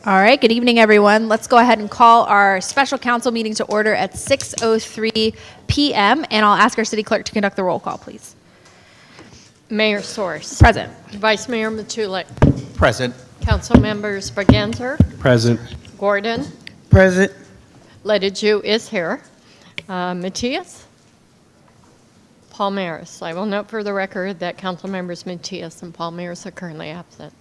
All right, good evening, everyone. Let's go ahead and call our special council meeting to order at 6:03 p.m., and I'll ask our city clerk to conduct the roll call, please. Mayor Source. Present. Vice Mayor Matulik. Present. Council members Braganzer. Present. Gordon. Present. Ledeju is here. Matias. Palmaris. I will note for the record that council members Matias and Palmaris are currently absent.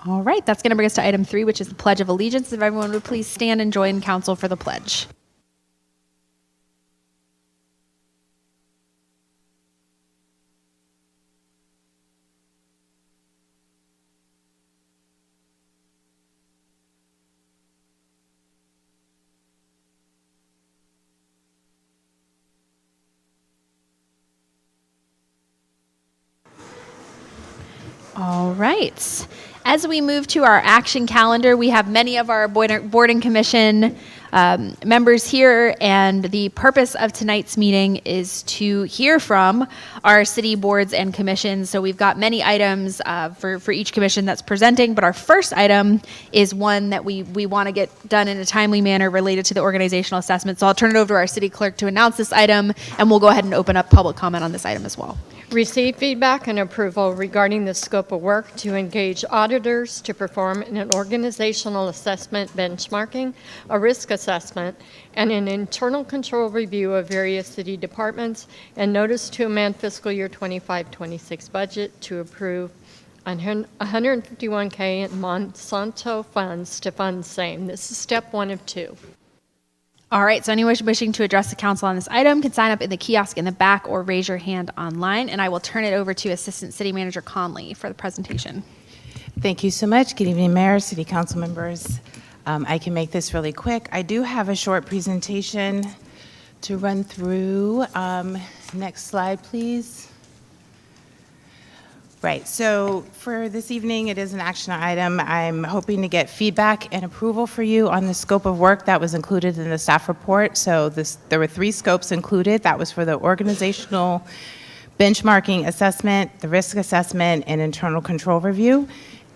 All right, that's going to bring us to item 3, which is the Pledge of Allegiance. If everyone would please stand and join council for the pledge. All right. As we move to our action calendar, we have many of our board and commission members here, and the purpose of tonight's meeting is to hear from our city boards and commissions. So we've got many items for each commission that's presenting, but our first item is one that we want to get done in a timely manner related to the organizational assessment. So I'll turn it over to our city clerk to announce this item, and we'll go ahead and open up public comment on this item as well. Receive feedback and approval regarding the scope of work to engage auditors to perform an organizational assessment benchmarking, a risk assessment, and an internal control review of various city departments, and notice to amend fiscal year 25-26 budget to approve $151K in Monsanto funds to fund same. This is step 1 of 2. All right, so anyone wishing to address the council on this item can sign up in the kiosk in the back or raise your hand online, and I will turn it over to Assistant City Manager Conley for the presentation. Thank you so much. Good evening, Mayor, City Council members. I can make this really quick. I do have a short presentation to run through. Next slide, please. Right, so for this evening, it is an action item. I'm hoping to get feedback and approval for you on the scope of work that was included in the staff report. So there were 3 scopes included. That was for the organizational benchmarking assessment, the risk assessment, and internal control review.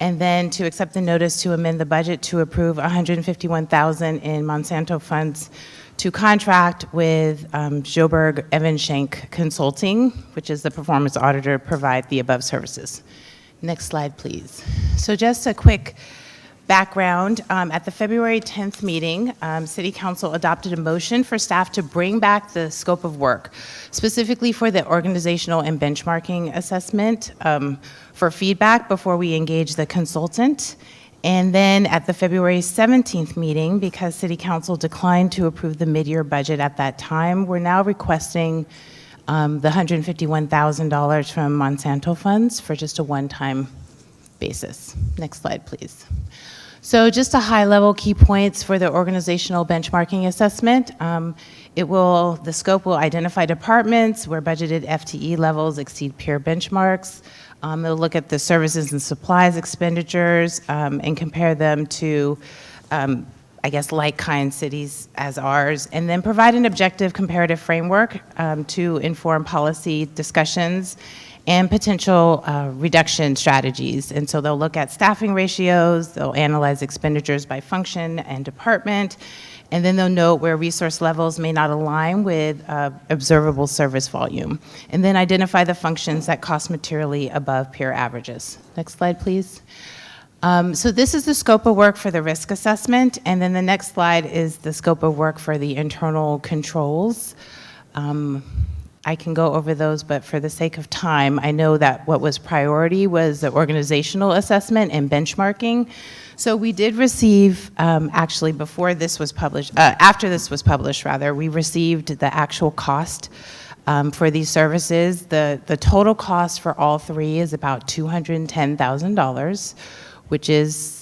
And then to accept the notice to amend the budget to approve $151,000 in Monsanto funds to contract with Joberg Evanshank Consulting, which is the performance auditor, provide the above services. Next slide, please. So just a quick background. At the February 10th meeting, City Council adopted a motion for staff to bring back the scope of work, specifically for the organizational and benchmarking assessment for feedback before we engage the consultant. And then at the February 17th meeting, because City Council declined to approve the mid-year budget at that time, we're now requesting the $151,000 from Monsanto funds for just a one-time basis. Next slide, please. So just a high-level key points for the organizational benchmarking assessment. The scope will identify departments where budgeted FTE levels exceed peer benchmarks. It'll look at the services and supplies expenditures and compare them to, like-kind cities as ours, and then provide an objective comparative framework to inform policy discussions and potential reduction strategies. And so they'll look at staffing ratios, they'll analyze expenditures by function and department, and then they'll note where resource levels may not align with observable service volume, and then identify the functions that cost materially above peer averages. Next slide, please. So this is the scope of work for the risk assessment, and then the next slide is the scope of work for the internal controls. I can go over those, but for the sake of time, I know that what was priority was the organizational assessment and benchmarking. So we did receive, actually before this was published, after this was published rather, we received the actual cost for these services. The total cost for all 3 is about $210,000, which is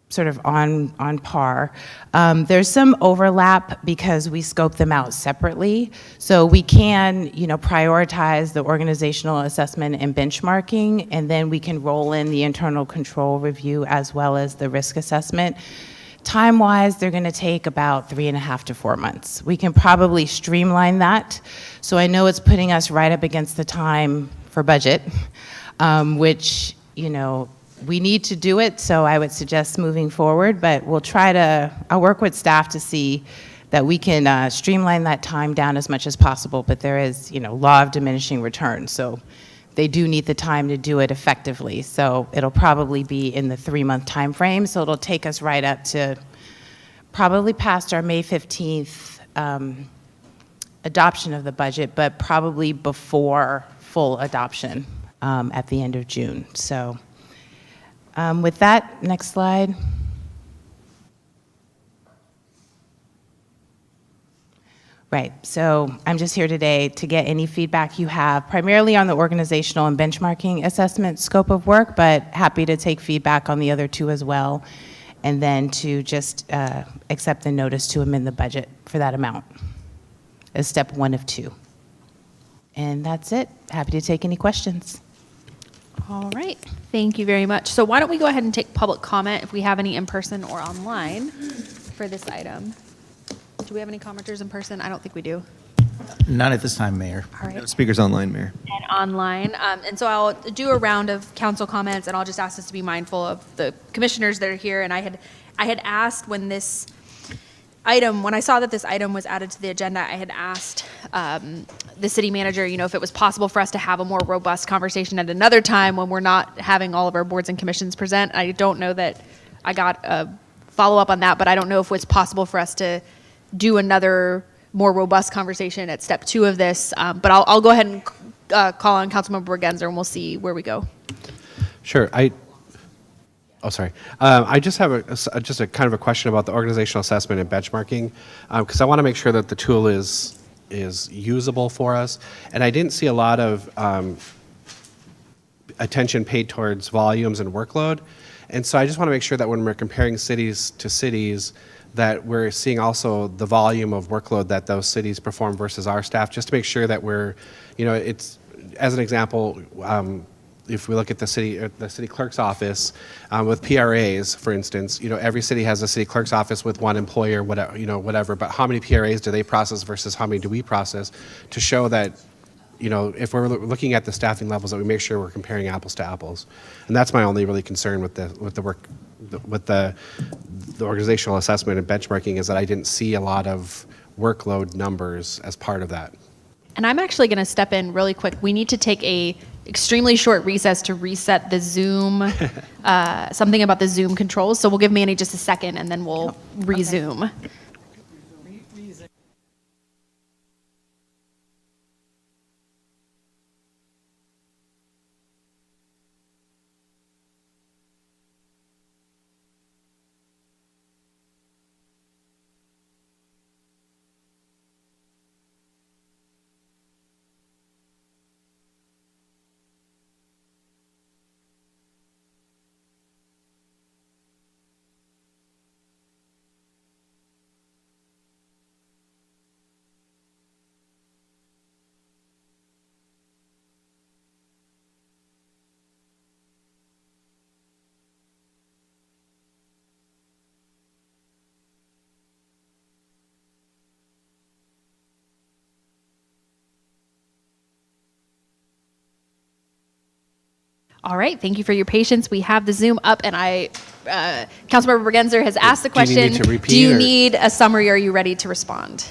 sort of on par. There's some overlap because we scope them out separately. So we can, prioritize the organizational assessment and benchmarking, and then we can roll in the internal control review as well as the risk assessment. Time-wise, they're gonna take about 3.5 to 4 months. We can probably streamline that. So I know it's putting us right up against the time for budget, which, we need to do it, so I would suggest moving forward, but I'll work with staff to see that we can streamline that time down as much as possible, but there is, law of diminishing returns, so they do need the time to do it effectively. So it'll probably be in the 3-month time frame, so it'll take us right up to probably past our May 15th adoption of the budget, but probably before full adoption at the end of June. So with that, next slide. Right, so I'm just here today to get any feedback you have, primarily on the organizational and benchmarking assessment scope of work, but happy to take feedback on the other two as well, and then to just accept the notice to amend the budget for that amount as step 1 of 2. And that's it. Happy to take any questions. All right, thank you very much. So why don't we go ahead and take public comment if we have any in person or online for this item. Do we have any commenters in person? I don't think we do. Not at this time, Mayor. All right. No speakers online, Mayor. And online. And so I'll do a round of council comments, and I'll just ask us to be mindful of the commissioners that are here. And I had asked when I saw that this item was added to the agenda, I had asked the city manager, if it was possible for us to have a more robust conversation at another time when we're not having all of our boards and commissions present. I don't know that I got a follow-up on that, but I don't know if it's possible for us to do another more robust conversation at step 2 of this. But I'll go ahead and call on Councilmember Bergenzer, and we'll see where we go. Sure. I just have a kind of a question about the organizational assessment and benchmarking, because I want to make sure that the tool is usable for us. And I didn't see a lot of attention paid towards volumes and workload. And so I just want to make sure that when we're comparing cities to cities, that we're seeing also the volume of workload that those cities perform versus our staff, just to make sure that we're, it's, as an example, if we look at the city clerk's office with PRAs, for instance, every city has a city clerk's office with one employer, whatever. But how many PRAs do they process versus how many do we process, to show that, if we're looking at the staffing levels, that we make sure we're comparing apples to apples. And that's my only really concern with the work, with the organizational assessment and benchmarking, is that I didn't see a lot of workload numbers as part of that. And I'm actually going to step in really quick. We need to take a extremely short recess to reset the Zoom, something about the Zoom controls. So we'll give Manny just a second, and then we'll resume. All right, thank you for your patience. We have the Zoom up, and Councilmember Bergenzer has asked the question, Do you need to repeat, do you or- need a summary? Are you ready to respond?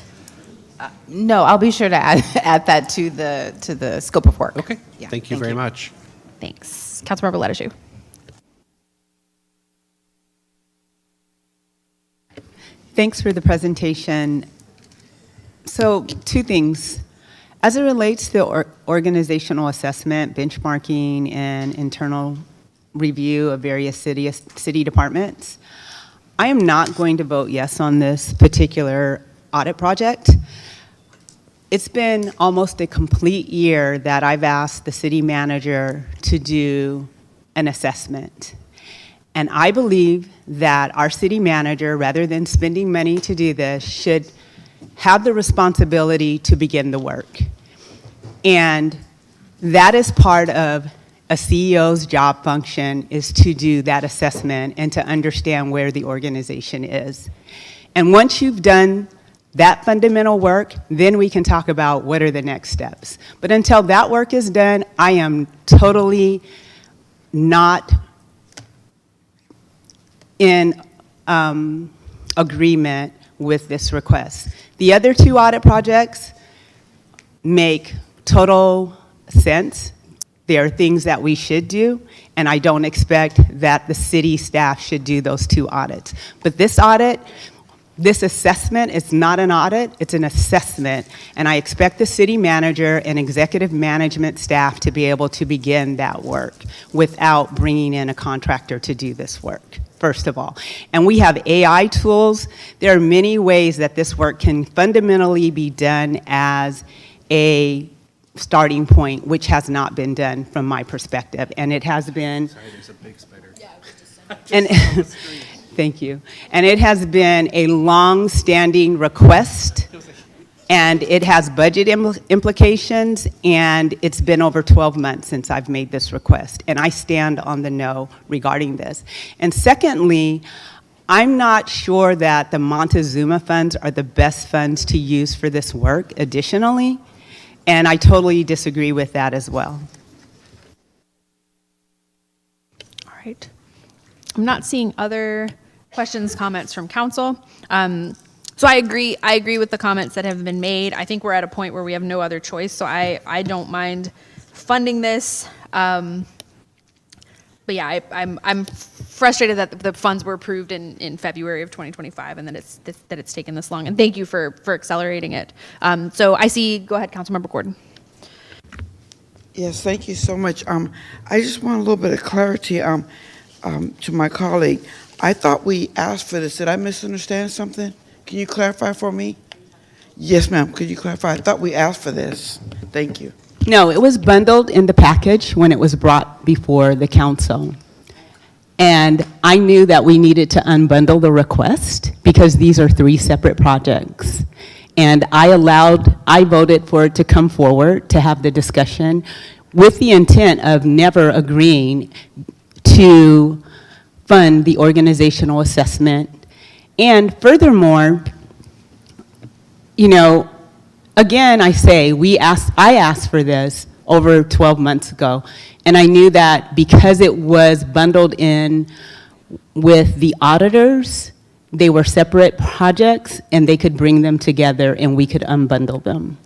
No, I'll be sure to add that to the scope of work. Okay. Yeah, Thank you very much. Thanks. Councilmember Ledeshu. Thanks for the presentation. So 2 things. As it relates to organizational assessment, benchmarking, and internal review of various city departments, I am not going to vote yes on this particular audit project. It's been almost a complete year that I've asked the city manager to do an assessment. And I believe that our city manager, rather than spending money to do this, should have the responsibility to begin the work. And that is part of a CEO's job function, is to do that assessment and to understand where the organization is. And once you've done that fundamental work, then we can talk about what are the next steps. But until that work is done, I am totally not in agreement with this request. The other two audit projects make total sense. They are things that we should do, and I don't expect that the city staff should do those two audits. But this audit, this assessment is not an audit, it's an assessment, and I expect the city manager and executive management staff to be able to begin that work without bringing in a contractor to do this work, first of all. And we have AI tools. There are many ways that this work can fundamentally be done as a starting point, which has not been done from my perspective, and it has been. Sorry, there's a big spider. And thank you. And it has been a long-standing request, and it has budget implications, and it's been over 12 months since I've made this request, and I stand on the no regarding this. And secondly, I'm not sure that the Montezuma funds are the best funds to use for this work additionally, and I totally disagree with that as well. All right. I'm not seeing other questions, comments from council. So I agree with the comments that have been made. I think we're at a point where we have no other choice, so I don't mind funding this. But yeah, I'm frustrated that the funds were approved in February of 2025 and that it's taken this long. And thank you for accelerating it. So I see, go ahead, Councilmember Gordon. Yes, thank you so much. I just want a little bit of clarity to my colleague. I thought we asked for this. Did I misunderstand something? Can you clarify for me? Yes, ma'am. Could you clarify? I thought we asked for this. Thank you. No, it was bundled in the package when it was brought before the council. And I knew that we needed to unbundle the request because these are three separate projects. And I voted for it to come forward to have the discussion with the intent of never agreeing to fund the organizational assessment. And furthermore, you know, again, I say, I asked for this over 12 months ago, and I knew that because it was bundled in with the auditors, they were separate projects, and they could bring them together, and we could unbundle them.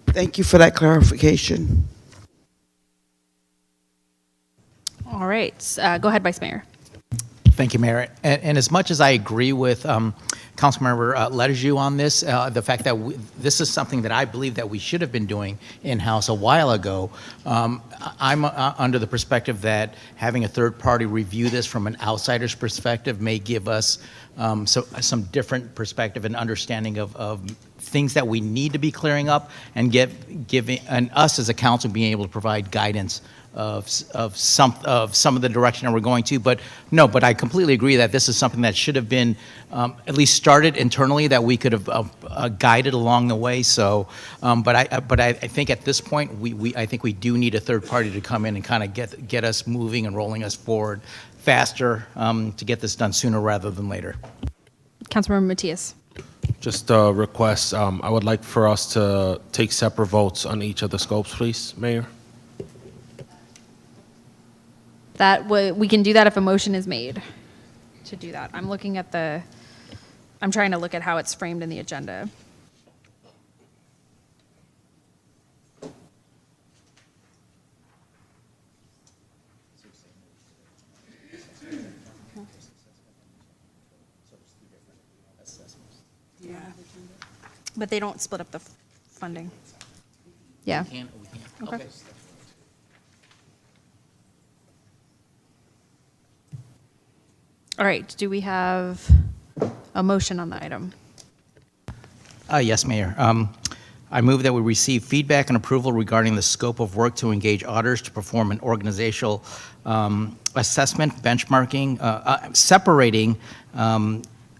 Thank you for that clarification. All right, go ahead, Vice Mayor. Thank you, Mayor. And as much as I agree with Councilmember Lejeune on this, the fact that this is something that I believe that we should have been doing in-house a while ago, I'm under the perspective that having a third party review this from an outsider's perspective may give us some different perspective and understanding of things that we need to be clearing up and giving us as a council being able to provide guidance of some of the direction that we're going to. But I completely agree that this is something that should have been at least started internally, that we could have guided along the way. So, but I think at this point I think we do need a third party to come in and kind of get us moving and rolling us forward faster to get this done sooner rather than later. Councilmember Matias. Just a request. I would like for us to take separate votes on each of the scopes, please, Mayor. We can do that if a motion is made to do that. I'm trying to look at how it's framed in the agenda. Yeah. But they don't split up the funding. Yeah. Okay. All right, do we have a motion on the item? Yes, Mayor. I move that we receive feedback and approval regarding the scope of work to engage auditors to perform an organizational assessment, benchmarking, separating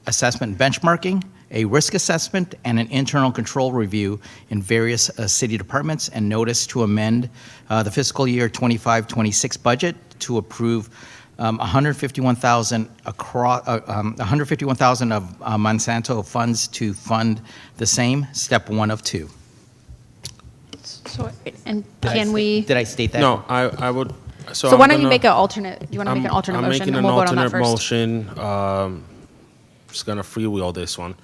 assessment and benchmarking, a risk assessment, and an internal control review in various city departments, and notice to amend the fiscal year 25-26 budget to approve $151,000 across $151,000 of Monsanto funds to fund the same, step 1 of 2. So, and can we? Did I state that? No, I would So I'm why don't you gonna- make an alternate, do you want to make an alternate motion? I'm making and an we'll vote on that alternate first? motion. Just gonna freewheel this one,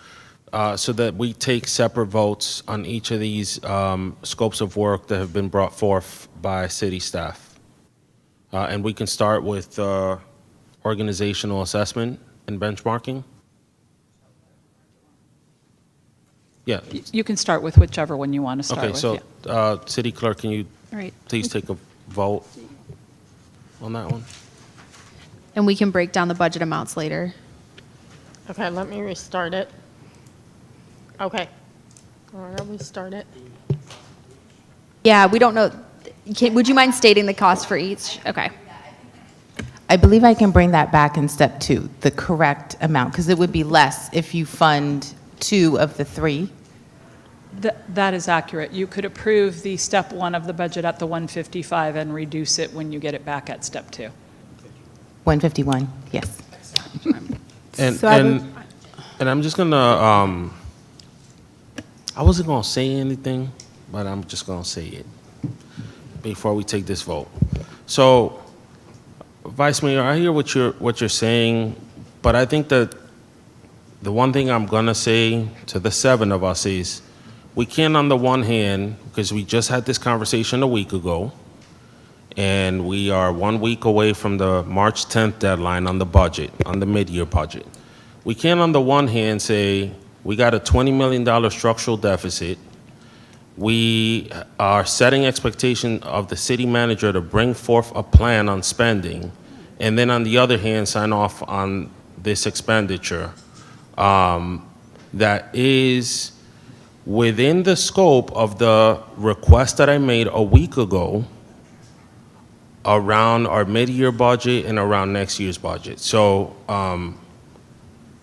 so that we take separate votes on each of these scopes of work that have been brought forth by city staff. And we can start with organizational assessment and benchmarking. Yeah. You can start with whichever one you want to start Okay, with. so yeah. City Clerk, can you All right. please take a vote on that one? And we can break down the budget amounts later. Okay, let me restart it. Okay. All right, restart it. Yeah, we don't know. Would you mind stating the cost for each? Okay. I believe I can bring that back in step 2, the correct amount, because it would be less if you fund 2 of the 3. That is accurate. You could approve the step 1 of the budget at the 155 and reduce it when you get it back at step 2. 151, yes. And So I would- and I'm just gonna I wasn't gonna say anything, but I'm just gonna say it before we take this vote. So, Vice Mayor, I hear what you're saying, but I think that the one thing I'm gonna say to the 7 of us is we can't, on the one hand, because we just had this conversation a week ago, and we are 1 week away from the March 10th deadline on the budget, on the mid-year budget. We can't, on the one hand, say we got a $20 million structural deficit. We are setting expectation of the city manager to bring forth a plan on spending, and then on the other hand, sign off on this expenditure that is within the scope of the request that I made a week ago around our mid-year budget and around next year's budget. So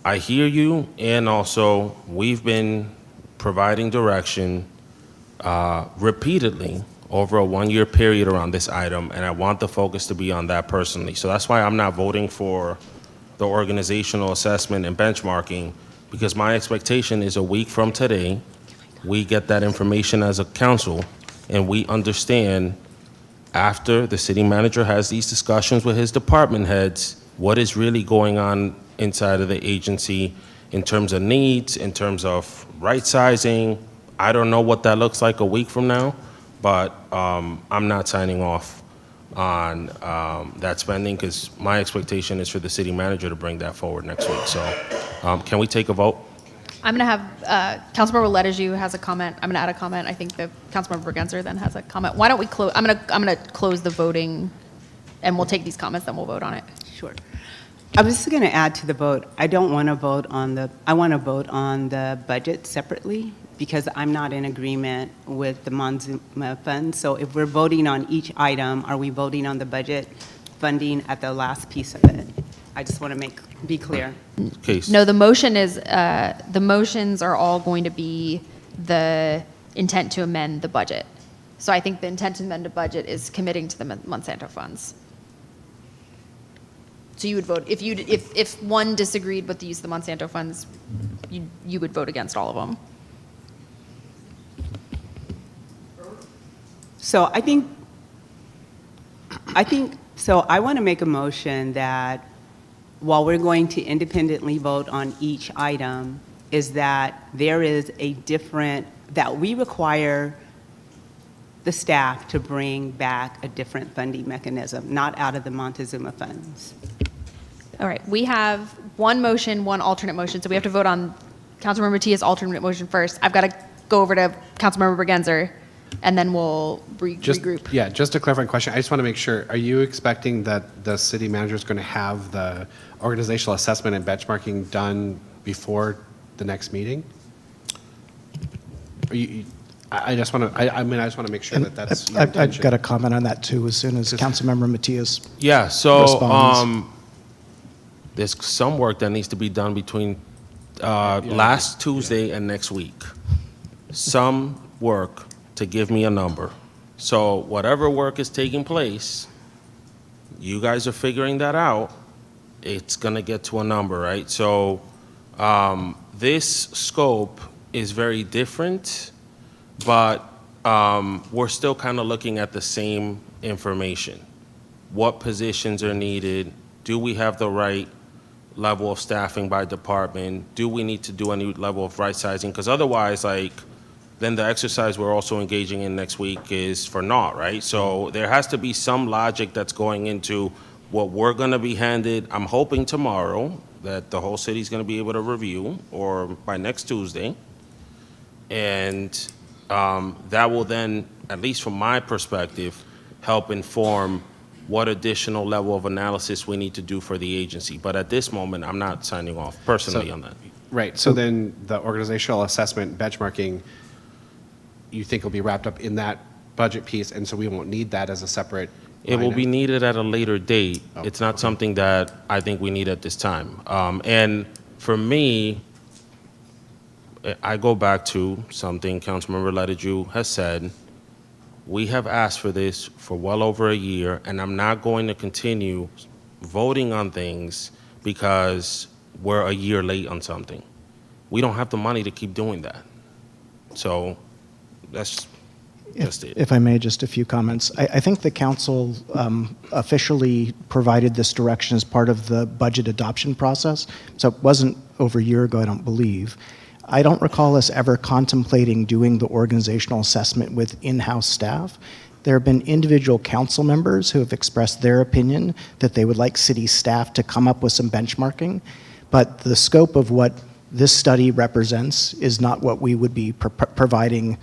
I hear you, and also we've been providing direction repeatedly over a 1-year period around this item, and I want the focus to be on that personally. So that's why I'm not voting for the organizational assessment and benchmarking, because my expectation is a week from today, we get that information as a council, and we understand after the city manager has these discussions with his department heads, what is really going on inside of the agency in terms of needs, in terms of right sizing. I don't know what that looks like a week from now, but I'm not signing off on that spending, because my expectation is for the city manager to bring that forward next week. So can we take a vote? I'm going to have Councilmember Letajou has a comment. I'm going to add a comment. I think the Councilmember Bergenser then has a comment. Why don't we close? I'm going to close the voting, and we'll take these comments, then we'll vote on it. Sure. I was just going to add to the vote. I don't want to vote on I want to vote on the budget separately, because I'm not in agreement with the Montezuma Fund. So if we're voting on each item, are we voting on the budget funding at the last piece of it? I just want to be clear. Okay. No, the motion is, the motions are all going to be the intent to amend the budget. So I think the intent to amend the budget is committing to the Monsanto funds. So you would vote, if one disagreed with the use of the Monsanto funds, you would vote against all of them. So I want to make a motion that while we're going to independently vote on each item, is that there is that we require the staff to bring back a different funding mechanism, not out of the Montezuma funds. All right, we have one motion, one alternate motion, so we have to vote on Councilmember Matia's alternate motion first. I've got to go over to Councilmember Bergenser, and then we'll regroup. Yeah, just a clarifying question. I just want to make sure, are you expecting that the city manager is going to have the organizational assessment and benchmarking done before the next meeting? I just want to, I mean, I just want to make sure that that's your I've intention. got a comment on that too, as soon as Councilmember Matias. Yeah, so Responds. there's some work that needs to be done between last Tuesday and next week. Some work to give me a number. So whatever work is taking place, you guys are figuring that out, it's going to get to a number, right? So this scope is very different, but we're still kind of looking at the same information. what positions are needed, do we have the right level of staffing by department, do we need to do any level of right sizing? Because otherwise, like, then the exercise we're also engaging in next week is for naught, right? So there has to be some logic that's going into what we're going to be handed. I'm hoping tomorrow that the whole city's going to be able to review, or by next Tuesday. And that will then, at least from my perspective, help inform what additional level of analysis we need to do for the agency. But at this moment, I'm not signing off personally on that. Right, so then the organizational assessment benchmarking, you think will be wrapped up in that budget piece, and so we won't need that as a separate It will line be item? needed at a later date. Oh, It's not okay. something that I think we need at this time. And for me, I go back to something Councilmember Lettigiou has said. We have asked for this for well over a year, and I'm not going to continue voting on things because we're a year late on something. We don't have the money to keep doing that. So that's just it. If I may, just a few comments. I think the council officially provided this direction as part of the budget adoption process, so it wasn't over a year ago, I don't believe. I don't recall us ever contemplating doing the organizational assessment with in-house staff. There have been individual council members who have expressed their opinion that they would like city staff to come up with some benchmarking, but the scope of what this study represents is not what we would be providing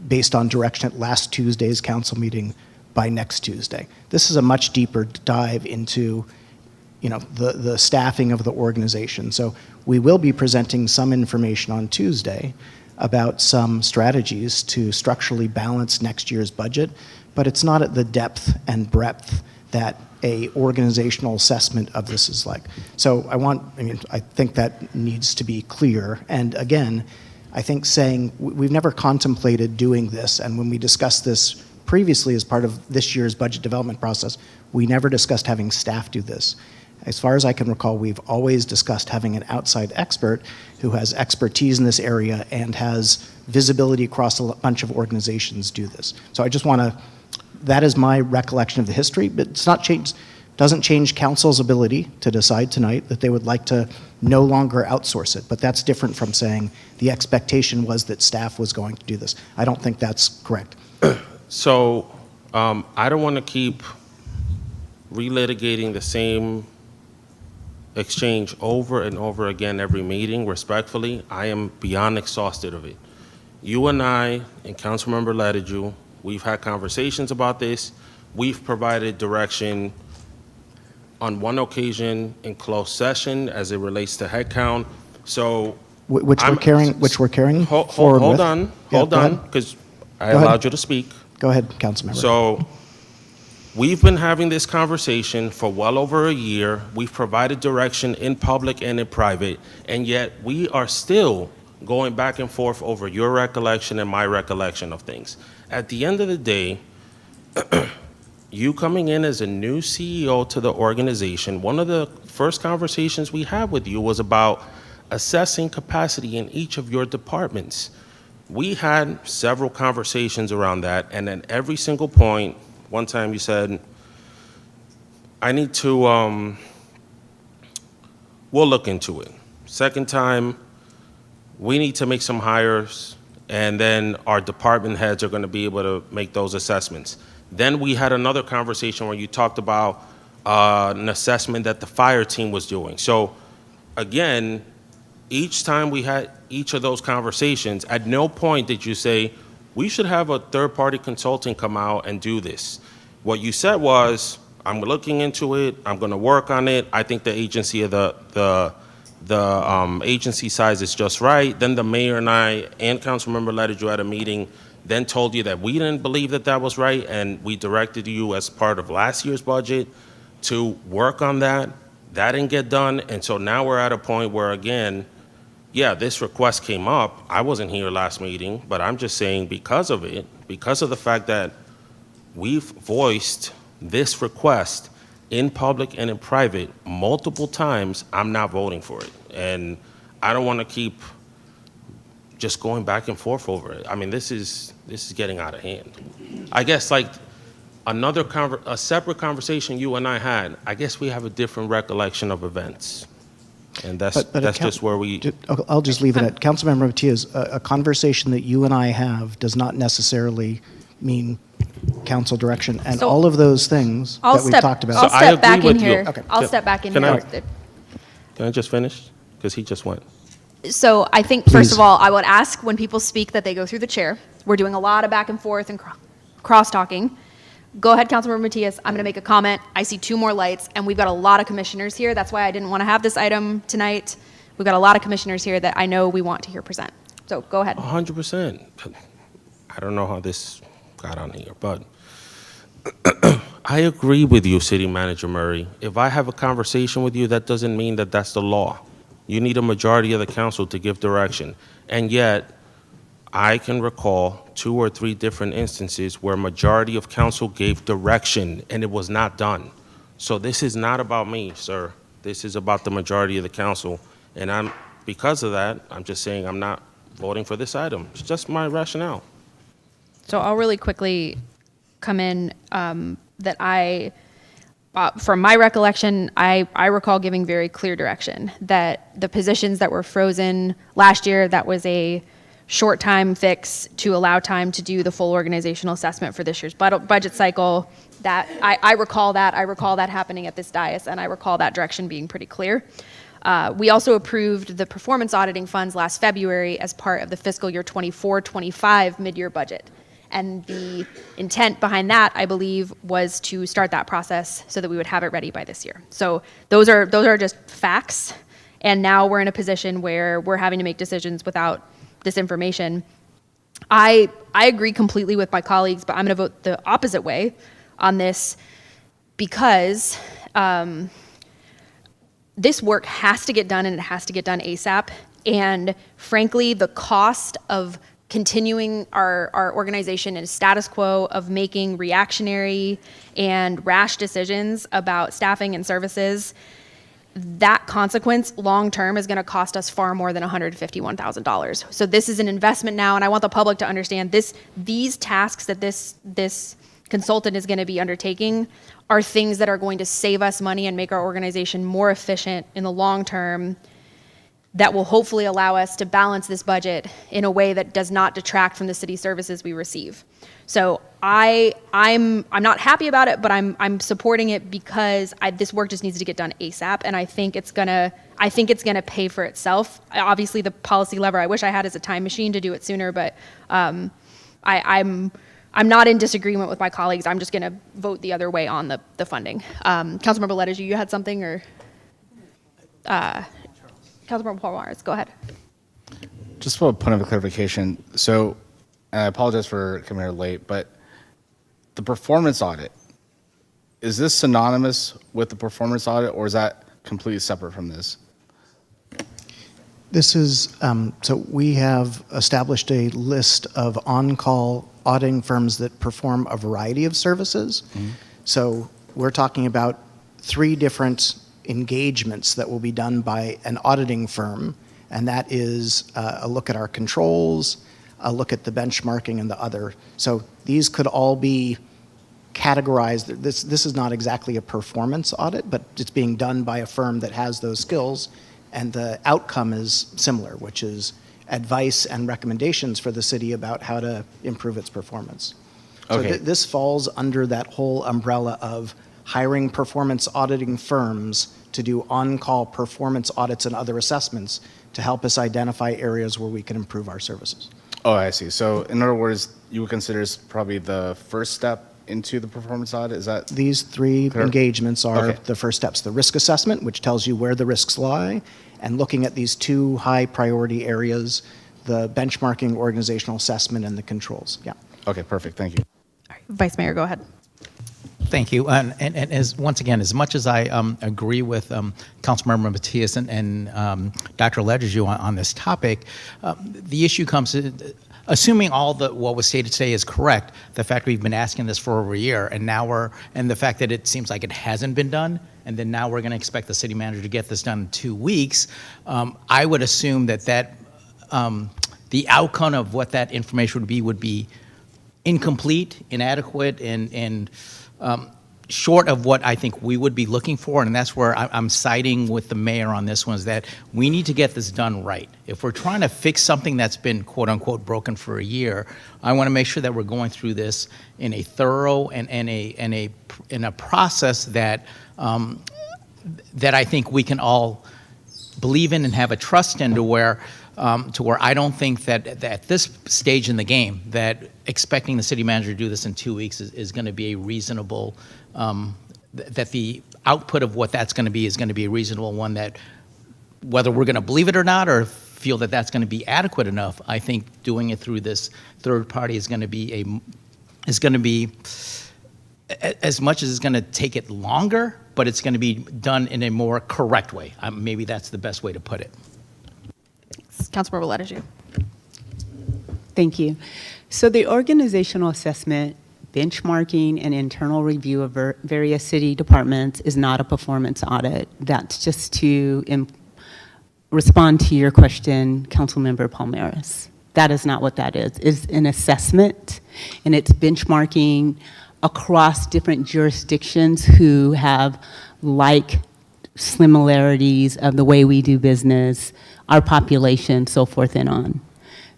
based on direction at last Tuesday's council meeting by next Tuesday. This is a much deeper dive into, the staffing of the organization. So we will be presenting some information on Tuesday about some strategies to structurally balance next year's budget, but it's not at the depth and breadth that a organizational assessment of this is like. So I think that needs to be clear. And again, I think saying we've never contemplated doing this, and when we discussed this previously as part of this year's budget development process, we never discussed having staff do this. As far as I can recall, we've always discussed having an outside expert who has expertise in this area and has visibility across a bunch of organizations do this. So I just want to, that is my recollection of the history, but it's not changed, doesn't change council's ability to decide tonight that they would like to no longer outsource it. But that's different from saying the expectation was that staff was going to do this. I don't think that's correct. So I don't want to keep relitigating the same exchange over and over again every meeting. Respectfully, I am beyond exhausted of it. You and I and Councilmember Lettigiou, we've had conversations about this. We've provided direction on one occasion in closed session as it relates to headcount. So Which we're carrying forward hold with. on, Yeah, hold go on, ahead. because I Go ahead. allowed you to speak. Go ahead, Councilmember. So we've been having this conversation for well over a year. We've provided direction in public and in private, and yet we are still going back and forth over your recollection and my recollection of things. At the end of the day, you coming in as a new CEO to the organization, one of the first conversations we had with you was about assessing capacity in each of your departments. We had several conversations around that, and at every single point, one time you said, I need to, we'll look into it. Second time, we need to make some hires, and then our department heads are going to be able to make those assessments. Then we had another conversation where you talked about an assessment that the fire team was doing. So again, each time we had each of those conversations, at no point did you say, we should have a third-party consultant come out and do this. What you said was, I'm looking into it, I'm going to work on it, I think the agency of the agency size is just right. Then the mayor and I and Councilmember Lettigiou at a meeting then told you that we didn't believe that that was right, and we directed you as part of last year's budget to work on that. That didn't get done, and so now we're at a point where, again, yeah, this request came up. I wasn't here last meeting, but I'm just saying because of it, because of the fact that we've voiced this request in public and in private multiple times, I'm not voting for it. And I don't want to keep just going back and forth over it. I mean, this is getting out of hand. I guess, like, a separate conversation you and I had, I guess we have a different recollection of events. And that's just where we... I'll just leave it at, Councilmember Matias, a conversation that you and I have does not necessarily mean council direction, and So- all of those things I'll that we've step, talked about. I'll So I step agree back in with you. here. Okay. I'll step back in Can here. Can I just finish? Because he just went. So I think, first Please. of all, I would ask when people speak that they go through the chair. We're doing a lot of back and forth and cross-talking. Go ahead, Councilmember Matias. I'm going to make a comment. I see 2 more lights, and we've got a lot of commissioners here. That's why I didn't want to have this item tonight. We've got a lot of commissioners here that I know we want to hear present. So go ahead. 100%. I don't know how this got on here, but I agree with you, City Manager Murray. If I have a conversation with you, that doesn't mean that that's the law. You need a majority of the council to give direction. And yet, I can recall 2 or 3 different instances where majority of council gave direction and it was not done. So this is not about me, sir. This is about the majority of the council. And because of that, I'm just saying I'm not voting for this item. It's just my rationale. So I'll really quickly come in that from my recollection, I recall giving very clear direction that the positions that were frozen last year, that was a short time fix to allow time to do the full organizational assessment for this year's budget cycle. That I recall that happening at this dais, and I recall that direction being pretty clear. We also approved the performance auditing funds last February as part of the fiscal year 24-25 mid-year budget. And the intent behind that, I believe, was to start that process so that we would have it ready by this year. So those are just facts. And now we're in a position where we're having to make decisions without this information. I agree completely with my colleagues, but I'm going to vote the opposite way on this because this work has to get done, and it has to get done ASAP. And frankly, the cost of continuing our organization in a status quo of making reactionary and rash decisions about staffing and services, that consequence long-term is going to cost us far more than $151,000. So this is an investment now, and I want the public to understand these tasks that this consultant is going to be undertaking are things that are going to save us money and make our organization more efficient in the long term, that will hopefully allow us to balance this budget in a way that does not detract from the city services we receive. So I'm not happy about it, but I'm supporting it because this work just needs to get done ASAP, and I think it's gonna pay for itself. Obviously, the policy lever I wish I had is a time machine to do it sooner, but I'm not in disagreement with my colleagues. I'm just going to vote the other way on the funding. Councilmember Ledges, you had something, or Councilmember Palmares, go ahead. Just for a point of clarification, so, and I apologize for coming here late, but the performance audit, is this synonymous with the performance audit, or is that completely separate from this? This is, so we have established a list of on-call auditing firms that perform a variety of services. Mm-hmm. So we're talking about 3 different engagements that will be done by an auditing firm, and that is a look at our controls, a look at the benchmarking, and the other. So these could all be categorized. This is not exactly a performance audit, but it's being done by a firm that has those skills, and the outcome is similar, which is advice and recommendations for the city about how to improve its performance. Okay. So this falls under that whole umbrella of hiring performance auditing firms to do on-call performance audits and other assessments to help us identify areas where we can improve our services. Oh, I see. So in other words, you would consider this probably the first step into the performance audit? Is that? These 3 Clear. engagements are Okay. the first steps. The risk assessment, which tells you where the risks lie, and looking at these 2 high priority areas, the benchmarking, organizational assessment, and the controls. Yeah. Okay, perfect. Thank you. Vice Mayor, go ahead. Thank you. And as once again, as much as I agree with Councilmember Matias and Dr. Ledgerju on this topic, the issue comes, assuming all what was stated today is correct, the fact we've been asking this for over a year, and the fact that it seems like it hasn't been done, and then now we're going to expect the city manager to get this done in 2 weeks, I would assume that the outcome of what that information would be incomplete, inadequate, and short of what I think we would be looking for, and that's where I'm siding with the mayor on this one, is that we need to get this done right. If we're trying to fix something that's been quote-unquote broken for a year, I want to make sure that we're going through this in a thorough and in a process that that I think we can all believe in and have a trust in, to where I don't think that at this stage in the game that expecting the city manager to do this in 2 weeks is going to be a reasonable, that the output of what that's going to be is going to be a reasonable one, that whether we're going to believe it or not or feel that that's going to be adequate enough, I think doing it through this third party is going to be as much as it's going to take it longer, but it's going to be done in a more correct way. Maybe that's the best way to put it. Councilmember Leteju. Thank you. So the organizational assessment, benchmarking, and internal review of various city departments is not a performance audit. That's just to respond to your question, Councilmember Palmeras. That is not what that is. It's an assessment, and it's benchmarking across different jurisdictions who have like similarities of the way we do business, our population, so forth and on.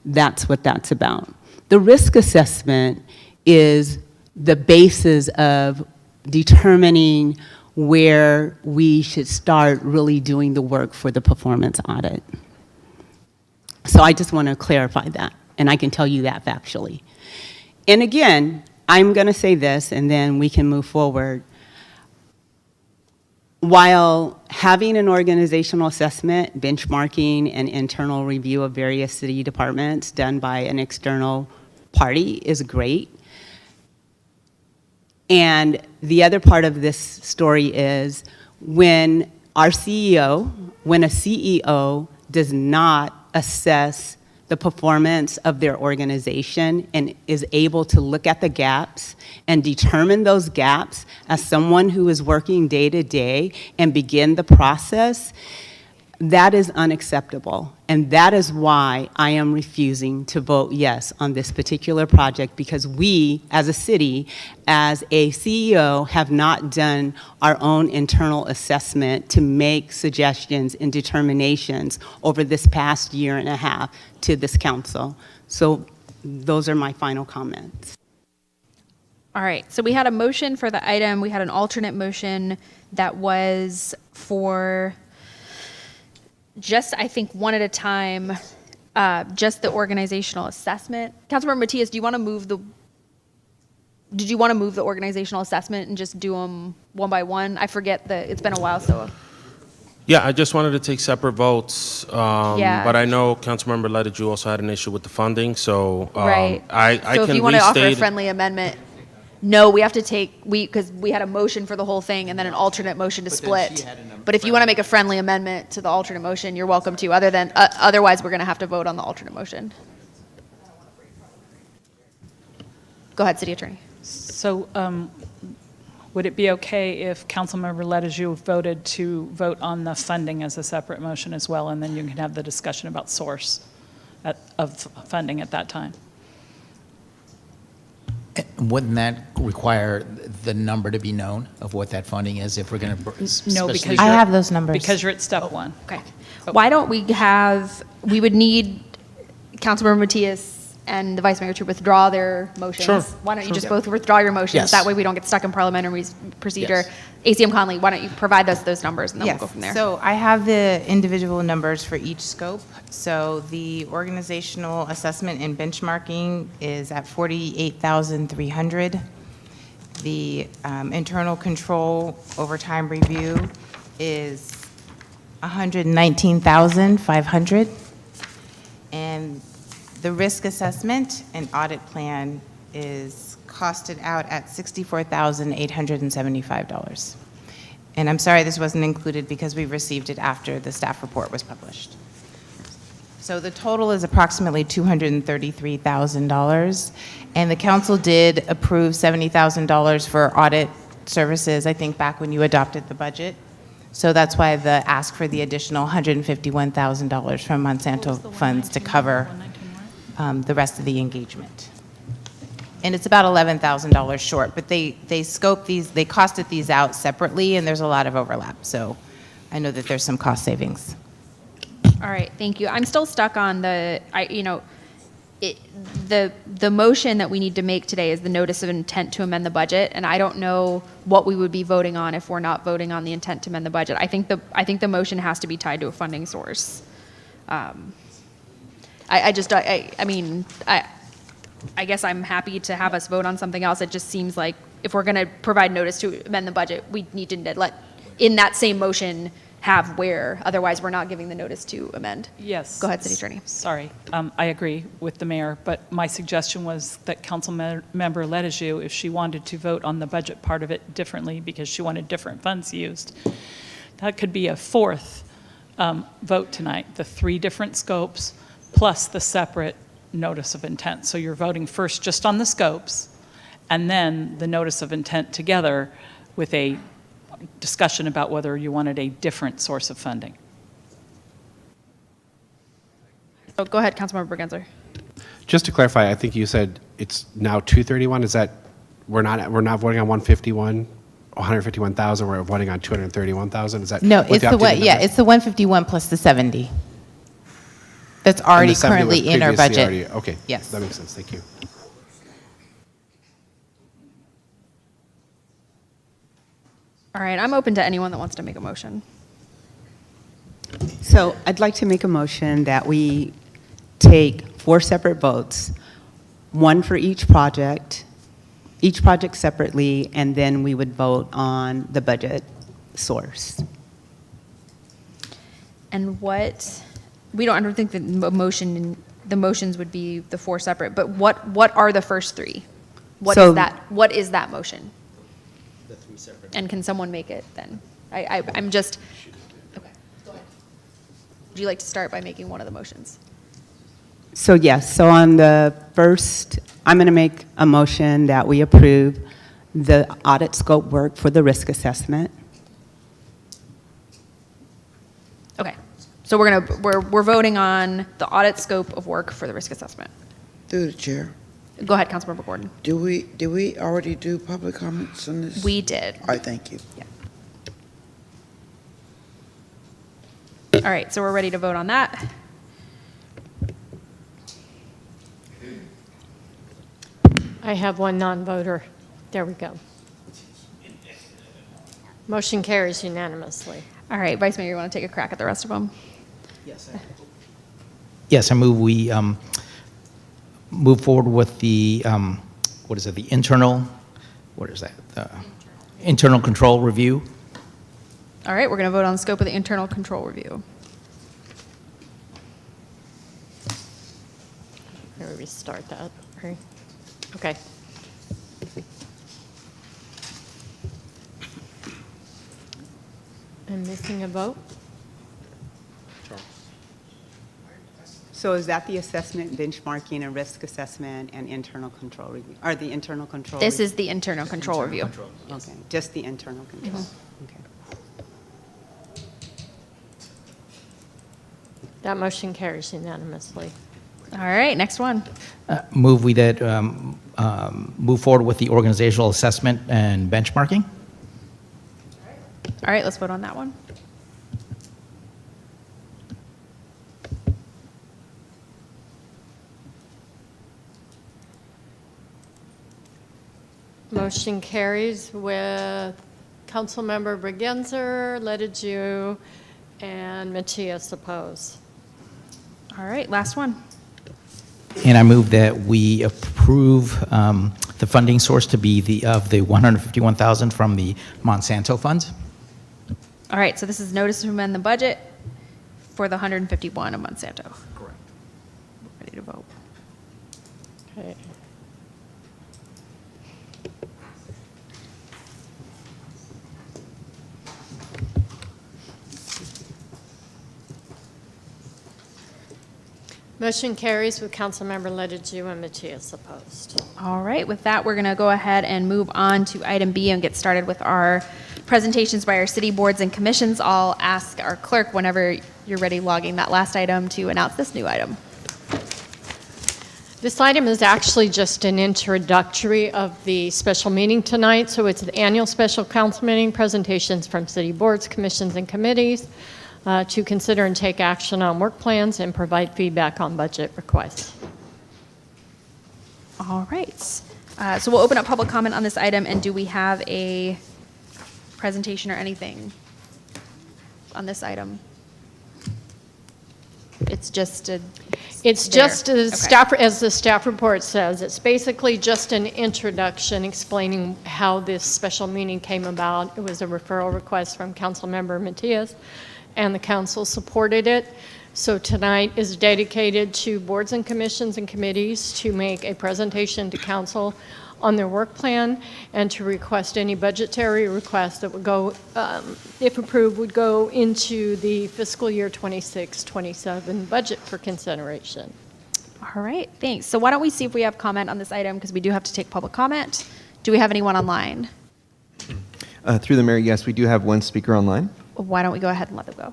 That's what that's about. The risk assessment is the basis of determining where we should start really doing the work for the performance audit. So I just want to clarify that, and I can tell you that factually. And again, I'm going to say this, and then we can move forward. While having an organizational assessment, benchmarking, and internal review of various city departments done by an external party is great, and the other part of this story is when a CEO does not assess the performance of their organization and is able to look at the gaps and determine those gaps as someone who is working day to day and begin the process, that is unacceptable. And that is why I am refusing to vote yes on this particular project, because we, as a city, as a CEO, have not done our own internal assessment to make suggestions and determinations over this past year and a half to this council. So those are my final comments. All right, so we had a motion for the item. We had an alternate motion that was for just, I think, one at a time, just the organizational assessment. Councilmember Matias, did you want to move the organizational assessment and just do them one by one? I forget it's been a while, so. Yeah, I just wanted to take separate votes. Yeah. But I know Councilmember Leteju also had an issue with the funding, so Right. I So if can you want to offer a restate. friendly amendment, no, we have to because we had a motion for the whole thing and then an alternate motion to split. But if you want to make a friendly amendment to the alternate motion, you're welcome to. Otherwise, we're going to have to vote on the alternate motion. Go ahead, City Attorney. So would it be okay if Councilmember Leteju voted to vote on the funding as a separate motion as well, and then you can have the discussion about source of funding at that time? Wouldn't that require the number to be known of what that funding is if we're going to? No, because I have those numbers. Because you're at step one. Okay. Why don't we would need Councilmember Matias and the Vice Mayor to withdraw their motions. Sure. Why don't you just both withdraw your motions? Yes. That way we don't get stuck in parliamentary procedure. Yes. ACM Conley, why don't you provide us those numbers and then Yes. we'll go from there. So I have the individual numbers for each scope. So the organizational assessment and benchmarking is at 48,300. The internal control overtime review is 119,500. And the risk assessment and audit plan is costed out at $64,875. And I'm sorry this wasn't included because we received it after the staff report was published. So the total is approximately $233,000. And the council did approve $70,000 for audit services, I think, back when you adopted the budget. So that's why the ask for the additional $151,000 from Monsanto funds to cover the rest of the engagement. and it's about $11,000 short, but they scoped these, they costed these out separately, and there's a lot of overlap, so I know that there's some cost savings. All right, thank you. I'm still stuck on the motion that we need to make today is the notice of intent to amend the budget, and I don't know what we would be voting on if we're not voting on the intent to amend the budget. I think the motion has to be tied to a funding source. I guess I'm happy to have us vote on something else. It just seems like if we're going to provide notice to amend the budget, we need to let, in that same motion, have where, otherwise we're not giving the notice to amend. Yes. Go ahead, City Attorney. Sorry, I agree with the mayor, but my suggestion was that Council Member Letajou, if she wanted to vote on the budget part of it differently because she wanted different funds used, that could be a fourth vote tonight, the 3 different scopes plus the separate notice of intent. So you're voting first just on the scopes and then the notice of intent together with a discussion about whether you wanted a different source of funding. So go ahead, Councilmember Bergenser. Just to clarify, I think you said it's now 231. Is that we're not voting on 151,000. We're voting on 231,000. Is that No, what it's the updated one, number yeah, is? it's the 151 plus the 70. That's And already the 70 was currently in our previously budget. already- Okay. Yes. That makes sense. Thank you. All right, I'm open to anyone that wants to make a motion. So I'd like to make a motion that we take 4 separate votes, 1 for each project separately, and then we would vote on the budget source. And I don't think the motions would be the 4 separate, but what are the first 3? What So- is that motion? The 3 separate. And can someone make it then? I'm just, okay, go ahead. Would you like to start by making one of the motions? So yes, so on the first, I'm going to make a motion that we approve the audit scope work for the risk assessment. Okay, so we're voting on the audit scope of work for the risk assessment. Through the chair. Go ahead, Councilmember Gordon. Did we already do public comments on this? We did. All right, thank you. All right, so we're ready to vote on that. I have one non-voter. There we go. Motion carries unanimously. All right, Vice Mayor, you want to take a crack at the rest of them? Yes, I move we move forward with the, the internal, internal control review. All right, we're going to vote on the scope of the internal control review. Let me restart that. Right. Okay. I'm missing a vote. So is that the assessment, benchmarking, and risk assessment and internal control review? Or the internal control? This review? is the internal control review. Okay, just the internal control. Okay. That motion carries unanimously. All right, next one. Move we that move forward with the organizational assessment and benchmarking. All right, let's vote on that one. Motion carries with Councilmember Bergenser, Letajou, and Matias opposed. All right, last one. And I move that we approve the funding source to be the 151,000 from the Monsanto funds. All right, so this is notice to amend the budget for the 151 of Monsanto. Correct. Ready to vote. Okay. Motion carries with Councilmember Letajou and Matias opposed. All right, with that, we're going to go ahead and move on to item B and get started with our presentations by our city boards and commissions. I'll ask our clerk, whenever you're ready logging that last item, to announce this new item. This item is actually just an introductory of the special meeting tonight. So it's the annual special council meeting, presentations from city boards, commissions, and committees to consider and take action on work plans and provide feedback on budget requests. All right. So we'll open up public comment on this item, and do we have a presentation or anything on this item? It's just a... It's there. just Okay. as the staff report says, it's basically just an introduction explaining how this special meeting came about. It was a referral request from Councilmember Matias, and the council supported it. So tonight is dedicated to boards and commissions and committees to make a presentation to council on their work plan and to request any budgetary requests that would go, if approved, would go into the fiscal year 26-27 budget for consideration. All right, thanks. So why don't we see if we have comment on this item, because we do have to take public comment. Do we have anyone online? Through the mayor, yes, we do have one speaker online. Why don't we go ahead and let them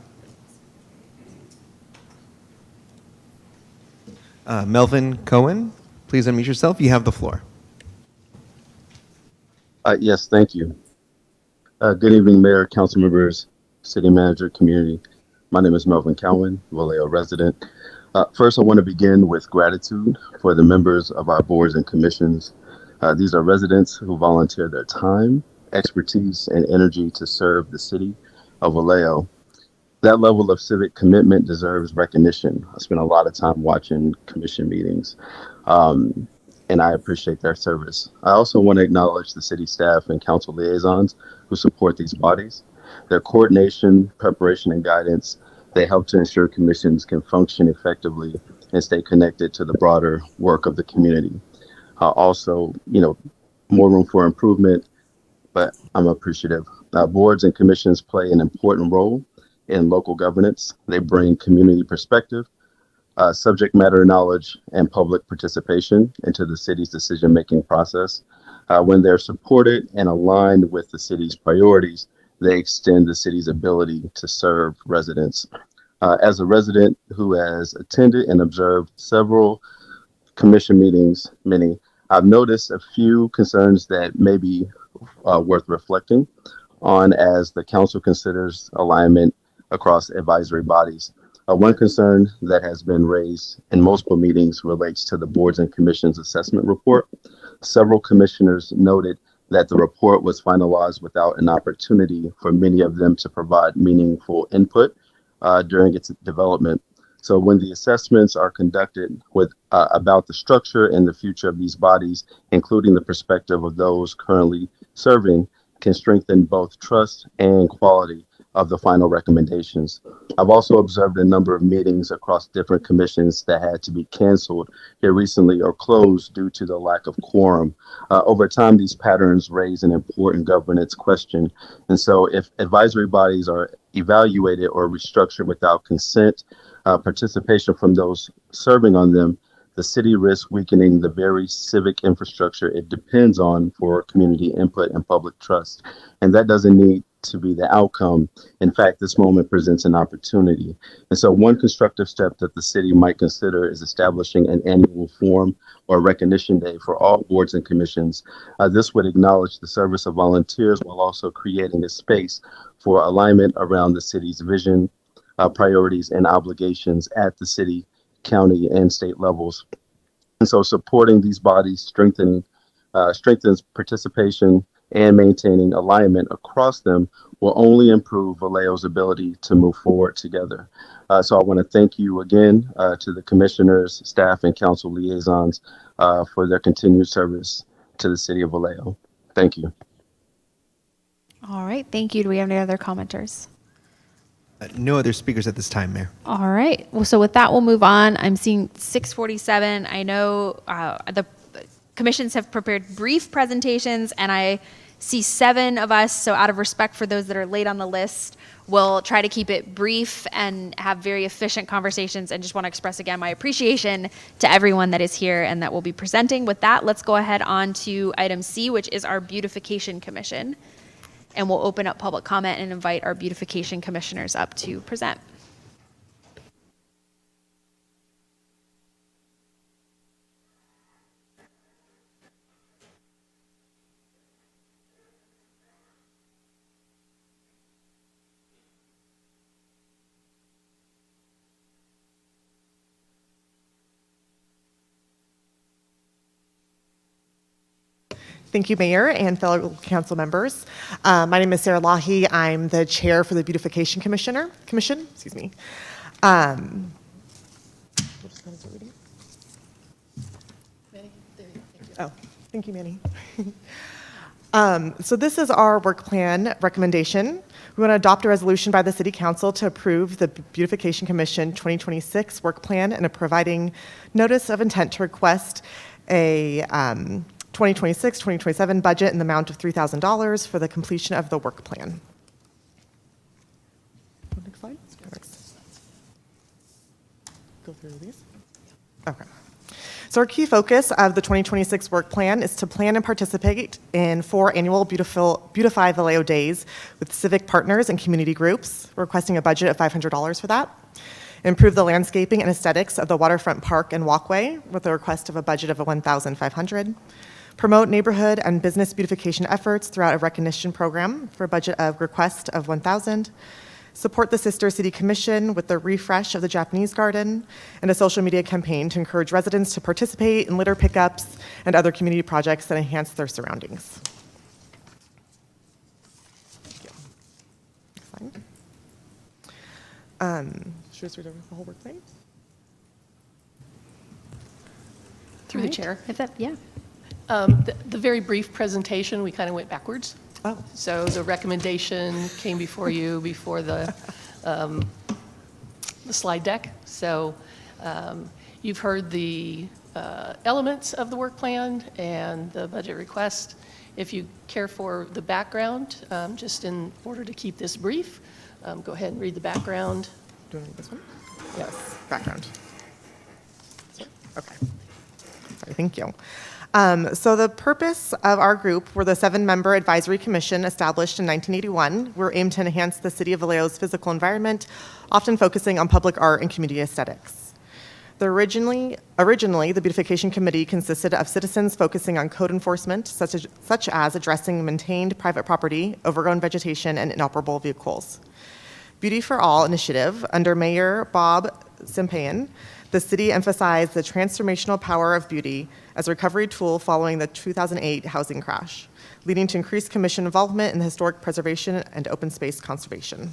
go? Melvin Cohen, please unmute yourself. You have the floor. Yes, thank you. Good evening, Mayor, council members, city manager, community. My name is Melvin Cowan, Vallejo resident. First, I want to begin with gratitude for the members of our boards and commissions. These are residents who volunteer their time, expertise, and energy to serve the city of Vallejo. That level of civic commitment deserves recognition. I spent a lot of time watching commission meetings, and I appreciate their service. I also want to acknowledge the city staff and council liaisons who support these bodies. Their coordination, preparation, and guidance, they help to ensure commissions can function effectively and stay connected to the broader work of the community. Also, more room for improvement, but I'm appreciative. Boards and commissions play an important role in local governance. They bring community perspective, subject matter knowledge, and public participation into the city's decision-making process. When they're supported and aligned with the city's priorities, they extend the city's ability to serve residents. As a resident who has attended and observed several commission meetings, I've noticed a few concerns that may be worth reflecting on as the council considers alignment across advisory bodies. One concern that has been raised in multiple meetings relates to the boards and commissions assessment report. Several commissioners noted that the report was finalized without an opportunity for many of them to provide meaningful input during its development. So when the assessments are conducted with about the structure and the future of these bodies, including the perspective of those currently serving, can strengthen both trust and quality of the final recommendations. I've also observed a number of meetings across different commissions that had to be canceled here recently or closed due to the lack of quorum. Over time, these patterns raise an important governance question. And so if advisory bodies are evaluated or restructured without consent, participation from those serving on them, the city risks weakening the very civic infrastructure it depends on for community input and public trust. And that doesn't need to be the outcome. In fact, this moment presents an opportunity. And so one constructive step that the city might consider is establishing an annual forum or recognition day for all boards and commissions. This would acknowledge the service of volunteers while also creating a space for alignment around the city's vision, priorities, and obligations at the city, county, and state levels. And so supporting these bodies strengthens participation and maintaining alignment across them will only improve Vallejo's ability to move forward together. So I want to thank you again to the commissioners, staff, and council liaisons for their continued service to the city of Vallejo. Thank you. All right, thank you. Do we have any other commenters? No other speakers at this time, Mayor. All right. Well, so with that, we'll move on. I'm seeing 6:47. I know the commissions have prepared brief presentations, and I see 7 of us. So out of respect for those that are late on the list, we'll try to keep it brief and have very efficient conversations, and just want to express again my appreciation to everyone that is here and that will be presenting. With that, let's go ahead on to item C, which is our Beautification Commission. And we'll open up public comment and invite our beautification commissioners up to present. Thank you, Mayor and fellow council members. My name is Sarah Lahi. I'm the chair for the Beautification Commission. Excuse me. Oh, thank you, Manny. So this is our work plan recommendation. We want to adopt a resolution by the City Council to approve the Beautification Commission 2026 work plan and providing notice of intent to request a 2026-2027 budget in the amount of $3,000 for the completion of the work plan. Next slide. Go through these. Okay. So our key focus of the 2026 work plan is to plan and participate in 4 annual Beautify Vallejo Days with civic partners and community groups. We're requesting a budget of $500 for that. Improve the landscaping and aesthetics of the waterfront park and walkway with a request of a budget of $1,500. Promote neighborhood and business beautification efforts throughout a recognition program for a budget of request of $1,000. Support the Sister City Commission with the refresh of the Japanese garden and a social media campaign to encourage residents to participate in litter pickups and other community projects that enhance their surroundings. Thank you. Next slide. Should I just read over the whole work plan? Through the chair. Yeah. The very brief presentation, we kind of went backwards. Oh. So the recommendation came before you before the slide deck. So you've heard the elements of the work plan and the budget request. If you care for the background, just in order to keep this brief, go ahead and read the background. Do I need this one? Yes, background. Okay. Sorry, thank you. So the purpose of our group were the 7-member advisory commission established in 1981. We're aimed to enhance the city of Vallejo's physical environment, often focusing on public art and community aesthetics. Originally, the beautification committee consisted of citizens focusing on code enforcement, such as addressing maintained private property, overgrown vegetation, and inoperable vehicles. Beauty for All initiative under Mayor Bob Simpayan, the city emphasized the transformational power of beauty as a recovery tool following the 2008 housing crash, leading to increased commission involvement in historic preservation and open space conservation.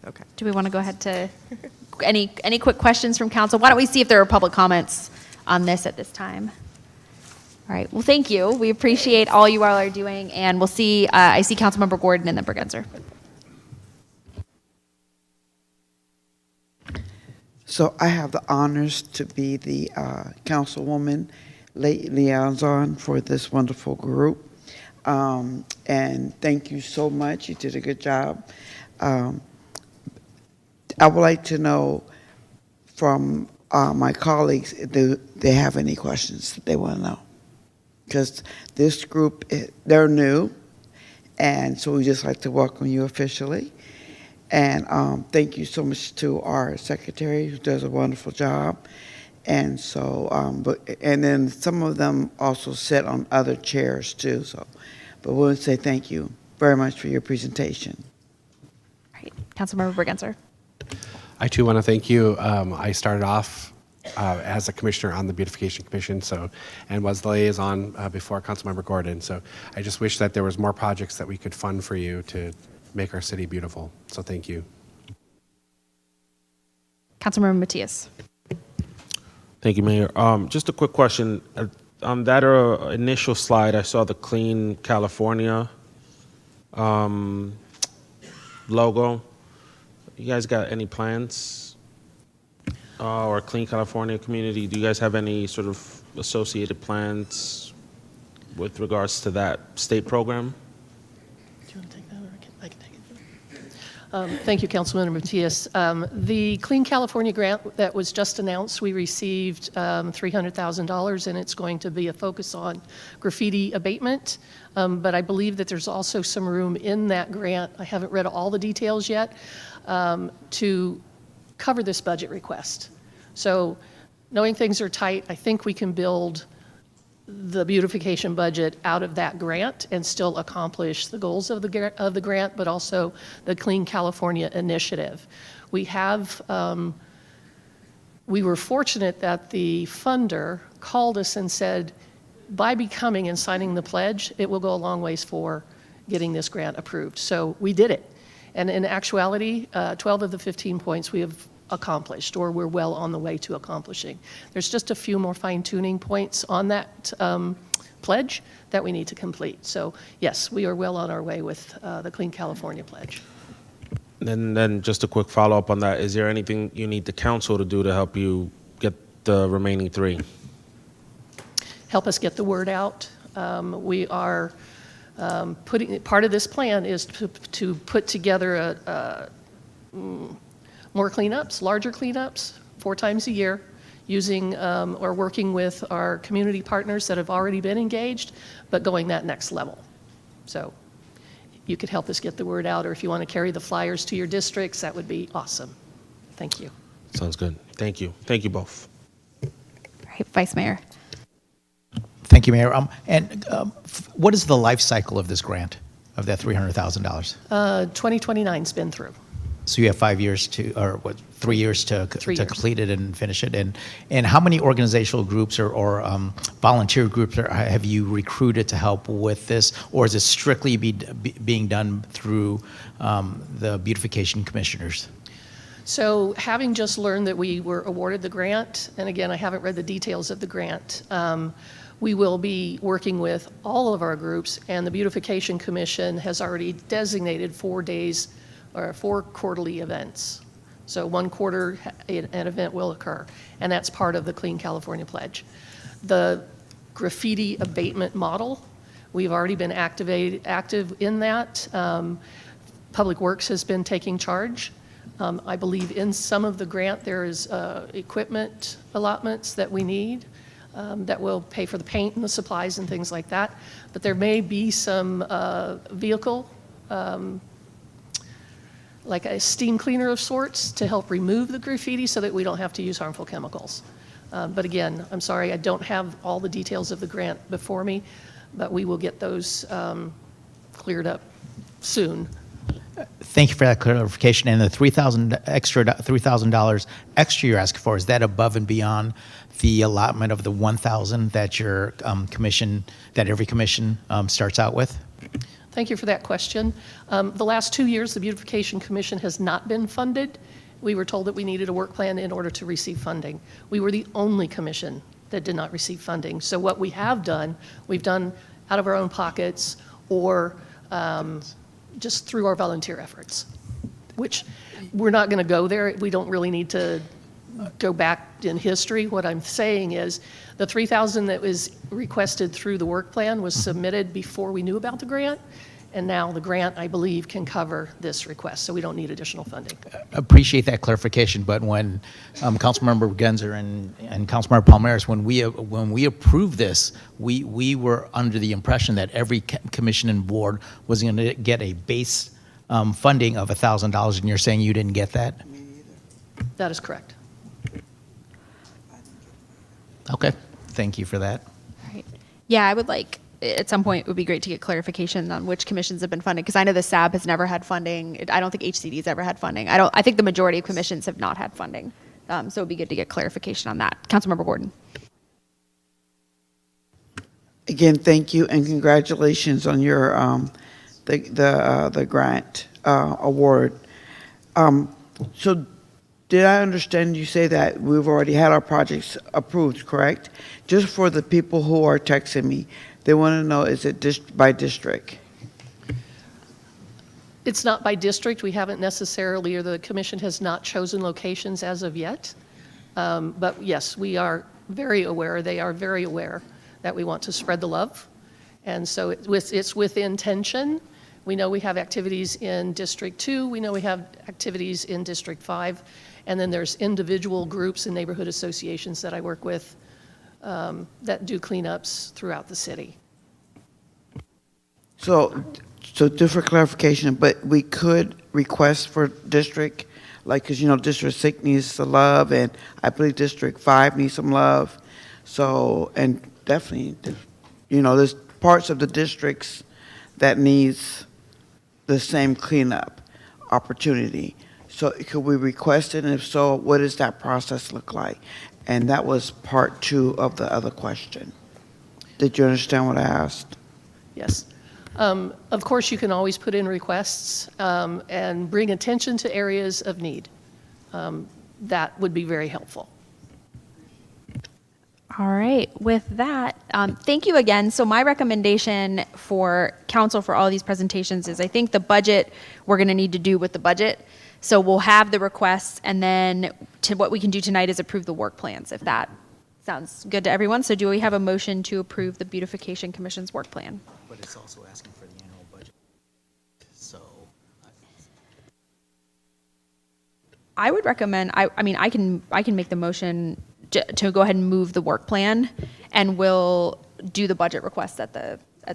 Okay. Do we want to go ahead to any quick questions from council? Why don't we see if there are public comments on this at this time? All right. Well, thank you. We appreciate all you all are doing, and we'll see. I see Councilmember Gordon and then Bergenser. So I have the honors to be the councilwoman liaison for this wonderful group. And thank you so much. You did a good job. I would like to know from my colleagues, do they have any questions that they want to know? Because this group, they're new, and so we just like to welcome you officially. And thank you so much to our secretary, who does a wonderful job. And so, and then some of them also sit on other chairs too. So, but we'll say thank you very much for your presentation. All right, Councilmember Bergenser. I too want to thank you. I started off as a commissioner on the Beautification Commission, and was the liaison before Councilmember Gordon. So I just wish that there was more projects that we could fund for you to make our city beautiful. So thank you. Councilmember Matias. Thank you, Mayor. Just a quick question. On that initial slide, I saw the Clean California logo. You guys got any plans? Or Clean California community, do you guys have any sort of associated plans with regards to that state program? Do you want to take that, or I can take it? Thank you, Councilmember Matias. The Clean California grant that was just announced, we received $300,000, and it's going to be a focus on graffiti abatement. But I believe that there's also some room in that grant, I haven't read all the details yet, to cover this budget request. So knowing things are tight, I think we can build the beautification budget out of that grant and still accomplish the goals of the grant, but also the Clean California initiative. We were fortunate that the funder called us and said, by becoming and signing the pledge, it will go a long ways for getting this grant approved. So we did it. And in actuality, 12 of the 15 points we have accomplished, or we're well on the way to accomplishing. There's just a few more fine-tuning points on that pledge that we need to complete. So yes, we are well on our way with the Clean California pledge. Then just a quick follow-up on that. Is there anything you need the council to do to help you get the remaining 3? Help us get the word out. We are part of this plan is to put together more cleanups, larger cleanups, 4 times a year, using or working with our community partners that have already been engaged, but going that next level. So you could help us get the word out, or if you want to carry the flyers to your districts, that would be awesome. Thank you. Sounds good. Thank you. Thank you both. All right, Vice Mayor. Thank you, Mayor. What is the life cycle of this grant, of that $300,000? 2029's been through. So you have 5 years to, or what, 3 years to 3 years. complete it and finish it. And how many organizational groups or volunteer groups have you recruited to help with this, or is it strictly being done through the beautification commissioners? So having just learned that we were awarded the grant, and again, I haven't read the details of the grant, we will be working with all of our groups, and the Beautification Commission has already designated 4 days or 4 quarterly events. So 1 quarter an event will occur, and that's part of the Clean California Pledge. The graffiti abatement model, we've already been active in that. Public Works has been taking charge. I believe in some of the grant there is equipment allotments that we need that will pay for the paint and the supplies and things like that. But there may be some vehicle, like a steam cleaner of sorts, to help remove the graffiti so that we don't have to use harmful chemicals. But again, I'm sorry, I don't have all the details of the grant before me, but we will get those cleared up soon. Thank you for that clarification. And the $3,000 extra you're asking for, is that above and beyond the allotment of the $1,000 that your commission, that every commission starts out with? Thank you for that question. The last 2 years, the Beautification Commission has not been funded. We were told that we needed a work plan in order to receive funding. We were the only commission that did not receive funding. So what we have done, we've done out of our own pockets or just through our volunteer efforts, which we're not going to go there. We don't really need to go back in history. What I'm saying is the $3,000 that was requested through the work plan was submitted before we knew about the grant, and now the grant, I believe, can cover this request, so we don't need additional funding. Appreciate that clarification, but when Councilmember Genzer and Councilmember Palmares, when we approved this, we were under the impression that every commission and board was going to get a base funding of $1,000, and you're saying you didn't get that? That is correct. Okay, thank you for that. All right. Yeah, I would like, at some point, it would be great to get clarification on which commissions have been funded, because I know the SAB has never had funding. I don't think HCD's ever had funding. I think the majority of commissions have not had funding. So it'd be good to get clarification on that. Councilmember Gordon. Again, thank you and congratulations on your the grant award. So did I understand you say that we've already had our projects approved, correct? Just for the people who are texting me, they want to know, is it by district? It's not by district. We haven't necessarily, or the commission has not chosen locations as of yet. But yes, we are very aware, they are very aware that we want to spread the love. And so it's with intention. We know we have activities in District 2. We know we have activities in District 5. And then there's individual groups and neighborhood associations that I work with that do cleanups throughout the city. So just for clarification, but we could request for district, like, because, District 6 needs some love, and I believe District 5 needs some love. So, and definitely, there's parts of the districts that needs the same cleanup opportunity. So could we request it, and if so, what does that process look like? And that was part 2 of the other question. Did you understand what I asked? Yes. Of course, you can always put in requests and bring attention to areas of need. That would be very helpful. All right, with that, thank you again. So my recommendation for council for all these presentations is I think the budget, we're going to need to do with the budget. So we'll have the requests, and then what we can do tonight is approve the work plans, if that sounds good to everyone. So do we have a motion to approve the Beautification Commission's work plan? But it's also asking for the annual budget. So I would recommend, I mean, I can make the motion to go ahead and move the work plan, and we'll do the budget requests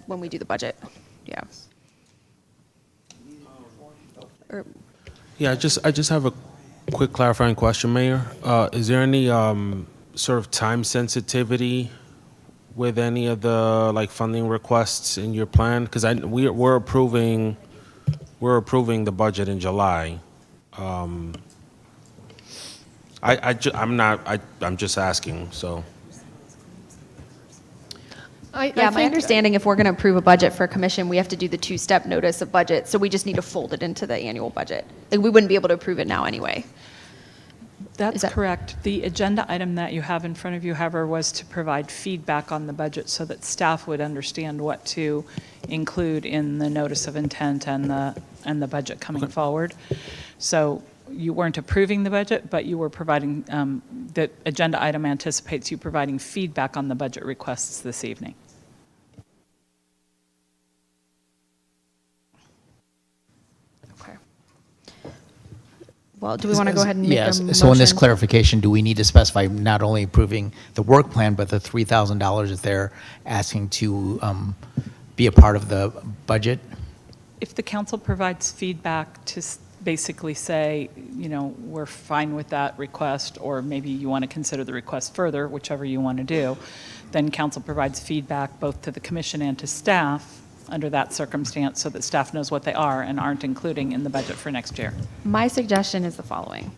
when we do the budget. Yeah. Yeah, I just have a quick clarifying question, Mayor. Is there any sort of time sensitivity with any of the funding requests in your plan? Because we're approving the budget in July. I'm just asking. So. My understanding, if we're going to approve a budget for a commission, we have to do the 2-step notice of budget, so we just need to fold it into the annual budget. Like, we wouldn't be able to approve it now anyway. That's correct. The agenda item that you have in front of you, however, was to provide feedback on the budget so that staff would understand what to include in the notice of intent and the budget coming forward. So you weren't approving the budget, but you were providing, the agenda item anticipates you providing feedback on the budget requests this evening. Well, do we want to go ahead and make yes. a motion? So in this clarification, do we need to specify not only approving the work plan, but the $3,000 that they're asking to be a part of the budget? If the council provides feedback to basically say, we're fine with that request, or maybe you want to consider the request further, whichever you want to do, then council provides feedback both to the commission and to staff under that circumstance so that staff knows what they are and aren't including in the budget for next year. My suggestion is the following.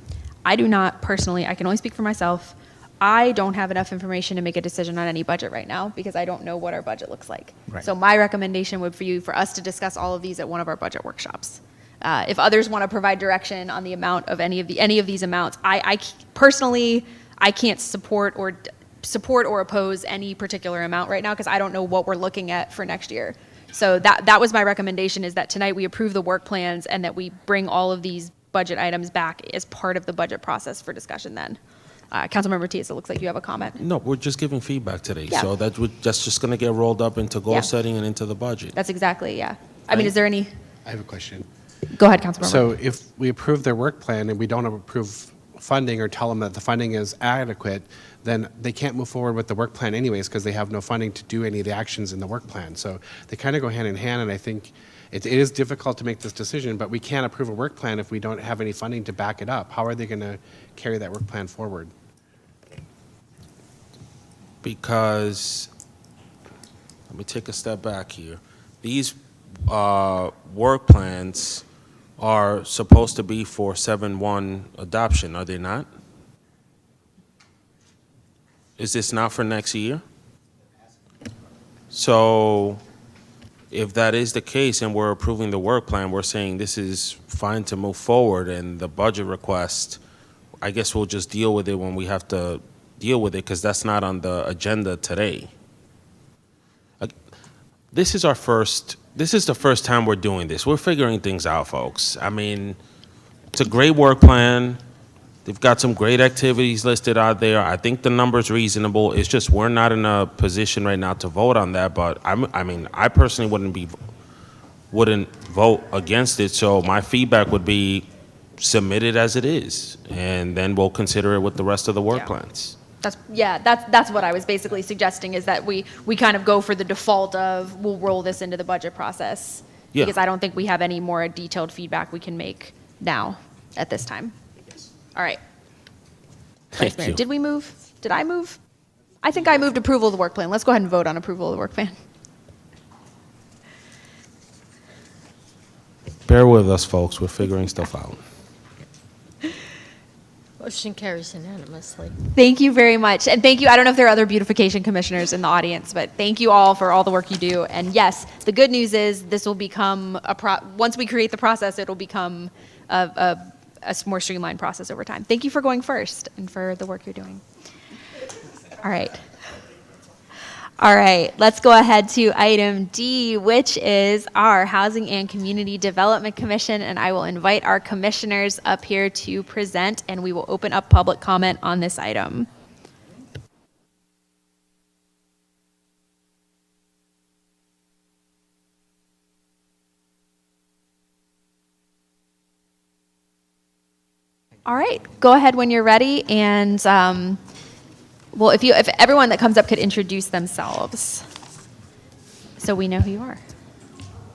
I do not personally, I can only speak for myself, I don't have enough information to make a decision on any budget right now because I don't know what our budget looks like. Right. So my recommendation would be for us to discuss all of these at one of our budget workshops. If others want to provide direction on the amount of any of these amounts, I personally, I can't support or oppose any particular amount right now because I don't know what we're looking at for next year. So that was my recommendation, is that tonight we approve the work plans and that we bring all of these budget items back as part of the budget process for discussion then. Councilmember Tias, it looks like you have a comment. No, we're just giving feedback today. Yeah. So that's just going to get rolled up into goal Yeah. setting and into the budget. That's exactly, yeah. I mean, is there any, I have a question. go ahead, Councilmember. So if we approve their work plan and we don't approve funding or tell them that the funding is adequate, then they can't move forward with the work plan anyways because they have no funding to do any of the actions in the work plan. So they kind of go hand in hand, and I think it is difficult to make this decision, but we can't approve a work plan if we don't have any funding to back it up. How are they going to carry that work plan forward? Because, let me take a step back here. These work plans are supposed to be for 7-1 adoption, are they not? Is this not for next year? So if that is the case and we're approving the work plan, we're saying this is fine to move forward, and the budget request, I guess we'll just deal with it when we have to deal with it because that's not on the agenda today. This is the first time we're doing this. We're figuring things out, folks. I mean, it's a great work plan. They've got some great activities listed out there. I think the number's reasonable. It's just we're not in a position right now to vote on that. But I personally wouldn't vote against it. So my feedback would be submit it as it is, and then we'll consider it with the rest of the work plans. That's what I was basically suggesting, is that we kind of go for the default of we'll roll this into the budget process. Yeah. Because I don't think we have any more detailed feedback we can make now at this time. All right. Thank you. Did we move? Did I move? I think I moved approval of the work plan. Let's go ahead and vote on approval of the work plan. Bear with us, folks. We're figuring stuff out. Motion carries unanimously. Thank you very much. And thank you. I don't know if there are other beautification commissioners in the audience, but thank you all for all the work you do. And yes, the good news is this will become once we create the process, it'll become a more streamlined process over time. Thank you for going first and for the work you're doing. All right. All right, let's go ahead to item D, which is our Housing and Community Development Commission, and I will invite our commissioners up here to present, and we will open up public comment on this item. All right, go ahead when you're ready, and well, if everyone that comes up could introduce themselves, so we know who you are.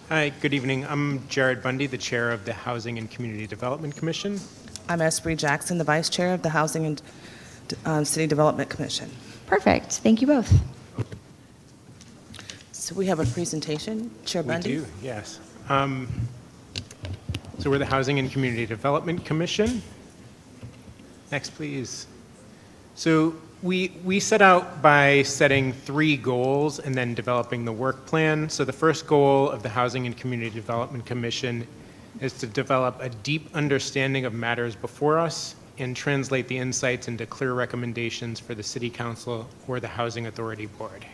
Hi, good evening. I'm Jared Bundy, the chair of the Housing and Community Development Commission. I'm Esprit Jackson, the vice chair of the Housing and City Development Commission. Perfect. Thank you both. So we have a presentation, Chair Bundy. We do, yes. So we're the Housing and Community Development Commission. Next, please. So we set out by setting 3 goals and then developing the work plan. So the first goal of the Housing and Community Development Commission is to develop a deep understanding of matters before us and translate the insights into clear recommendations for the City Council or the Housing Authority Board.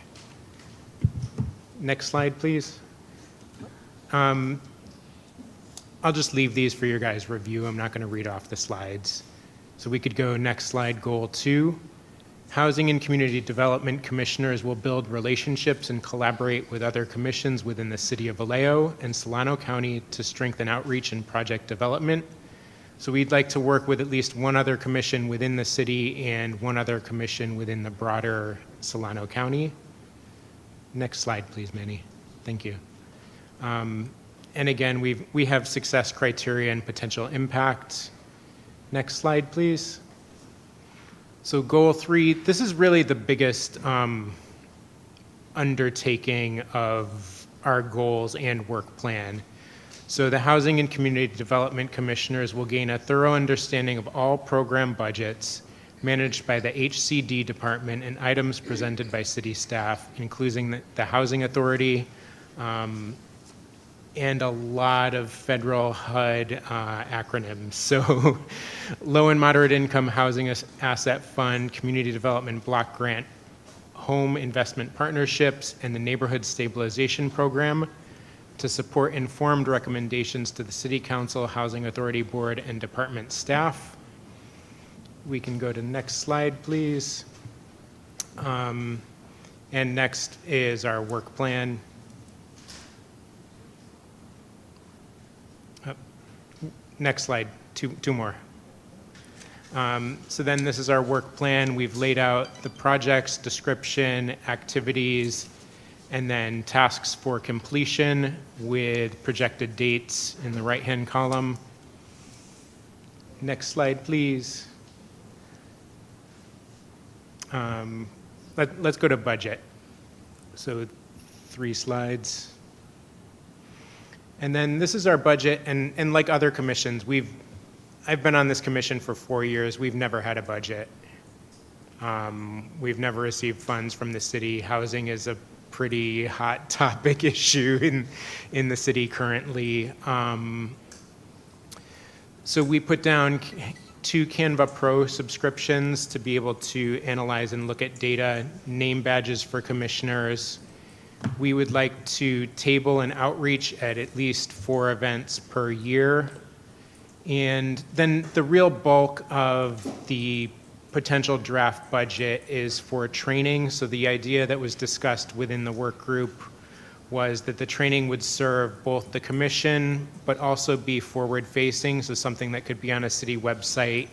Next slide, please. I'll just leave these for your guys' review. I'm not going to read off the slides. So we could go next slide, goal 2. Housing and Community Development Commissioners will build relationships and collaborate with other commissions within the City of Vallejo and Solano County to strengthen outreach and project development. So we'd like to work with at least one other commission within the city and one other commission within the broader Solano County. Next slide, please, Manny. Thank you. And again, we have success criteria and potential impact. Next slide, please. So goal 3, this is really the biggest undertaking of our goals and work plan. So the Housing and Community Development Commissioners will gain a thorough understanding of all program budgets managed by the HCD department and items presented by city staff, including the Housing Authority, and a lot of federal HUD acronyms. So Low and Moderate Income Housing Asset Fund, Community Development Block Grant, Home Investment Partnerships, and the Neighborhood Stabilization Program to support informed recommendations to the City Council, Housing Authority Board, and department staff. We can go to the next slide, please. And next is our work plan. Next slide, two more. So then this is our work plan. We've laid out the projects, description, activities, and then tasks for completion with projected dates in the right-hand column. Next slide, please. Let's go to budget. So 3 slides. And then this is our budget, and like other commissions, I've been on this commission for 4 years. We've never had a budget. We've never received funds from the city. Housing is a pretty hot topic issue in the city currently. So we put down 2 Canva Pro subscriptions to be able to analyze and look at data, name badges for commissioners. We would like to table and outreach at least 4 events per year. And then the real bulk of the potential draft budget is for training. So the idea that was discussed within the work group was that the training would serve both the commission, but also be forward-facing, so something that could be on a city website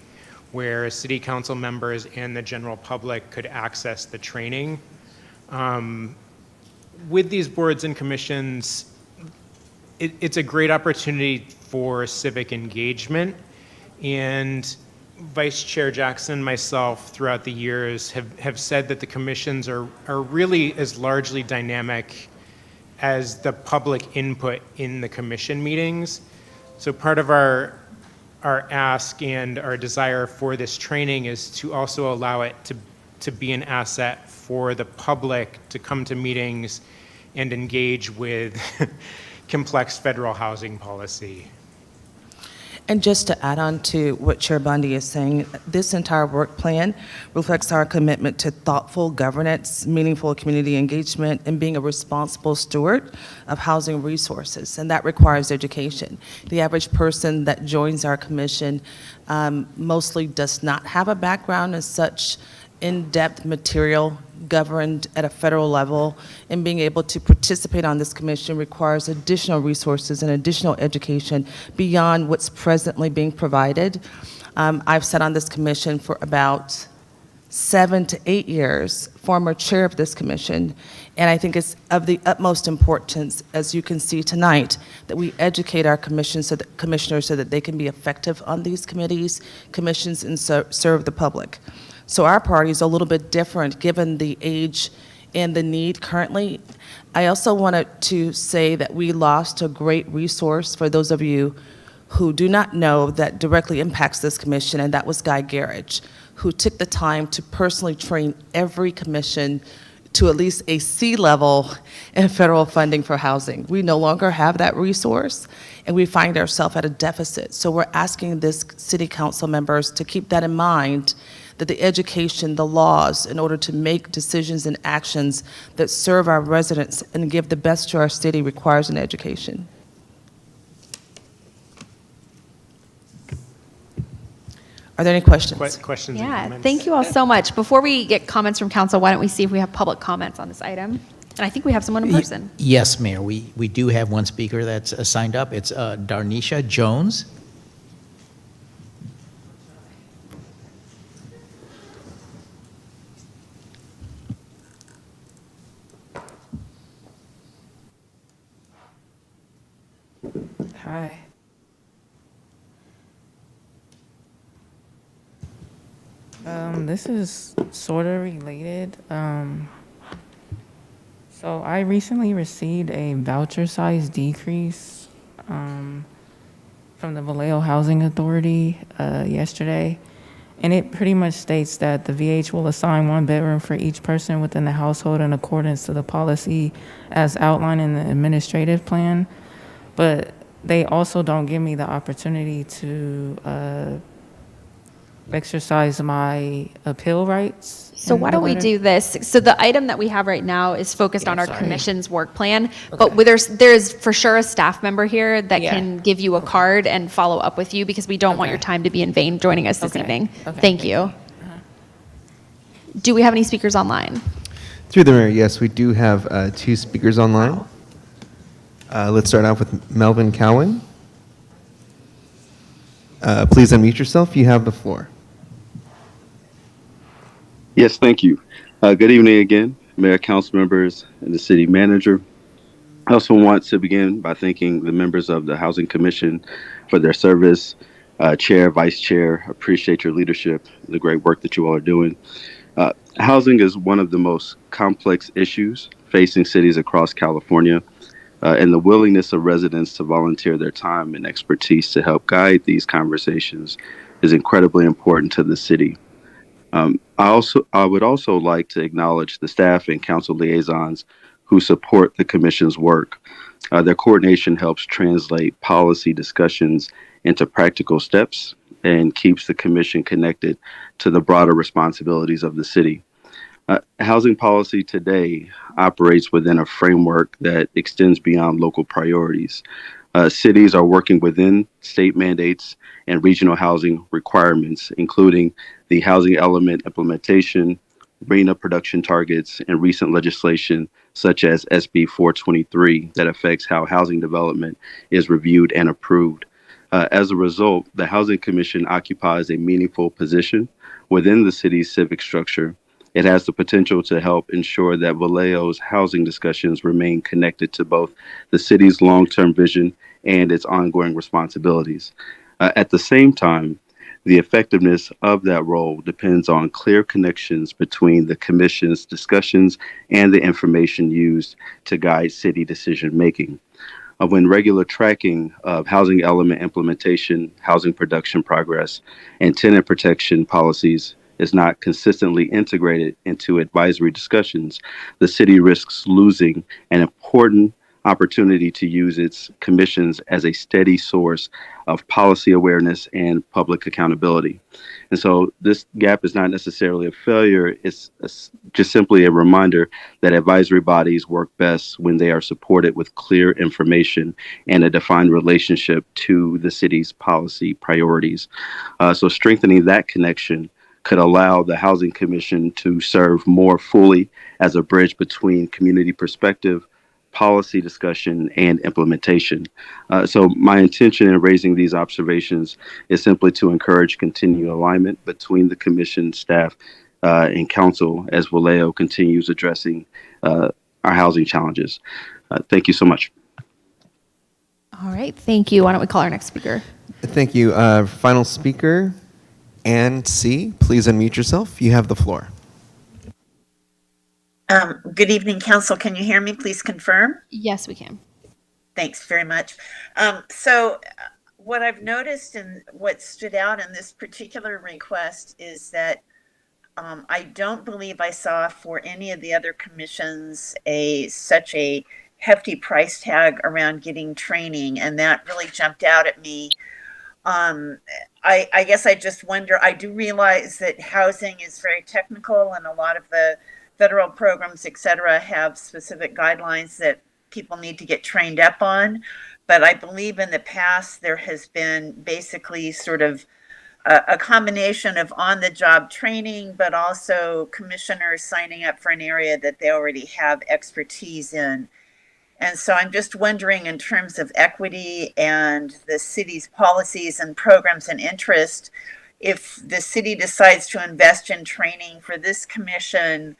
where city council members and the general public could access the training. With these boards and commissions, it's a great opportunity for civic engagement, and Vice Chair Jackson and myself throughout the years have said that the commissions are really as largely dynamic as the public input in the commission meetings. So part of our ask and our desire for this training is to also allow it to be an asset for the public to come to meetings and engage with complex federal housing policy. And just to add on to what Chair Bundy is saying, this entire work plan reflects our commitment to thoughtful governance, meaningful community engagement, and being a responsible steward of housing resources, and that requires education. The average person that joins our commission mostly does not have a background in such in-depth material governed at a federal level, and being able to participate on this commission requires additional resources and additional education beyond what's presently being provided. I've sat on this commission for about 7 to 8 years, former chair of this commission, and I think it's of the utmost importance, as you can see tonight, that we educate our commissioners so that they can be effective on these commissions, and serve the public. So our party is a little bit different given the age and the need currently. I also wanted to say that we lost a great resource for those of you who do not know that directly impacts this commission, and that was Guy Garrett, who took the time to personally train every commission to at least a C level in federal funding for housing. We no longer have that resource, and we find ourselves at a deficit. So we're asking this city council members to keep that in mind, that the education, the laws, in order to make decisions and actions that serve our residents and give the best to our city requires an education. Are there any questions? Questions and Yeah, comments? thank you all so much. Before we get comments from council, why don't we see if we have public comments on this item? And I think we have someone in person. Yes, Mayor, we do have one speaker that's signed up. It's Darnisha Jones. Hi. This is sort of related. So I recently received a voucher size decrease from the Vallejo Housing Authority yesterday. And it pretty much states that the VH will assign 1 bedroom for each person within the household in accordance to the policy as outlined in the administrative plan. But they also don't give me the opportunity to exercise my appeal rights. So why don't we do this? So the item that we have right now is focused on our commission's work plan, but there's for sure a staff member here that can give you a card and follow up with you, because we don't want your time to be in vain joining us this evening. Thank you. Do we have any speakers online? Through the mayor, yes, we do have 2 speakers online. Let's start off with Melvin Cowan. Please unmute yourself. You have the floor. Yes, thank you. Good evening again, Mayor, council members, and the city manager. I also want to begin by thanking the members of the Housing Commission for their service. Chair, Vice Chair, appreciate your leadership, the great work that you all are doing. Housing is one of the most complex issues facing cities across California, and the willingness of residents to volunteer their time and expertise to help guide these conversations is incredibly important to the city. I would also like to acknowledge the staff and council liaisons who support the commission's work. Their coordination helps translate policy discussions into practical steps and keeps the commission connected to the broader responsibilities of the city. Housing policy today operates within a framework that extends beyond local priorities. Cities are working within state mandates and regional housing requirements, including the housing element implementation, RENA production targets, and recent legislation such as SB 423 that affects how housing development is reviewed and approved. As a result, the Housing Commission occupies a meaningful position within the city's civic structure. It has the potential to help ensure that Vallejo's housing discussions remain connected to both the city's long-term vision and its ongoing responsibilities. At the same time, The effectiveness of that role depends on clear connections between the Commission's discussions and the information used to guide city decision making. When regular tracking of housing element implementation, housing production progress, and tenant protection policies is not consistently integrated into advisory discussions, the city risks losing an important opportunity to use its commissions as a steady source of policy awareness and public accountability. And so this gap is not necessarily a failure, it's just simply a reminder that advisory bodies work best when they are supported with clear information and a defined relationship to the city's policy priorities. So strengthening that connection could allow the Housing Commission to serve more fully as a bridge between community perspective, policy discussion, and implementation. So my intention in raising these observations is simply to encourage continued alignment between the Commission, staff, and council as Vallejo continues addressing our housing challenges. Thank you so much. All right, thank you. Why don't we call our next speaker? Thank you. Final speaker, Ann C. Please unmute yourself. You have the floor. Good evening, Council. Can you hear me? Please confirm. Yes, we can. Thanks very much. So what I've noticed and what stood out in this particular request is that I don't believe I saw for any of the other commissions such a hefty price tag around getting training, and that really jumped out at me. I guess I just wonder, I do realize that housing is very technical and a lot of the federal programs, et cetera, have specific guidelines that people need to get trained up on. But I believe in the past, there has been basically sort of a combination of on-the-job training, but also commissioners signing up for an area that they already have expertise in. And so I'm just wondering, in terms of equity and the city's policies and programs and interest, if the city decides to invest in training for this commission,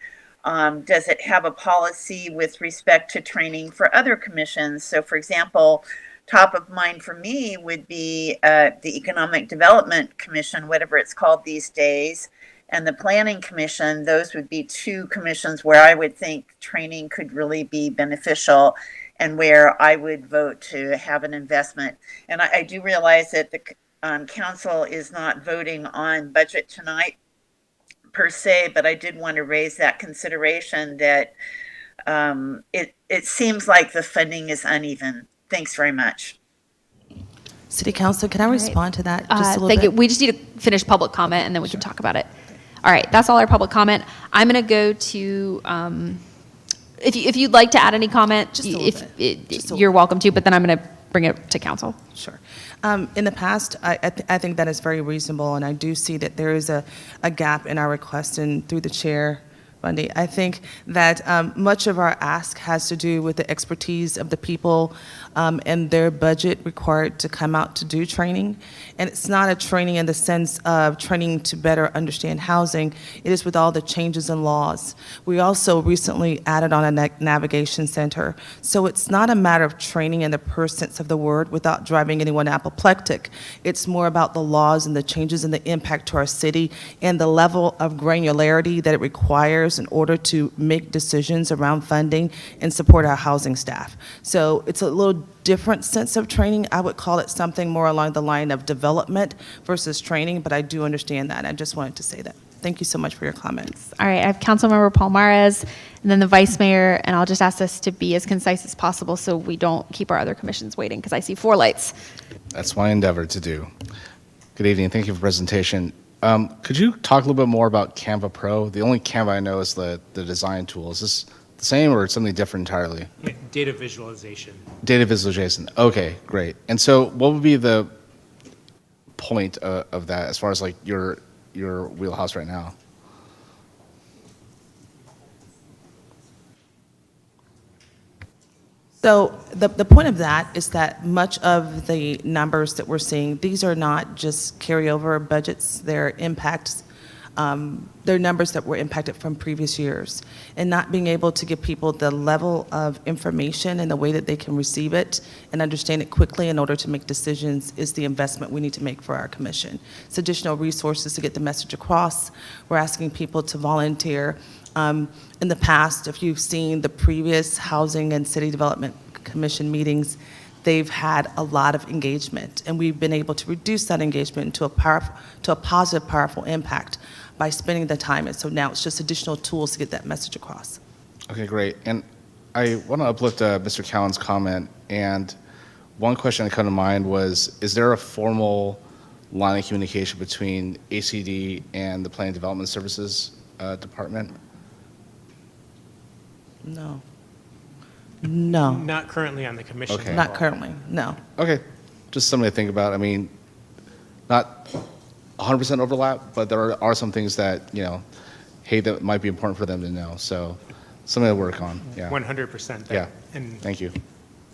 does it have a policy with respect to training for other commissions? So, for example, top of mind for me would be the Economic Development Commission, whatever it's called these days, and the Planning Commission. Those would be two commissions where I would think training could really be beneficial and where I would vote to have an investment. And I do realize that the council is not voting on budget tonight per se, but I did want to raise that consideration that it seems like the funding is uneven. Thanks very much. City Council, can I respond to that just a little Thank bit? you. We just need to finish public comment and then we can talk about it. All right, that's all our public comment. I'm going to go to, if you'd like to add any comment, Just a little bit. you're welcome to, but then I'm going to bring it to council. Sure. In the past, I think that is very reasonable, and I do see that there is a gap in our request, and through the chair, Bundy, I think that much of our ask has to do with the expertise of the people and their budget required to come out to do training. And it's not a training in the sense of training to better understand housing. It is with all the changes in laws. We also recently added on a navigation center. So it's not a matter of training in the pure sense of the word without driving anyone apoplectic. It's more about the laws and the changes and the impact to our city and the level of granularity that it requires in order to make decisions around funding and support our housing staff. So it's a little different sense of training. I would call it something more along the line of development versus training, but I do understand that. I just wanted to say that. Thank you so much for your comments. All right, I have Councilmember Palmares and then the Vice Mayor, and I'll just ask us to be as concise as possible so we don't keep our other commissions waiting, because I see 4 lights. That's my endeavor to do. Good evening. Thank you for the presentation. Could you talk a little bit more about Canva Pro? The only Canva I know is the design tool. Is this the same or something different entirely? Yeah, data visualization. Data visualization. Okay, great. And so what would be the point of that as far as like your wheelhouse right now? So the point of that is that much of the numbers that we're seeing, these are not just carryover budgets, they're impacts their numbers that were impacted from previous years, and not being able to give people the level of information and the way that they can receive it and understand it quickly in order to make decisions is the investment we need to make for our commission. It's additional resources to get the message across. We're asking people to volunteer. In the past, if you've seen the previous Housing and City Development Commission meetings, they've had a lot of engagement, and we've been able to reduce that engagement to a positive, powerful impact by spending the time. And so now it's just additional tools to get that message across. Okay, great. And I want to uplift Mr. Cowan's comment. And one question that came to mind was, is there a formal line of communication between ACD and the Planning Development Services Department? No. No. Not currently on the commission. Okay. Not currently, no. Okay, just something to think about. I mean, not 100% overlap, but there are some things that, hey, that might be important for them to know. So something to work on, yeah. 100%. Yeah, And thank you.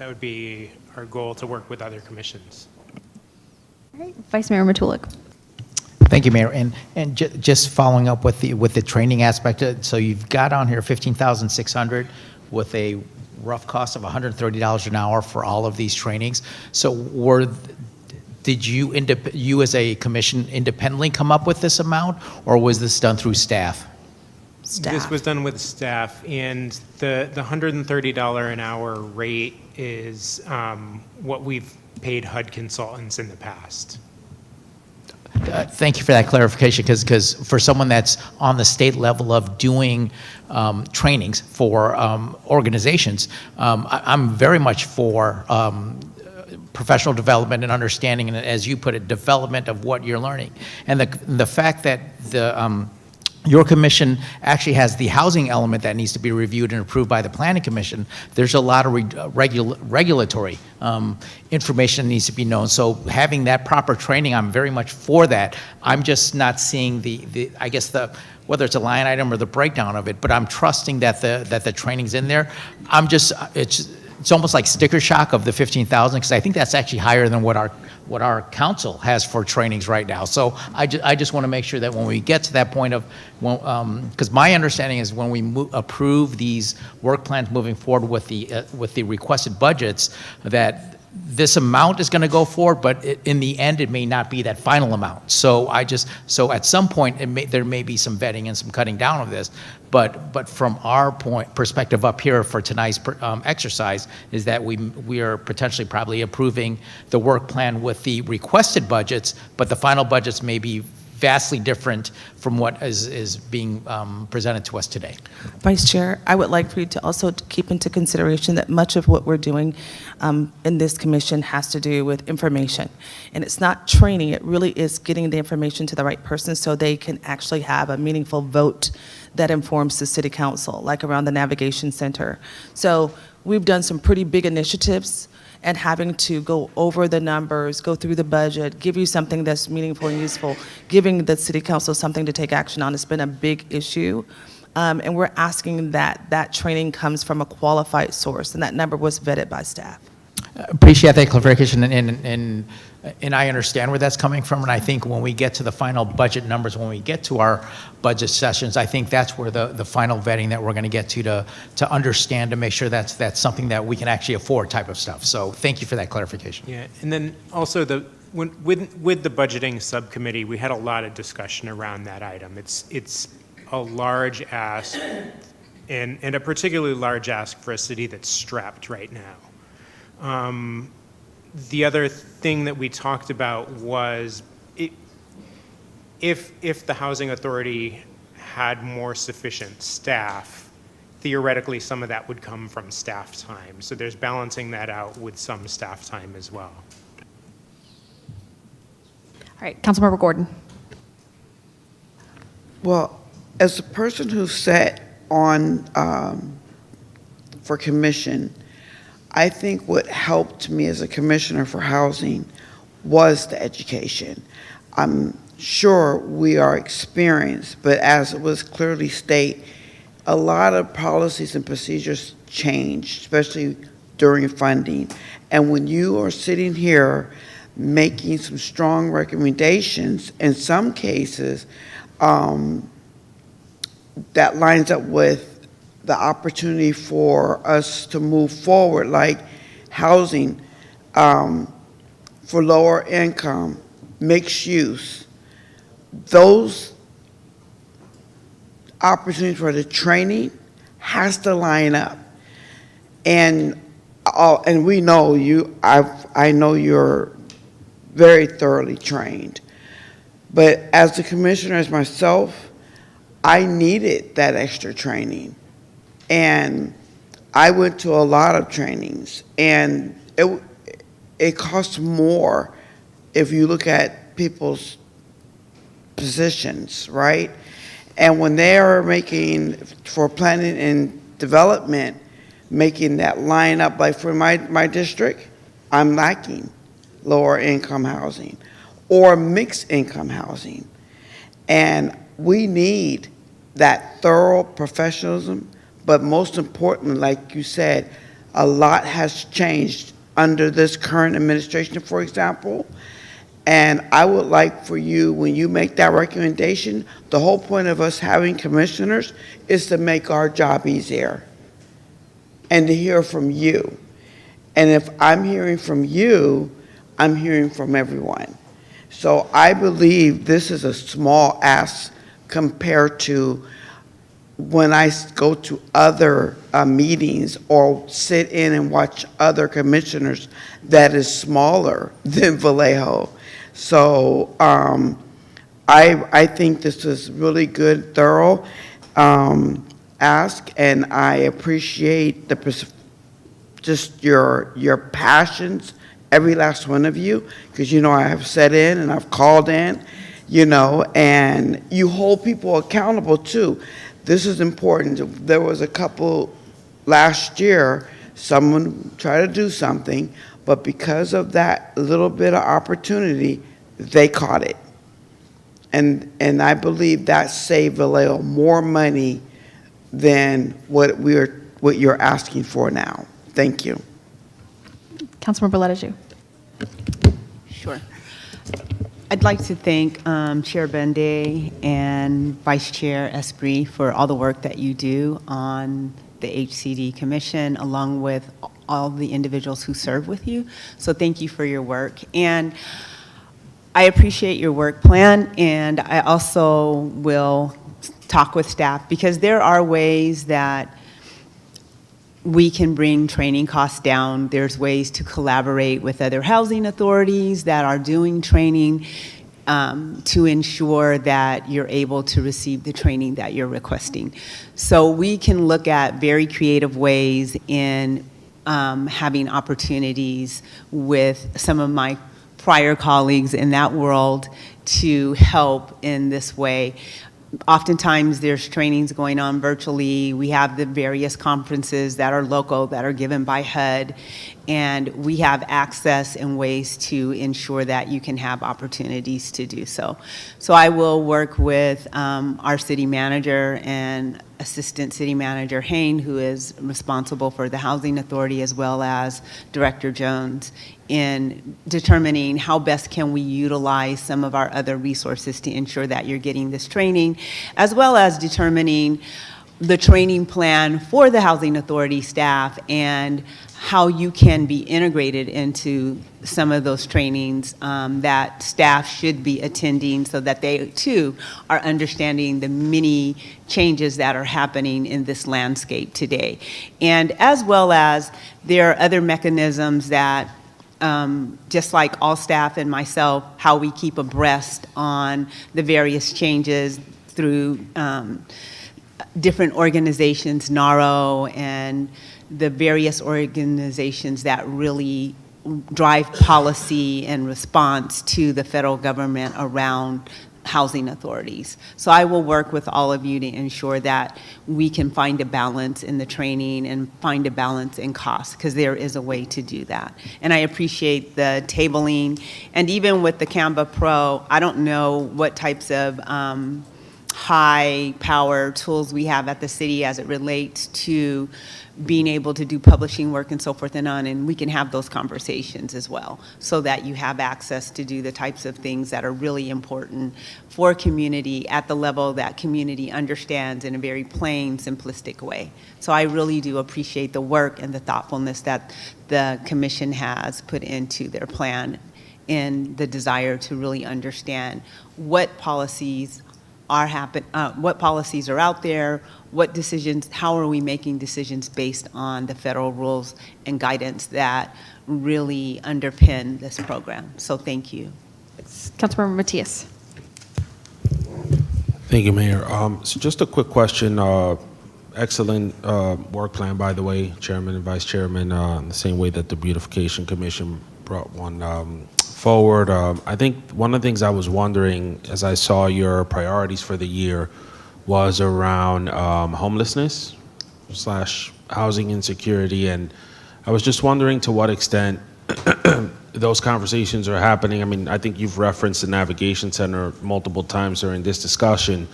that would be our goal, to work with other commissions. All right, Vice Mayor Matulik. Thank you, Mayor. And just following up with the training aspect, so you've got on here 15,600 with a rough cost of $130 an hour for all of these trainings. So did you as a commission independently come up with this amount, or was this done through staff? This was done with staff, and the $130 an hour rate is what we've paid HUD consultants in the past. Thank you for that clarification, because for someone that's on the state level of doing trainings for organizations, I'm very much for professional development and understanding, and as you put it, development of what you're learning. And the fact that your commission actually has the housing element that needs to be reviewed and approved by the planning commission, there's a lot of regulatory information that needs to be known. So having that proper training, I'm very much for that. I'm just not seeing I guess whether it's a line item or the breakdown of it, but I'm trusting that the training's in there. It's almost like sticker shock of the 15,000, because I think that's actually higher than what our council has for trainings right now. So I just want to make sure that when we get to that point of, because my understanding is when we approve these work plans moving forward with the requested budgets, that this amount is going to go forward, but in the end, it may not be that final amount. So at some point, there may be some vetting and some cutting down of this. But from our perspective up here for tonight's exercise is that we are potentially probably approving the work plan with the requested budgets, but the final budgets may be vastly different from what is being presented to us today. Vice Chair, I would like for you to also keep into consideration that much of what we're doing in this commission has to do with information. And it's not training, it really is getting the information to the right person so they can actually have a meaningful vote that informs the city council, like around the navigation center. So we've done some pretty big initiatives, and having to go over the numbers, go through the budget, give you something that's meaningful and useful, giving the city council something to take action on has been a big issue. And we're asking that training comes from a qualified source, and that number was vetted by staff. Appreciate that clarification, and I understand where that's coming from, and I think when we get to the final budget numbers, when we get to our budget sessions, I think that's where the final vetting that we're going to get to understand, to make sure that's something that we can actually afford type of stuff. So thank you for that clarification. Yeah, and then also with the budgeting subcommittee, we had a lot of discussion around that item. It's a large ask, and a particularly large ask for a city that's strapped right now. The other thing that we talked about was if the housing authority had more sufficient staff, theoretically some of that would come from staff time. So there's balancing that out with some staff time as well. All right, Councilmember Gordon. Well, as a person who sat on for commission, I think what helped me as a commissioner for housing was the education. I'm sure we are experienced, but as it was clearly stated, a lot of policies and procedures changed, especially during funding. And when you are sitting here making some strong recommendations, in some cases, um, that lines up with the opportunity for us to move forward, like housing for lower income, mixed use. Those opportunities for the training has to line up. And we know you, I know you're very thoroughly trained. But as the commissioner, as myself, I needed that extra training. And I went to a lot of trainings, and it costs more if you look at people's positions, right? And when they are making, for planning and development, making that line up, like for my district, I'm lacking lower income housing or mixed income housing. And we need that thorough professionalism, but most importantly, like you said, a lot has changed under this current administration, for example. And I would like for you, when you make that recommendation, the whole point of us having commissioners is to make our job easier and to hear from you. And if I'm hearing from you, I'm hearing from everyone. So I believe this is a small ask compared to when I go to other meetings or sit in and watch other commissioners that is smaller than Vallejo. So I think this is really good, thorough ask, and I appreciate just your passions, every last one of you, because you know I have sat in and I've called in, you know, and you hold people accountable too. This is important. There was a couple last year, someone tried to do something, but because of that little bit of opportunity, they caught it. And I believe that saved Vallejo more money than what you're asking for now. Thank you. Councilmember Ledeju. Sure. I'd like to thank Chair Bende and Vice Chair Esprit for all the work that you do on the HCD Commission, along with all the individuals who serve with you. So thank you for your work. And I appreciate your work plan, and I also will talk with staff, because there are ways that we can bring training costs down. There's ways to collaborate with other housing authorities that are doing training to ensure that you're able to receive the training that you're requesting. So we can look at very creative ways in having opportunities with some of my prior colleagues in that world to help in this way. Oftentimes there's trainings going on virtually. We have the various conferences that are local that are given by HUD, and we have access and ways to ensure that you can have opportunities to do so. So I will work with our city manager and Assistant City Manager Hain, who is responsible for the Housing Authority, as well as Director Jones, in determining how best can we utilize some of our other resources to ensure that you're getting this training, as well as determining the training plan for the Housing Authority staff and how you can be integrated into some of those trainings that staff should be attending, so that they too are understanding the many changes that are happening in this landscape today. And as well as there are other mechanisms that just like all staff and myself, how we keep abreast on the various changes through different organizations, NARO, and the various organizations that really drive policy and response to the federal government around housing authorities. So I will work with all of you to ensure that we can find a balance in the training and find a balance in cost, because there is a way to do that. And I appreciate the tabling, and even with the Canva Pro, I don't know what types of high power tools we have at the city as it relates to being able to do publishing work and so forth and on, and we can have those conversations as well, so that you have access to do the types of things that are really important for community at the level that community understands in a very plain, simplistic way. So I really do appreciate the work and the thoughtfulness that the commission has put into their plan and the desire to really understand what policies are what policies are out there, what decisions, how are we making decisions based on the federal rules and guidance that really underpin this program. So thank you. Councilmember Matias. Thank you, Mayor. So just a quick question. Excellent work plan, by the way, Chairman and Vice Chairman, in the same way that the Beautification Commission brought one forward. I think one of the things I was wondering as I saw your priorities for the year was around homelessness / housing insecurity, and I was just wondering to what extent those conversations are happening. I mean, I think you've referenced the Navigation Center multiple times during this discussion,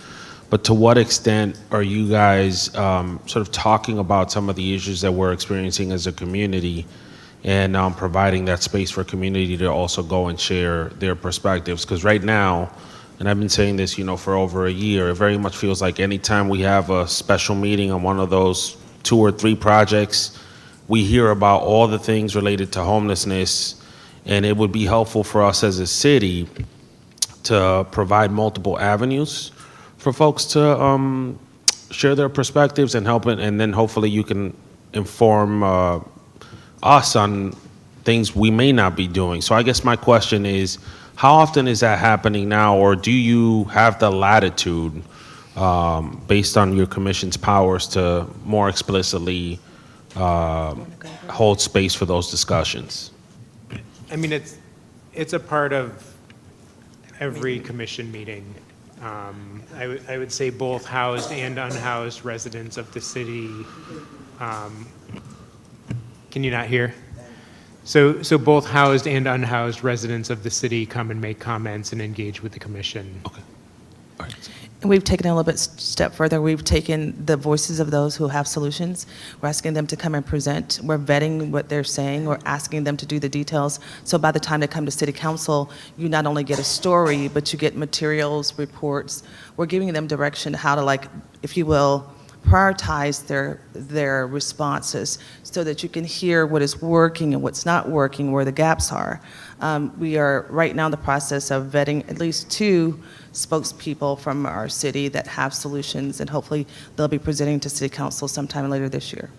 but to what extent are you guys sort of talking about some of the issues that we're experiencing as a community, and providing that space for community to also go and share their perspectives? Because right now, and I've been saying this, for over a year, it very much feels like anytime we have a special meeting on one of those 2 or 3 projects, we hear about all the things related to homelessness, and it would be helpful for us as a city to provide multiple avenues for folks to share their perspectives and help it, and then hopefully you can inform us on things we may not be doing. So I guess my question is, how often is that happening now, or do you have the latitude based on your commission's powers to more explicitly hold space for those discussions? I mean, it's a part of every commission meeting. I would say both housed and unhoused residents of the city. Can you not hear? So both housed and unhoused residents of the city come and make comments and engage with the commission. Okay. All right. And we've taken it a little bit step further. We've taken the voices of those who have solutions. We're asking them to come and present. We're vetting what they're saying. We're asking them to do the details. So by the time they come to City Council, you not only get a story, but you get materials, reports. We're giving them direction how to, if you will, prioritize their responses so that you can hear what is working and what's not working, where the gaps are. We are right now in the process of vetting at least 2 spokespeople from our city that have solutions, and hopefully they'll be presenting to City Council sometime later this year.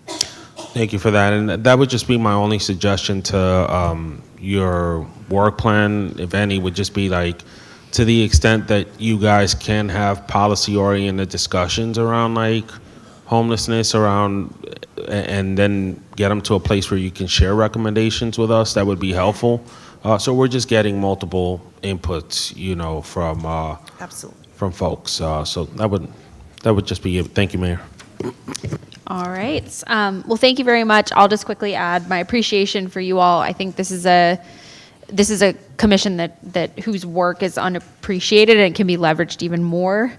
Thank you for that. And that would just be my only suggestion to your work plan, if any, would just be to the extent that you guys can have policy-oriented discussions around homelessness and then get them to a place where you can share recommendations with us, that would be helpful. So we're just getting multiple inputs, from Absolutely. From folks. So that would just be it. Thank you, Mayor. All right. Well, thank you very much. I'll just quickly add my appreciation for you all. I think this is a commission that whose work is unappreciated and can be leveraged even more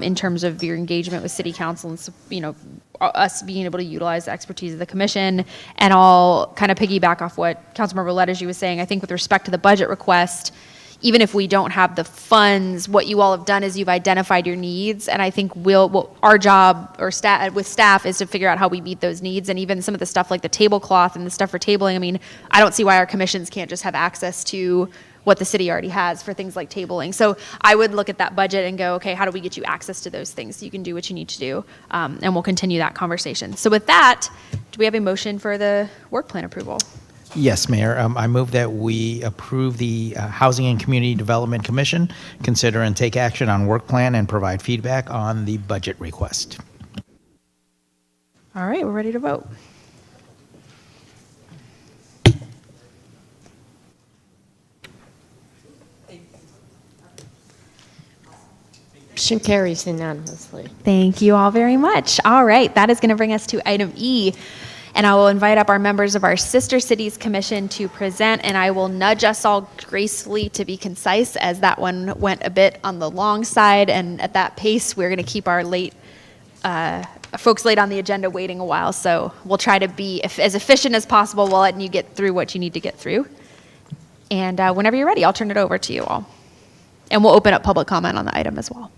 in terms of your engagement with City Council and us being able to utilize the expertise of the commission. And I'll kind of piggyback off what Councilmember Ledesju was saying. I think with respect to the budget request, even if we don't have the funds, what you all have done is you've identified your needs, and I think our job with staff is to figure out how we meet those needs. And even some of the stuff like the tablecloth and the stuff for tabling, I mean, I don't see why our commissions can't just have access to what the city already has for things like tabling. So I would look at that budget and go, okay, how do we get you access to those things so you can do what you need to do? And we'll continue that conversation. So with that, do we have a motion for the work plan approval? Yes, Mayor. I move that we approve the Housing and Community Development Commission, consider and take action on work plan, and provide feedback on the budget request. All right, we're ready to vote. Motion carries unanimously. Thank you all very much. All right, that is going to bring us to item E. And I will invite up our members of our Sister Cities Commission to present, and I will nudge us all gracefully to be concise, as that one went a bit on the long side, and at that pace, we're going to keep our folks late on the agenda waiting a while, so we'll try to be as efficient as possible while letting you get through what you need to get through. And whenever you're ready, I'll turn it over to you all. And we'll open up public comment on the item as well.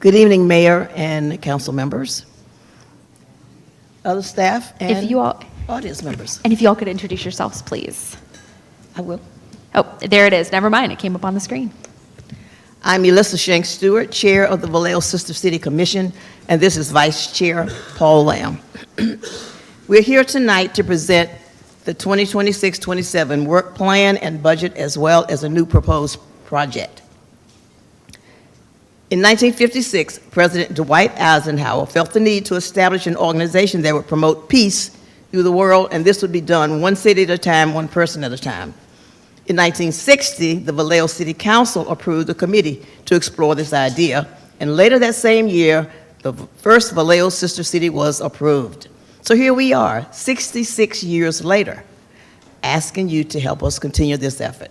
Good evening, Mayor and council members, other staff, and If you all, audience members. and if you all could introduce yourselves, please. I will. Oh, there it is. Never mind. It came up on the screen. I'm Elissa Shanks Stewart, Chair of the Vallejo Sister City Commission, and this is Vice Chair Paul Lamb. We're here tonight to present the 2026-27 work plan and budget, as well as a new proposed project. In 1956, President Dwight Eisenhower felt the need to establish an organization that would promote peace through the world, and this would be done one city at a time, one person at a time. In 1960, the Vallejo City Council approved a committee to explore this idea, and later that same year, the first Vallejo Sister City was approved. So here we are, 66 years later, asking you to help us continue this effort.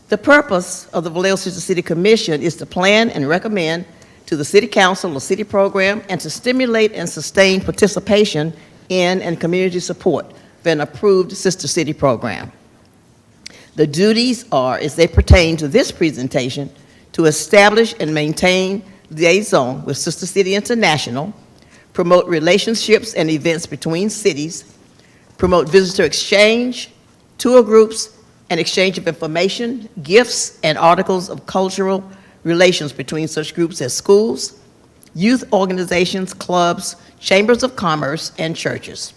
The purpose of the Vallejo Sister City Commission is to plan and recommend to the City Council a city program and to stimulate and sustain participation in and community support for an approved Sister City program. The duties are, as they pertain to this presentation, to establish and maintain liaison with Sister City International, promote relationships and events between cities, promote visitor exchange, tour groups, and exchange of information, gifts, and articles of cultural relations between such groups as schools, youth organizations, clubs, chambers of commerce, and churches.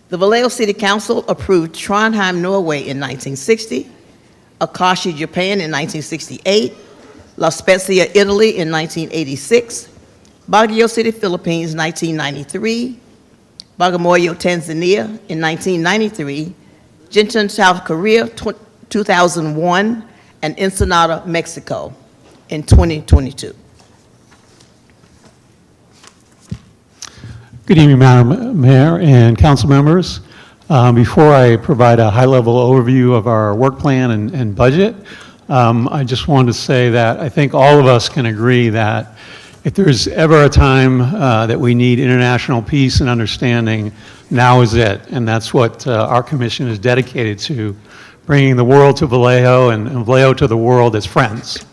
The Vallejo City Council approved Trondheim, Norway in 1960, Akashi, Japan in 1968, La Spezia, Italy in 1986, Baguio City, Philippines, 1993, Bagamoyo, Tanzania in 1993, Jinchon, South Korea, 2001, and Ensenada, Mexico in 2022. Good evening, Madam Mayor and council members. Before I provide a high-level overview of our work plan and budget, I just wanted to say that I think all of us can agree that if there's ever a time that we need international peace and understanding, now is it. And that's what our commission is dedicated to, bringing the world to Vallejo and Vallejo to the world as friends.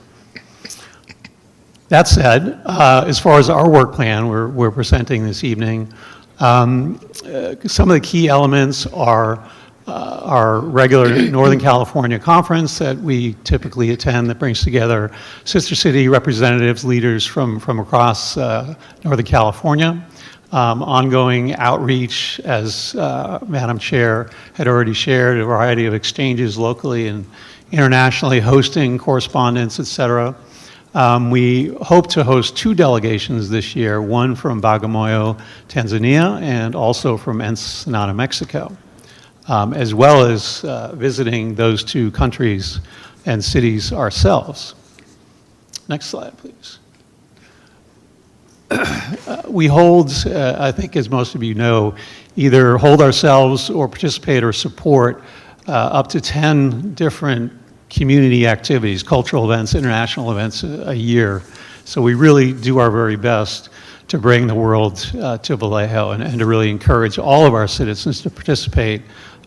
That said, as far as our work plan we're presenting this evening, some of the key elements are our regular Northern California conference that we typically attend that brings together Sister City representatives, leaders from across Northern California. Ongoing outreach, as Madam Chair had already shared, a variety of exchanges locally and internationally, hosting correspondence, et cetera. We hope to host 2 delegations this year, one from Bagamoyo, Tanzania, and also from Ensenada, Mexico, as well as visiting those 2 countries and cities ourselves. Next slide, please. We hold, I think as most of you know, either hold ourselves or participate or support up to 10 different community activities, cultural events, international events a year. So we really do our very best to bring the world to Vallejo and to really encourage all of our citizens to participate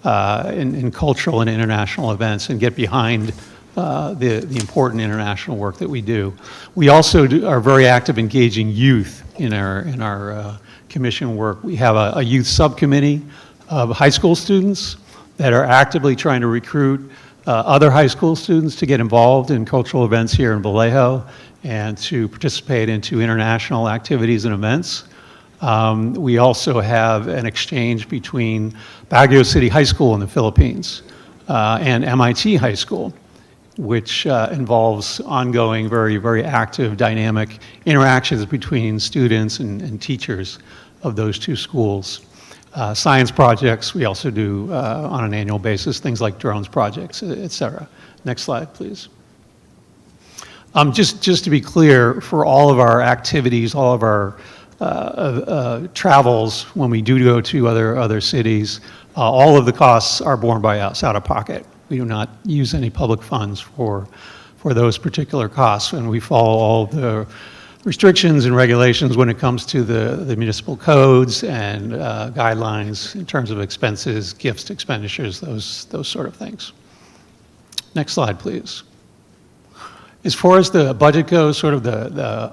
in cultural and international events and get behind the important international work that we do. We also are very active engaging youth in our commission work. We have a youth subcommittee of high school students that are actively trying to recruit other high school students to get involved in cultural events here in Vallejo and to participate into international activities and events. We also have an exchange between Baguio City High School in the Philippines and MIT High School, which involves ongoing, very, very active, dynamic interactions between students and teachers of those 2 schools. science projects. We also do on an annual basis things like drones projects, et cetera. Next slide, please. Just to be clear, for all of our activities, all of our travels, when we do go to other cities, all of the costs are borne by us out of pocket. We do not use any public funds for those particular costs, and we follow all the restrictions and regulations when it comes to the municipal codes and guidelines in terms of expenses, gifts, expenditures, those sort of things. Next slide, please. As far as the budget goes, sort of the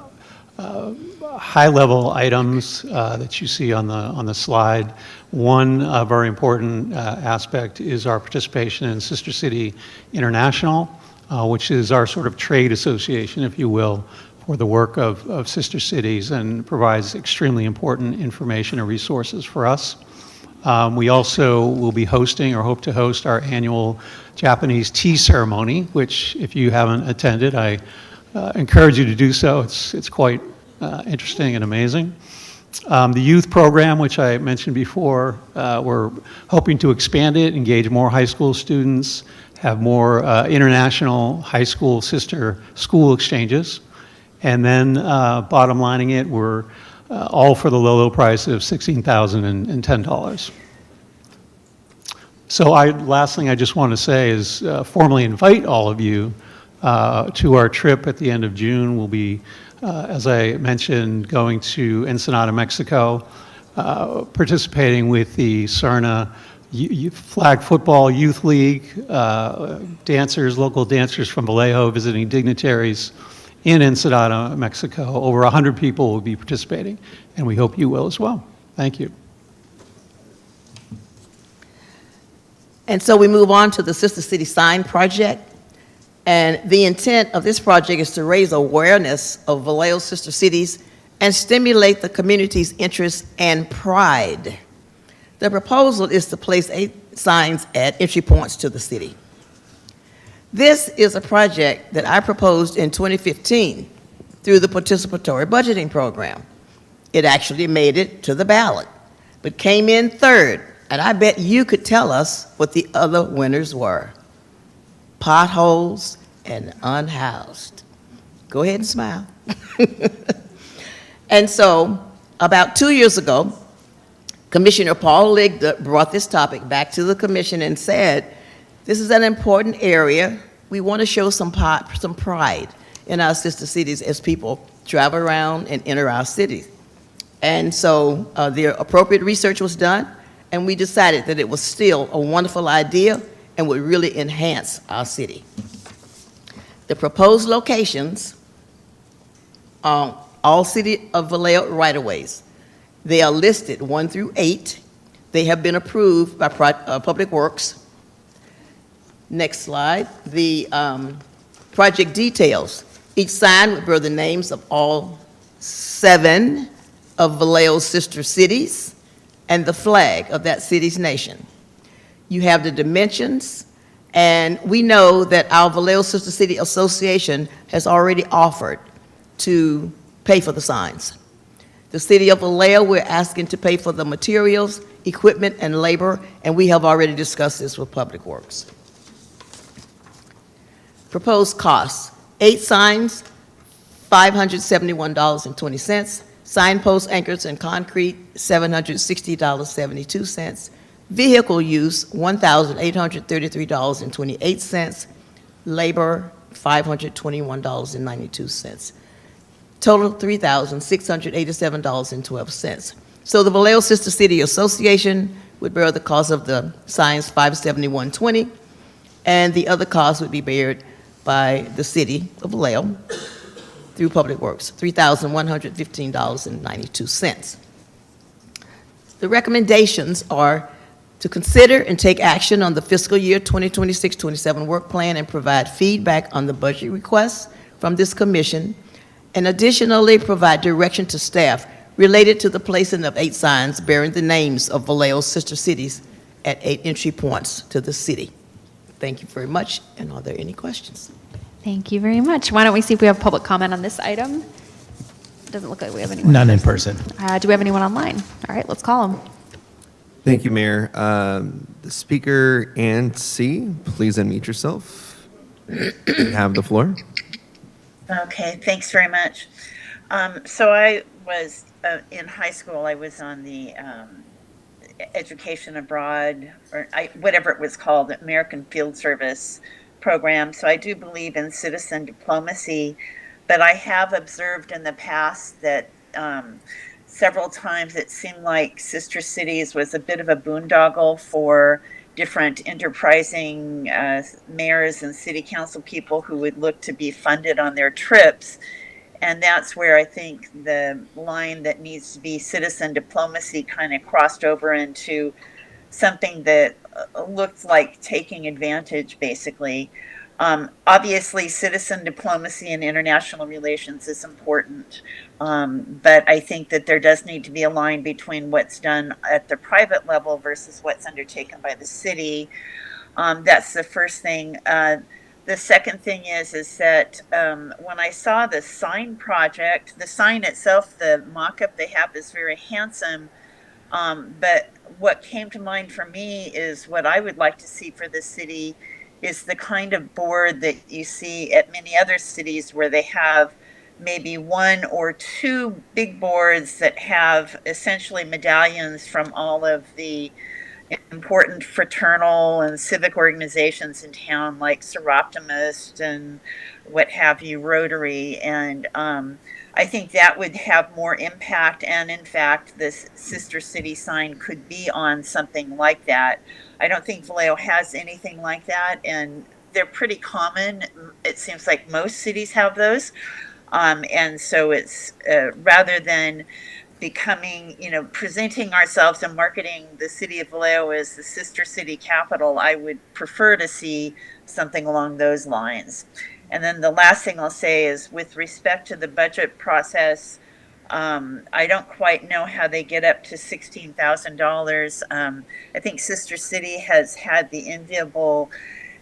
high-level items that you see on the slide, one very important aspect is our participation in Sister City International, which is our sort of trade association, if you will, for the work of sister cities, and provides extremely important information and resources for us. We also will be hosting, or hope to host, our annual Japanese tea ceremony, which, if you haven't attended, I encourage you to do so. It's quite interesting and amazing. The youth program, which I mentioned before, we're hoping to expand it, engage more high school students, have more international high school sister school exchanges. And then bottom lining it, we're all for the low price of $16,010. So last thing I just want to say is formally invite all of you to our trip at the end of June. We'll be, as I mentioned, going to Ensenada, Mexico, participating with the CERNA Flag Football Youth League, dancers, local dancers from Vallejo, visiting dignitaries in Ensenada, Mexico. Over 100 people will be participating, and we hope you will as well. Thank you. And so we move on to the Sister City Sign Project. And the intent of this project is to raise awareness of Vallejo's sister cities and stimulate the community's interest and pride. The proposal is to place 8 signs at entry points to the city. This is a project that I proposed in 2015 through the participatory budgeting program. It actually made it to the ballot, but came in third, and I bet you could tell us what the other winners were. Potholes and unhoused. Go ahead and smile. And so, about 2 years ago, Commissioner Paul Ligda brought this topic back to the commission and said, this is an important area. We want to show some pride in our sister cities as people travel around and enter our cities. And so the appropriate research was done, and we decided that it was still a wonderful idea and would really enhance our city. The proposed locations are all City of Vallejo right-of-ways. They are listed 1 through 8. They have been approved by Public Works. Next slide. The project details. Each sign would bear the names of all 7 of Vallejo's sister cities and the flag of that city's nation. You have the dimensions, and we know that our Vallejo Sister City Association has already offered to pay for the signs. The City of Vallejo, we're asking to pay for the materials, equipment, and labor, and we have already discussed this with Public Works. Proposed costs: 8 signs, $571.20. Signpost anchors and concrete, $760.72. Vehicle use, $1,833.28. Labor, $521.92. Total, $3,687.12. So the Vallejo Sister City Association would bear the cost of the signs, $571.20, and the other costs would be bared by the city of Vallejo through Public Works, $3,115.92. The recommendations are to consider and take action on the fiscal year 2026-27 work plan and provide feedback on the budget requests from this commission, and additionally provide direction to staff related to the placing of 8 signs bearing the names of Vallejo's sister cities at 8 entry points to the city. Thank you very much, and are there any questions? Thank you very much. Why don't we see if we have public comment on this item? Doesn't look like we have anyone. None in person. Do we have anyone online? All right, let's call them. Thank you, Mayor. The speaker and C, please unmute yourself. You have the floor. Okay, thanks very much. So I was in high school, I was on the education abroad, or whatever it was called, American Field Service program. So I do believe in citizen diplomacy, but I have observed in the past that several times it seemed like Sister Cities was a bit of a boondoggle for different enterprising mayors and city council people who would look to be funded on their trips. And that's where I think the line that needs to be citizen diplomacy kind of crossed over into something that looked like taking advantage, basically. Obviously, citizen diplomacy and international relations is important, but I think that there does need to be a line between what's done at the private level versus what's undertaken by the city. That's the first thing. The second thing is that when I saw the sign project, the sign itself, the mock-up they have is very handsome. But what came to mind for me is what I would like to see for the city is the kind of board that you see at many other cities where they have maybe one or two big boards that have essentially medallions from all of the important fraternal and civic organizations in town, like Seroptimist and what have you, Rotary. And I think that would have more impact. And in fact, this sister city sign could be on something like that. I don't think Vallejo has anything like that, and they're pretty common. It seems like most cities have those. And so it's rather than becoming, presenting ourselves and marketing the city of Vallejo as the sister city capital, I would prefer to see something along those lines. And then the last thing I'll say is with respect to the budget process, I don't quite know how they get up to $16,000. I think Sister City has had the enviable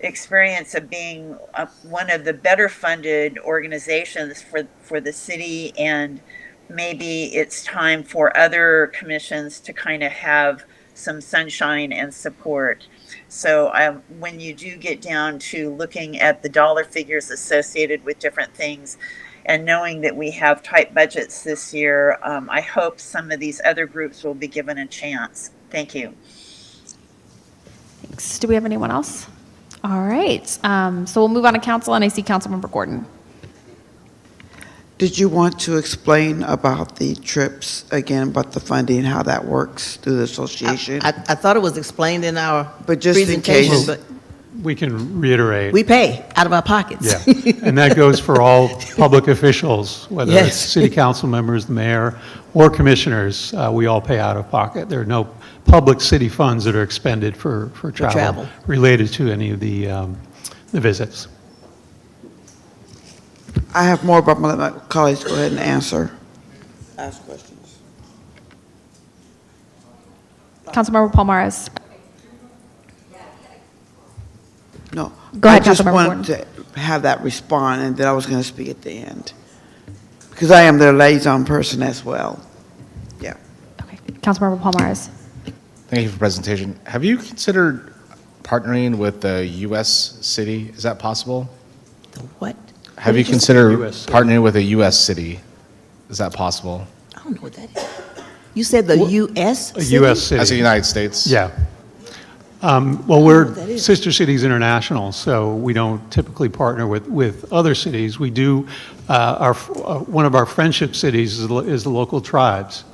experience of being one of the better funded organizations for the city, and maybe it's time for other commissions to kind of have some sunshine and support. So when you do get down to looking at the dollar figures associated with different things and knowing that we have tight budgets this year, I hope some of these other groups will be given a chance. Thank you. Thanks. Do we have anyone else? All right. So we'll move on to council, and I see Councilmember Gordon. Did you want to explain about the trips again, about the funding, how that works through the association? I thought it was explained in our But just in presentation, case. but We can reiterate. we pay out of our pockets. Yeah, and that goes for all public officials, whether it's Yes. city council members, the mayor, or commissioners. We all pay out of pocket. There are no public city funds that are expended for travel travel. related to any of the visits. I have more, but I'm going to let my colleagues go ahead and answer. Ask questions. Councilmember Palmares. No. Go ahead, I just Councilmember wanted to have that respond, and then I was going to speak at the end. Because I am their liaison person as well. Yeah. Okay. Councilmember Palmares. Thank you for the presentation. Have you considered partnering with a U.S. city? Is that possible? The what? Have you considered partnering with a U.S. city? Is that possible? I don't know what that is. You said the U.S. A city? U.S. city. As the United States? Yeah. Well, we're Sister Cities International, so we don't typically partner with other cities. We do, one of our friendship cities is the local tribes.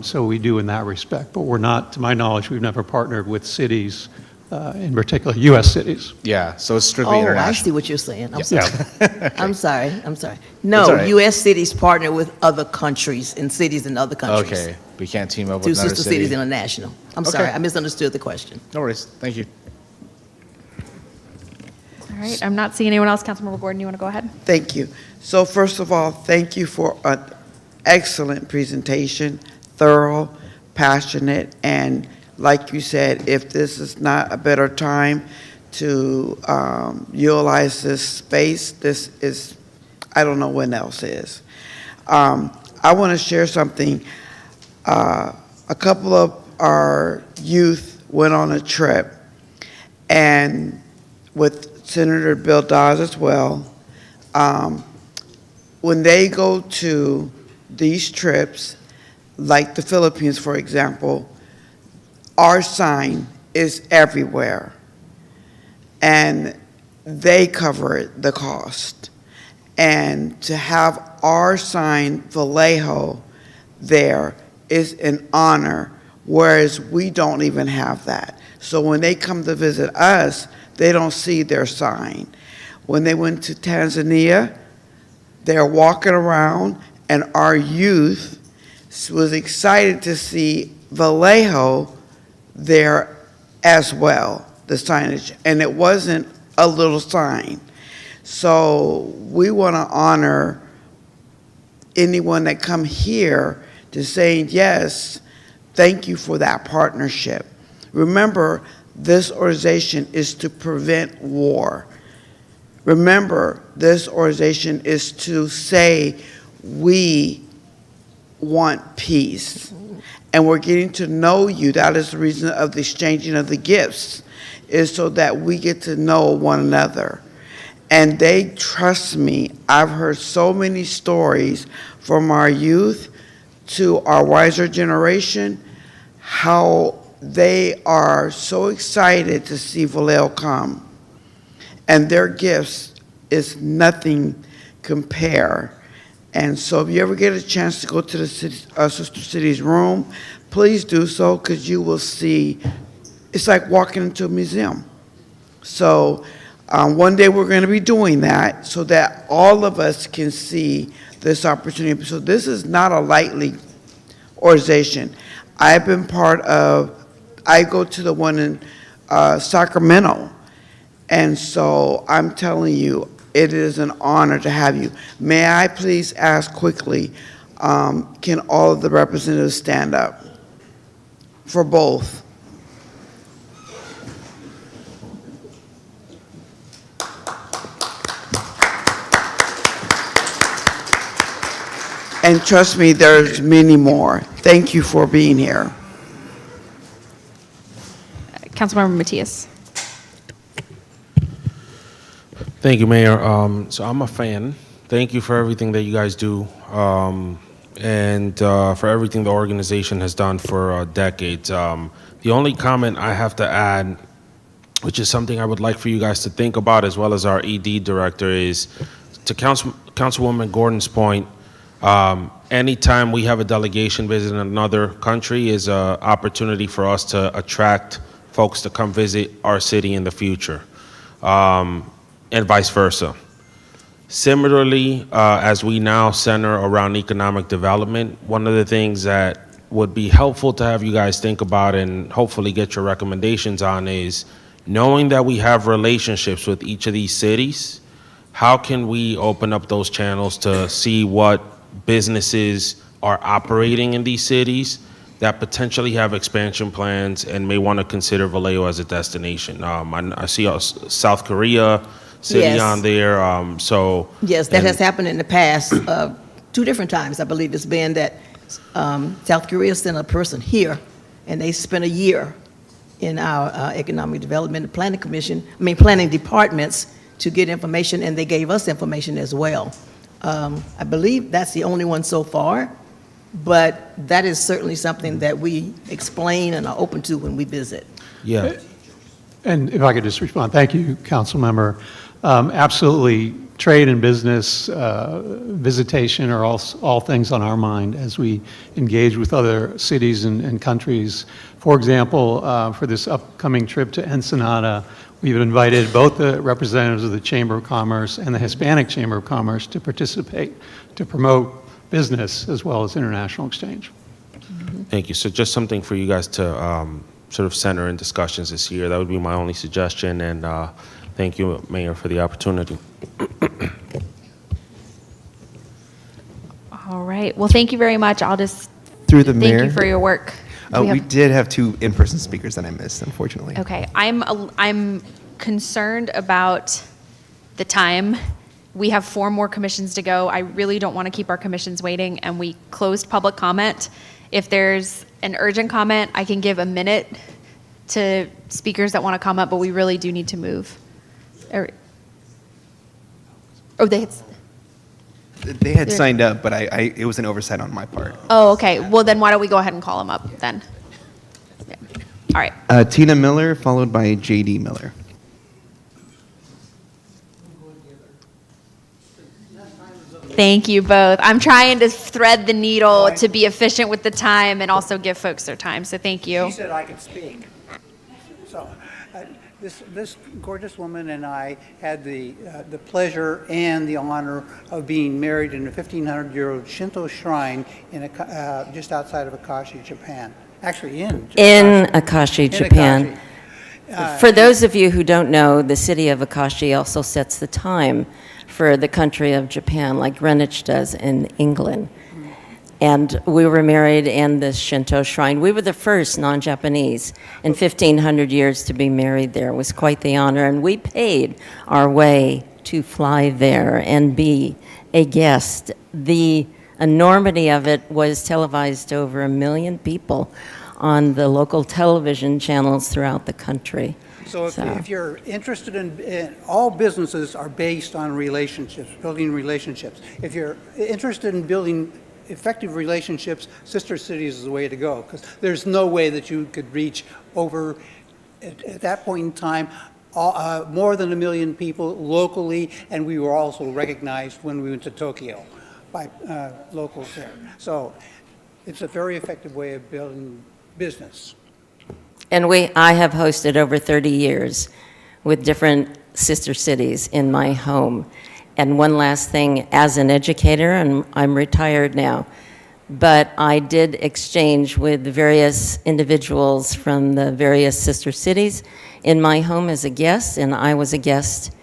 So we do in that respect, but we're not, to my knowledge, we've never partnered with cities, in particular, U.S. cities. Yeah, so it's strictly Oh, international. I see what you're saying. I'm Yeah. sorry. I'm sorry. I'm sorry. It's No, all right. U.S. cities partner with other countries and cities in other countries. Okay, we can't team up To with another Sister city. Cities International. I'm Okay. sorry, I misunderstood the question. No worries, thank you. All right. I'm not seeing anyone else. Councilmember Gordon, you want to go ahead? Thank you. So first of all, thank you for an excellent presentation, thorough, passionate, and like you said, if this is not a better time to utilize this space, this is, I don't know when else is. I want to share something. A couple of our youth went on a trip, and with Senator Bill Dawes as well. When they go to these trips, like the Philippines, for example, our sign is everywhere, and they cover the cost. And to have our sign, Vallejo, there is an honor, whereas we don't even have that. So when they come to visit us, they don't see their sign. When they went to Tanzania, they're walking around, and our youth was excited to see Vallejo there as well, the signage. And it wasn't a little sign. So we want to honor anyone that come here to say, yes, thank you for that partnership. Remember, this organization is to prevent war. Remember, this organization is to say we want peace. And we're getting to know you. That is the reason of the exchanging of the gifts, is so that we get to know one another. And they trust me. I've heard so many stories from our youth to our wiser generation, how they are so excited to see Vallejo come. And their gifts is nothing compare. And so if you ever get a chance to go to the Sister City's room, please do so, because you will see, it's like walking into a museum. So one day we're going to be doing that so that all of us can see this opportunity. So this is not a lightly organization. I've been part of, I go to the one in Sacramento. And so I'm telling you, it is an honor to have you. May I please ask quickly, can all of the representatives stand up for both? And trust me, there's many more. Thank you for being here. Councilmember Matias. Thank you, Mayor. So I'm a fan. Thank you for everything that you guys do, and for everything the organization has done for decades. The only comment I have to add, which is something I would like for you guys to think about, as well as our ED director, is to Councilwoman Gordon's point. Anytime we have a delegation visit another country is an opportunity for us to attract folks to come visit our city in the future. And vice versa. Similarly, as we now center around economic development, one of the things that would be helpful to have you guys think about and hopefully get your recommendations on is knowing that we have relationships with each of these cities, how can we open up those channels to see what businesses are operating in these cities that potentially have expansion plans and may want to consider Vallejo as a destination? I see South Korea city Yes. on there. Yes, that has happened in the past, 2 different times. I believe it's been that South Korea sent a person here, and they spent a year in our Economic Development and Planning departments to get information, and they gave us information as well. I believe that's the only one so far, but that is certainly something that we explain and are open to when we visit. Yeah. And if I could just respond, thank you, Council Member. Absolutely, trade and business visitation are all things on our mind as we engage with other cities and countries. For example, for this upcoming trip to Ensenada, we've invited both the representatives of the Chamber of Commerce and the Hispanic Chamber of Commerce to participate, to promote business as well as international exchange. Thank you. So just something for you guys to sort of center in discussions this year. That would be my only suggestion, and thank you, Mayor, for the opportunity. All right. Well, thank you very much. I'll just Through the thank mayor. you for your work. We did have 2 in-person speakers that I missed, unfortunately. Okay. I'm concerned about the time. We have 4 more commissions to go. I really don't want to keep our commissions waiting, and we closed public comment. If there's an urgent comment, I can give a minute to speakers that want to come up, but we really do need to move. Oh, They had They're- signed up, but it was an oversight on my part. Oh, okay. Well, then why don't we go ahead and call them up then? Yeah. All right. Tina Miller, followed by J.D. Miller. Thank you both. I'm trying to thread the needle to be efficient with the time and also give folks their time, so thank you. She said I could speak. So, this gorgeous woman and I had the pleasure and the honor of being married in a 1,500-year-old Shinto shrine in just outside of Akashi, Japan. Actually, in Akashi, Japan. For those of you who don't know, the city of Akashi also sets the time for the country of Japan, like Greenwich does in England. And we were married in this Shinto shrine. We were the first non-Japanese in 1,500 years to be married there. It was quite the honor, and we paid our way to fly there and be a guest. The enormity of it was televised to over 1 million people on the local television channels throughout the country. So if you're interested in all businesses are based on relationships, building relationships. If you're interested in building effective relationships, Sister Cities is the way to go, because there's no way that you could reach over, at that point in time, more than 1 million people locally, and we were also recognized when we went to Tokyo by locals there. So it's a very effective way of building business. And I have hosted over 30 years with different sister cities in my home. And one last thing, as an educator, and I'm retired now, but I did exchange with various individuals from the various sister cities in my home as a guest, and I was a guest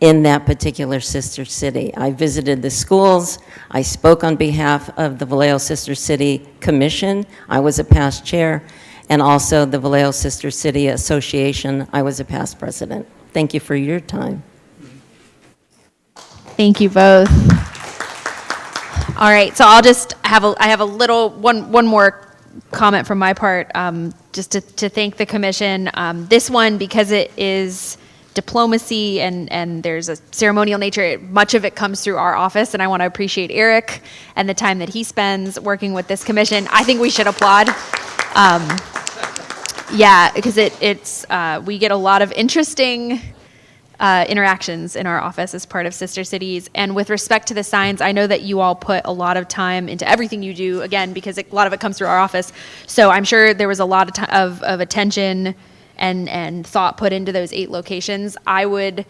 in that particular sister city. I visited the schools. I spoke on behalf of the Vallejo Sister City Commission. I was a past chair, and also the Vallejo Sister City Association. I was a past president. Thank you for your time. Thank you both. All right, so I'll just have I have a little, one more comment from my part, just to thank the commission. This one, because it is diplomacy and there's a ceremonial nature, much of it comes through our office, and I want to appreciate Eric and the time that he spends working with this commission. I think we should applaud. Yeah, because it's we get a lot of interesting interactions in our office as part of Sister Cities. And with respect to the signs, I know that you all put a lot of time into everything you do, again, because a lot of it comes through our office. So I'm sure there was a lot of attention and thought put into those 8 locations. I would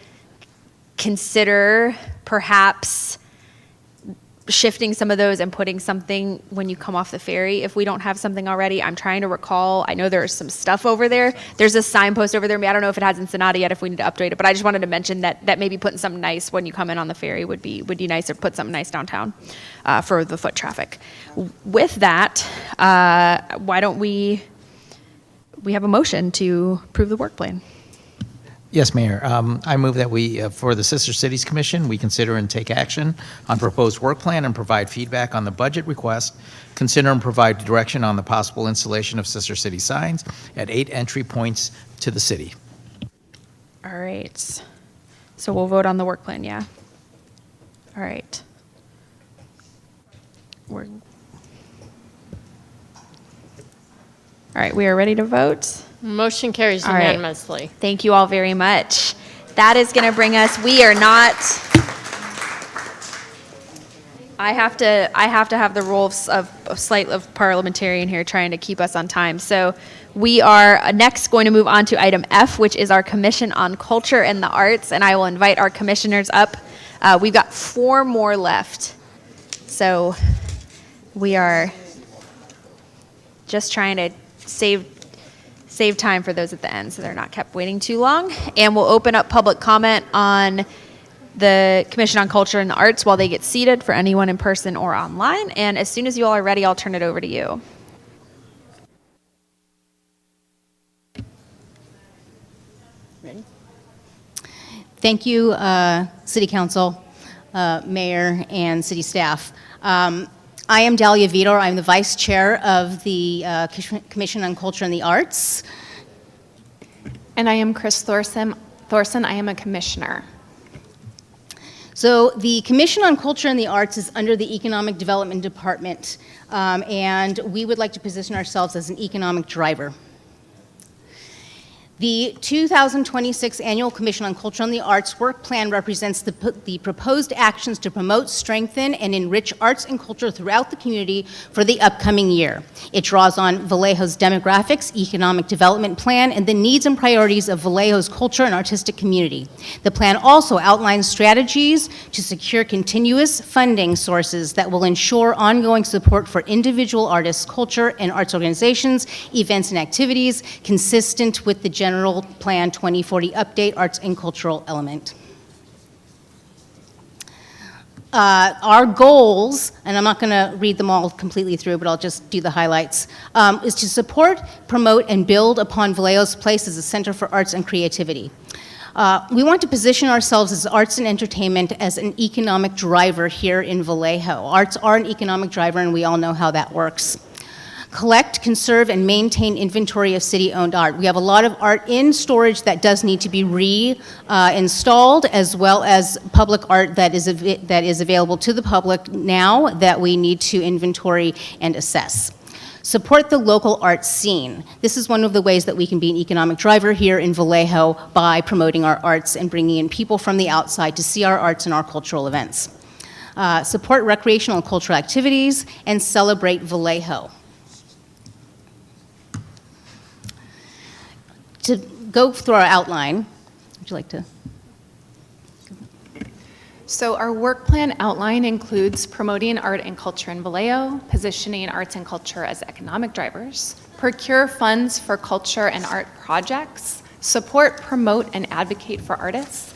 consider perhaps shifting some of those and putting something when you come off the ferry. If we don't have something already, I'm trying to recall, I know there's some stuff over there. There's a signpost over there. I don't know if it has in Sonata yet, if we need to update it, but I just wanted to mention that maybe putting something nice when you come in on the ferry would be nice, or put something nice downtown for the foot traffic. With that, why don't we have a motion to approve the work plan? Yes, Mayor. I move that we, for the Sister Cities Commission, we consider and take action on proposed work plan and provide feedback on the budget request, consider and provide direction on the possible installation of Sister City signs at 8 entry points to the city. All right. So we'll vote on the work plan, yeah? All right. All right, we are ready to vote. Motion carries All right. unanimously. Thank you all very much. That is going to bring us, we are not, I have to have the rules of parliamentarian here trying to keep us on time. So we are next going to move on to item F, which is our Commission on Culture and the Arts, and I will invite our commissioners up. We've got 4 more left. So we are just trying to save time for those at the end so they're not kept waiting too long. And we'll open up public comment on the Commission on Culture and the Arts while they get seated for anyone in person or online. And as soon as you all are ready, I'll turn it over to you. Ready? Thank you, City Council, Mayor, and City staff. I am Dalia Vidor. I'm the Vice Chair of the Commission on Culture and the Arts. And I am Chris Thorson. I am a commissioner. So the Commission on Culture and the Arts is under the Economic Development Department, and we would like to position ourselves as an economic driver. The 2026 Annual Commission on Culture and the Arts Work Plan represents the proposed actions to promote, strengthen, and enrich arts and culture throughout the community for the upcoming year. It draws on Vallejo's demographics, economic development plan, and the needs and priorities of Vallejo's culture and artistic community. The plan also outlines strategies to secure continuous funding sources that will ensure ongoing support for individual artists, culture, and arts organizations, events, and activities consistent with the General Plan 2040 Update Arts and Cultural Element. Our goals, and I'm not going to read them all completely through, but I'll just do the highlights, is to support, promote, and build upon Vallejo's place as a center for arts and creativity. We want to position ourselves as arts and entertainment as an economic driver here in Vallejo. Arts are an economic driver, and we all know how that works. Collect, conserve, and maintain inventory of city-owned art. We have a lot of art in storage that does need to be reinstalled, as well as public art that is available to the public now that we need to inventory and assess. Support the local art scene. This is one of the ways that we can be an economic driver here in Vallejo by promoting our arts and bringing in people from the outside to see our arts and our cultural events. Support recreational and cultural activities, and celebrate Vallejo. To go through our outline, would you like to? So our work plan outline includes promoting art and culture in Vallejo, positioning arts and culture as economic drivers, procure funds for culture and art projects, support, promote, and advocate for artists,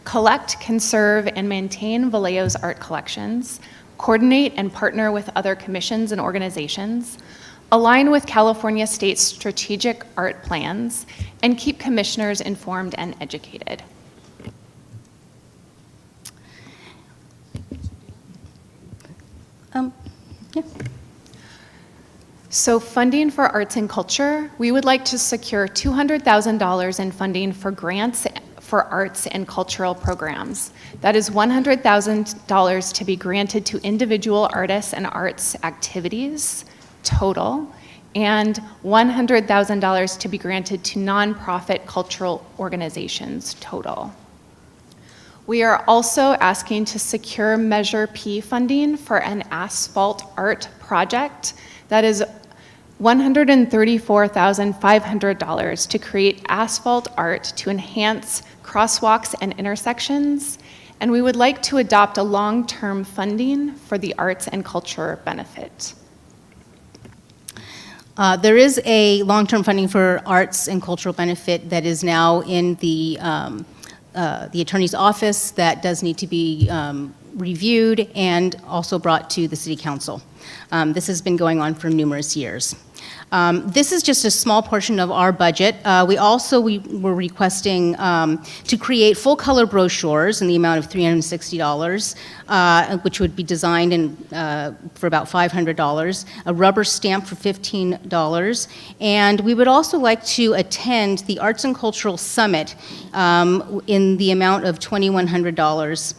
collect, conserve, and maintain Vallejo's art collections, coordinate and partner with other commissions and organizations, align with California State's strategic art plans, and keep commissioners informed and educated. Yeah. So funding for arts and culture, we would like to secure $200,000 in funding for grants for arts and cultural programs. That is $100,000 to be granted to individual artists and arts activities total, and $100,000 to be granted to nonprofit cultural organizations total. We are also asking to secure Measure P funding for an asphalt art project that is $134,500 to create asphalt art to enhance crosswalks and intersections, and we would like to adopt a long-term funding for the arts and culture benefit. There is a long-term funding for arts and cultural benefit that is now in the attorney's office that does need to be reviewed and also brought to the city council. This has been going on for numerous years. This is just a small portion of our budget. We were requesting to create full-color brochures in the amount of $360, which would be designed for about $500, a rubber stamp for $15, and we would also like to attend the Arts and Cultural Summit in the amount of $2,100.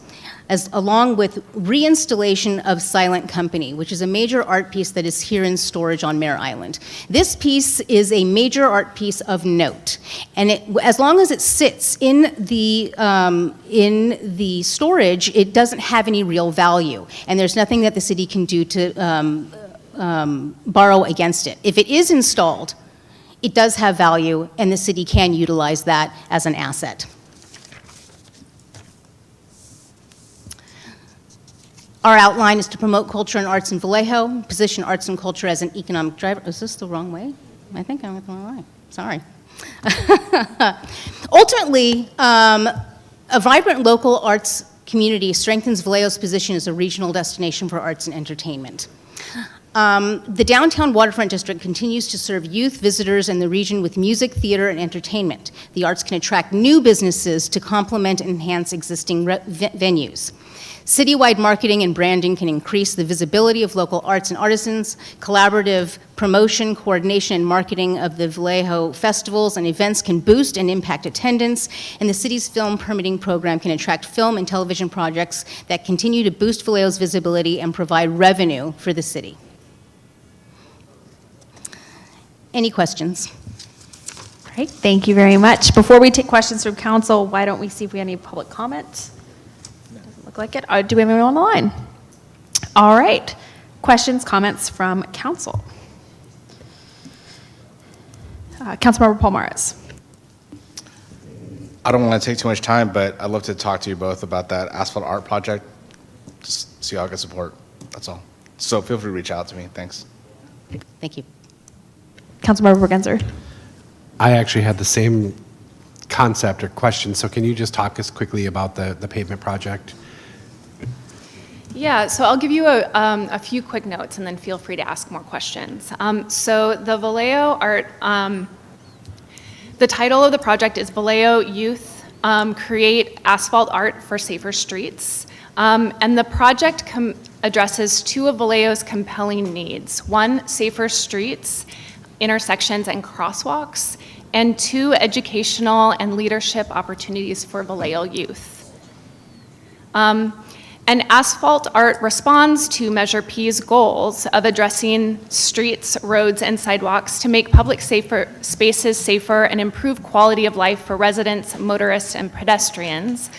Along with reinstallation of Silent Company, which is a major art piece that is here in storage on Mare Island. This piece is a major art piece of note, and as long as it sits in the storage, it doesn't have any real value, and there's nothing that the city can do to borrow against it. If it is installed, it does have value, and the city can utilize that as an asset. Our outline is to promote culture and arts in Vallejo, position arts and culture as an economic driver. Is this the wrong way? I think I went the wrong way. Sorry. Ultimately, a vibrant local arts community strengthens Vallejo's position as a regional destination for arts and entertainment. The downtown waterfront district continues to serve youth, visitors, and the region with music, theater, and entertainment. The arts can attract new businesses to complement and enhance existing venues. Citywide marketing and branding can increase the visibility of local arts and artisans. Collaborative promotion, coordination, and marketing of the Vallejo festivals and events can boost and impact attendance. And the city's film permitting program can attract film and television projects that continue to boost Vallejo's visibility and provide revenue for the city. Any questions? All right, thank you very much. Before we take questions from council, why don't we see if we have any public comment? Doesn't look like it. Do we have anyone on the line? All right, questions, comments from council. Councilmember Paul Morris. I don't want to take too much time, but I'd love to talk to you both about that asphalt art project. Just see how I can support. That's all. So feel free to reach out to me. Thanks. Thank you. Councilmember Bergenser. I actually had the same concept or question, so can you just talk us quickly about the pavement project? Yeah, so I'll give you a few quick notes and then feel free to ask more questions. So the Vallejo art, the title of the project is Vallejo Youth Create Asphalt Art for Safer Streets. And the project addresses two of Vallejo's compelling needs. One, safer streets, intersections, and crosswalks, and two, educational and leadership opportunities for Vallejo youth. And asphalt art responds to Measure P's goals of addressing streets, roads, and sidewalks to make public spaces safer and improve quality of life for residents, motorists, and pedestrians.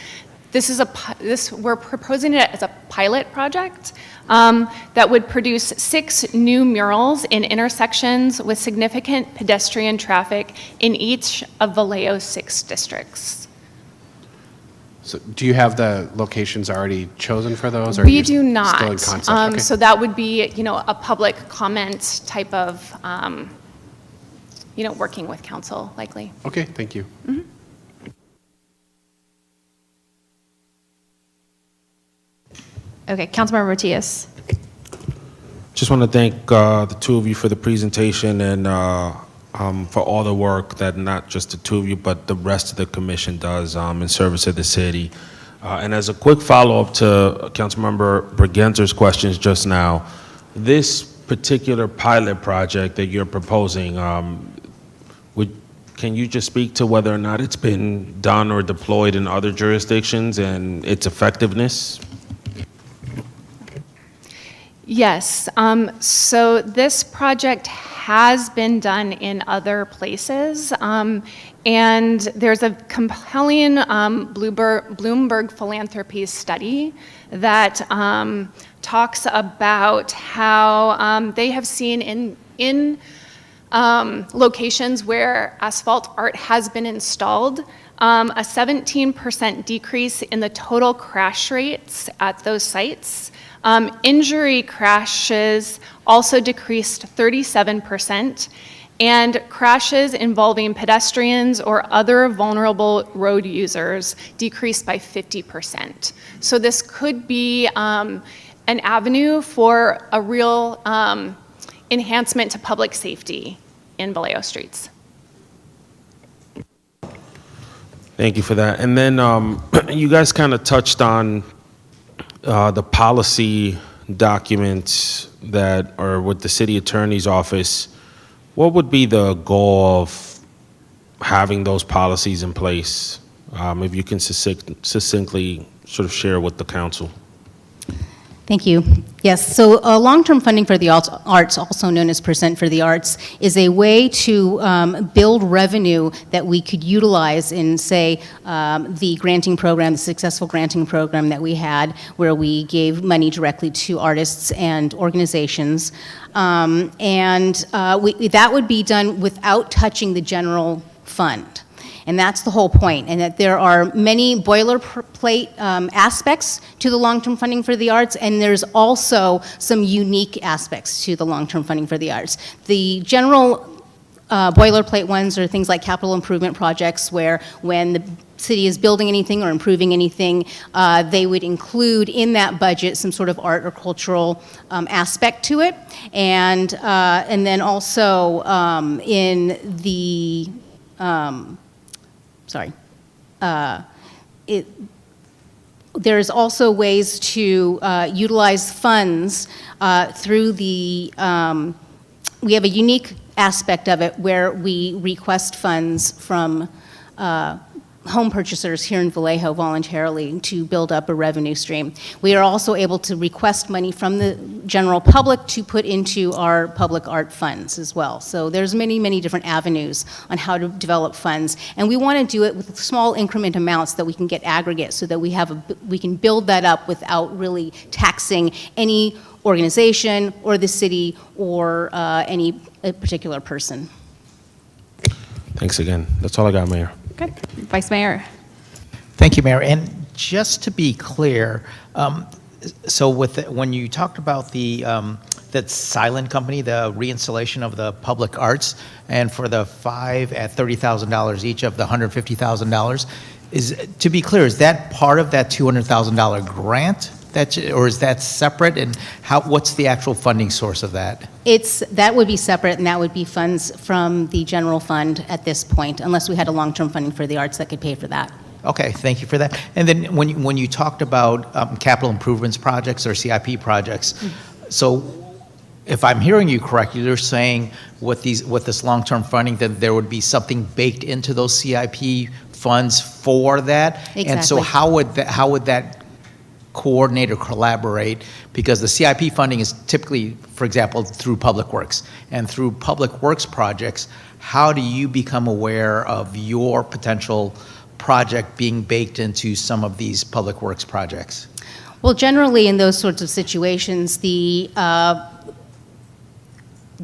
We're proposing it as a pilot project that would produce 6 new murals in intersections with significant pedestrian traffic in each of Vallejo's 6 districts. So do you have the locations already chosen for those? Or We do not. Still in concept? Okay. So that would be, a public comment type of, working with council, likely. Okay, thank you. Mhm. Okay, Councilmember Matias. Just want to thank the two of you for the presentation and for all the work that not just the two of you, but the rest of the commission does in service of the city. And as a quick follow-up to Councilmember Bergenser's questions just now, this particular pilot project that you're proposing, can you just speak to whether or not it's been done or deployed in other jurisdictions and its effectiveness? Yes, so this project has been done in other places, and there's a compelling Bloomberg Philanthropy study that talks about how they have seen in locations where asphalt art has been installed, a 17% decrease in the total crash rates at those sites. Injury crashes also decreased 37%, and crashes involving pedestrians or other vulnerable road users decreased by 50%. So this could be an avenue for a real enhancement to public safety in Vallejo streets. Thank you for that. And then you guys kind of touched on the policy documents that are with the city attorney's office. What would be the goal of having those policies in place? If you can succinctly sort of share with the council. Thank you. Yes, so long-term funding for the arts, also known as Percent for the Arts, is a way to build revenue that we could utilize in, say, the granting program, the successful granting program that we had, where we gave money directly to artists and organizations. That would be done without touching the general fund. And that's the whole point, and that there are many boilerplate aspects to the long-term funding for the arts, and there's also some unique aspects to the long-term funding for the arts. The general boilerplate ones are things like capital improvement projects, where when the city is building anything or improving anything, they would include in that budget some sort of art or cultural aspect to it. And then also in the There's also ways to utilize funds through the, we have a unique aspect of it where we request funds from home purchasers here in Vallejo voluntarily to build up a revenue stream. We are also able to request money from the general public to put into our public art funds as well. So there's many, many different avenues on how to develop funds. And we want to do it with small increment amounts that we can get aggregate so that we can build that up without really taxing any organization or the city or any particular person. Thanks again. That's all I got, Mayor. Good. Vice Mayor. Thank you, Mayor. And just to be clear, so when you talked about that silent company, the reinstallation of the public arts, and for the 5 at $30,000 each of the $150,000, to be clear, is that part of that $200,000 grant? Or is that separate? And what's the actual funding source of that? That would be separate, and that would be funds from the general fund at this point, unless we had a long-term funding for the arts that could pay for that. Okay, thank you for that. And then when you talked about capital improvements projects or CIP projects, so if I'm hearing you correctly, you're saying with this long-term funding that there would be something baked into those CIP funds for that? Exactly. And so how would that coordinate or collaborate, because the CIP funding is typically, for example, through Public Works. And through Public Works projects, how do you become aware of your potential project being baked into some of these Public Works projects? Well, generally in those sorts of situations, the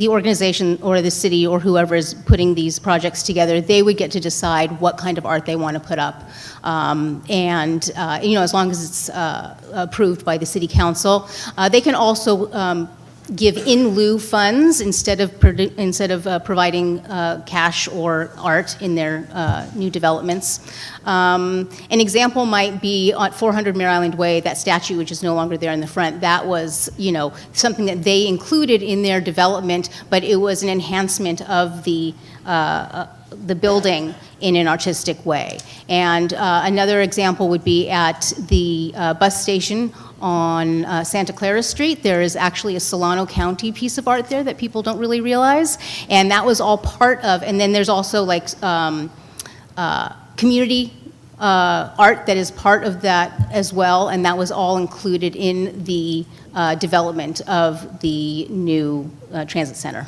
organization or the city or whoever is putting these projects together, they would get to decide what kind of art they want to put up. As long as it's approved by the city council. They can also give in lieu funds instead of providing cash or art in their new developments. An example might be at 400 Mare Island Way, that statue which is no longer there in the front. That was, something that they included in their development, but it was an enhancement of the building in an artistic way. And another example would be at the bus station on Santa Clara Street. There is actually a Solano County piece of art there that people don't really realize, and that was all part of, and then there's also like community art that is part of that as well, and that was all included in the development of the new transit center.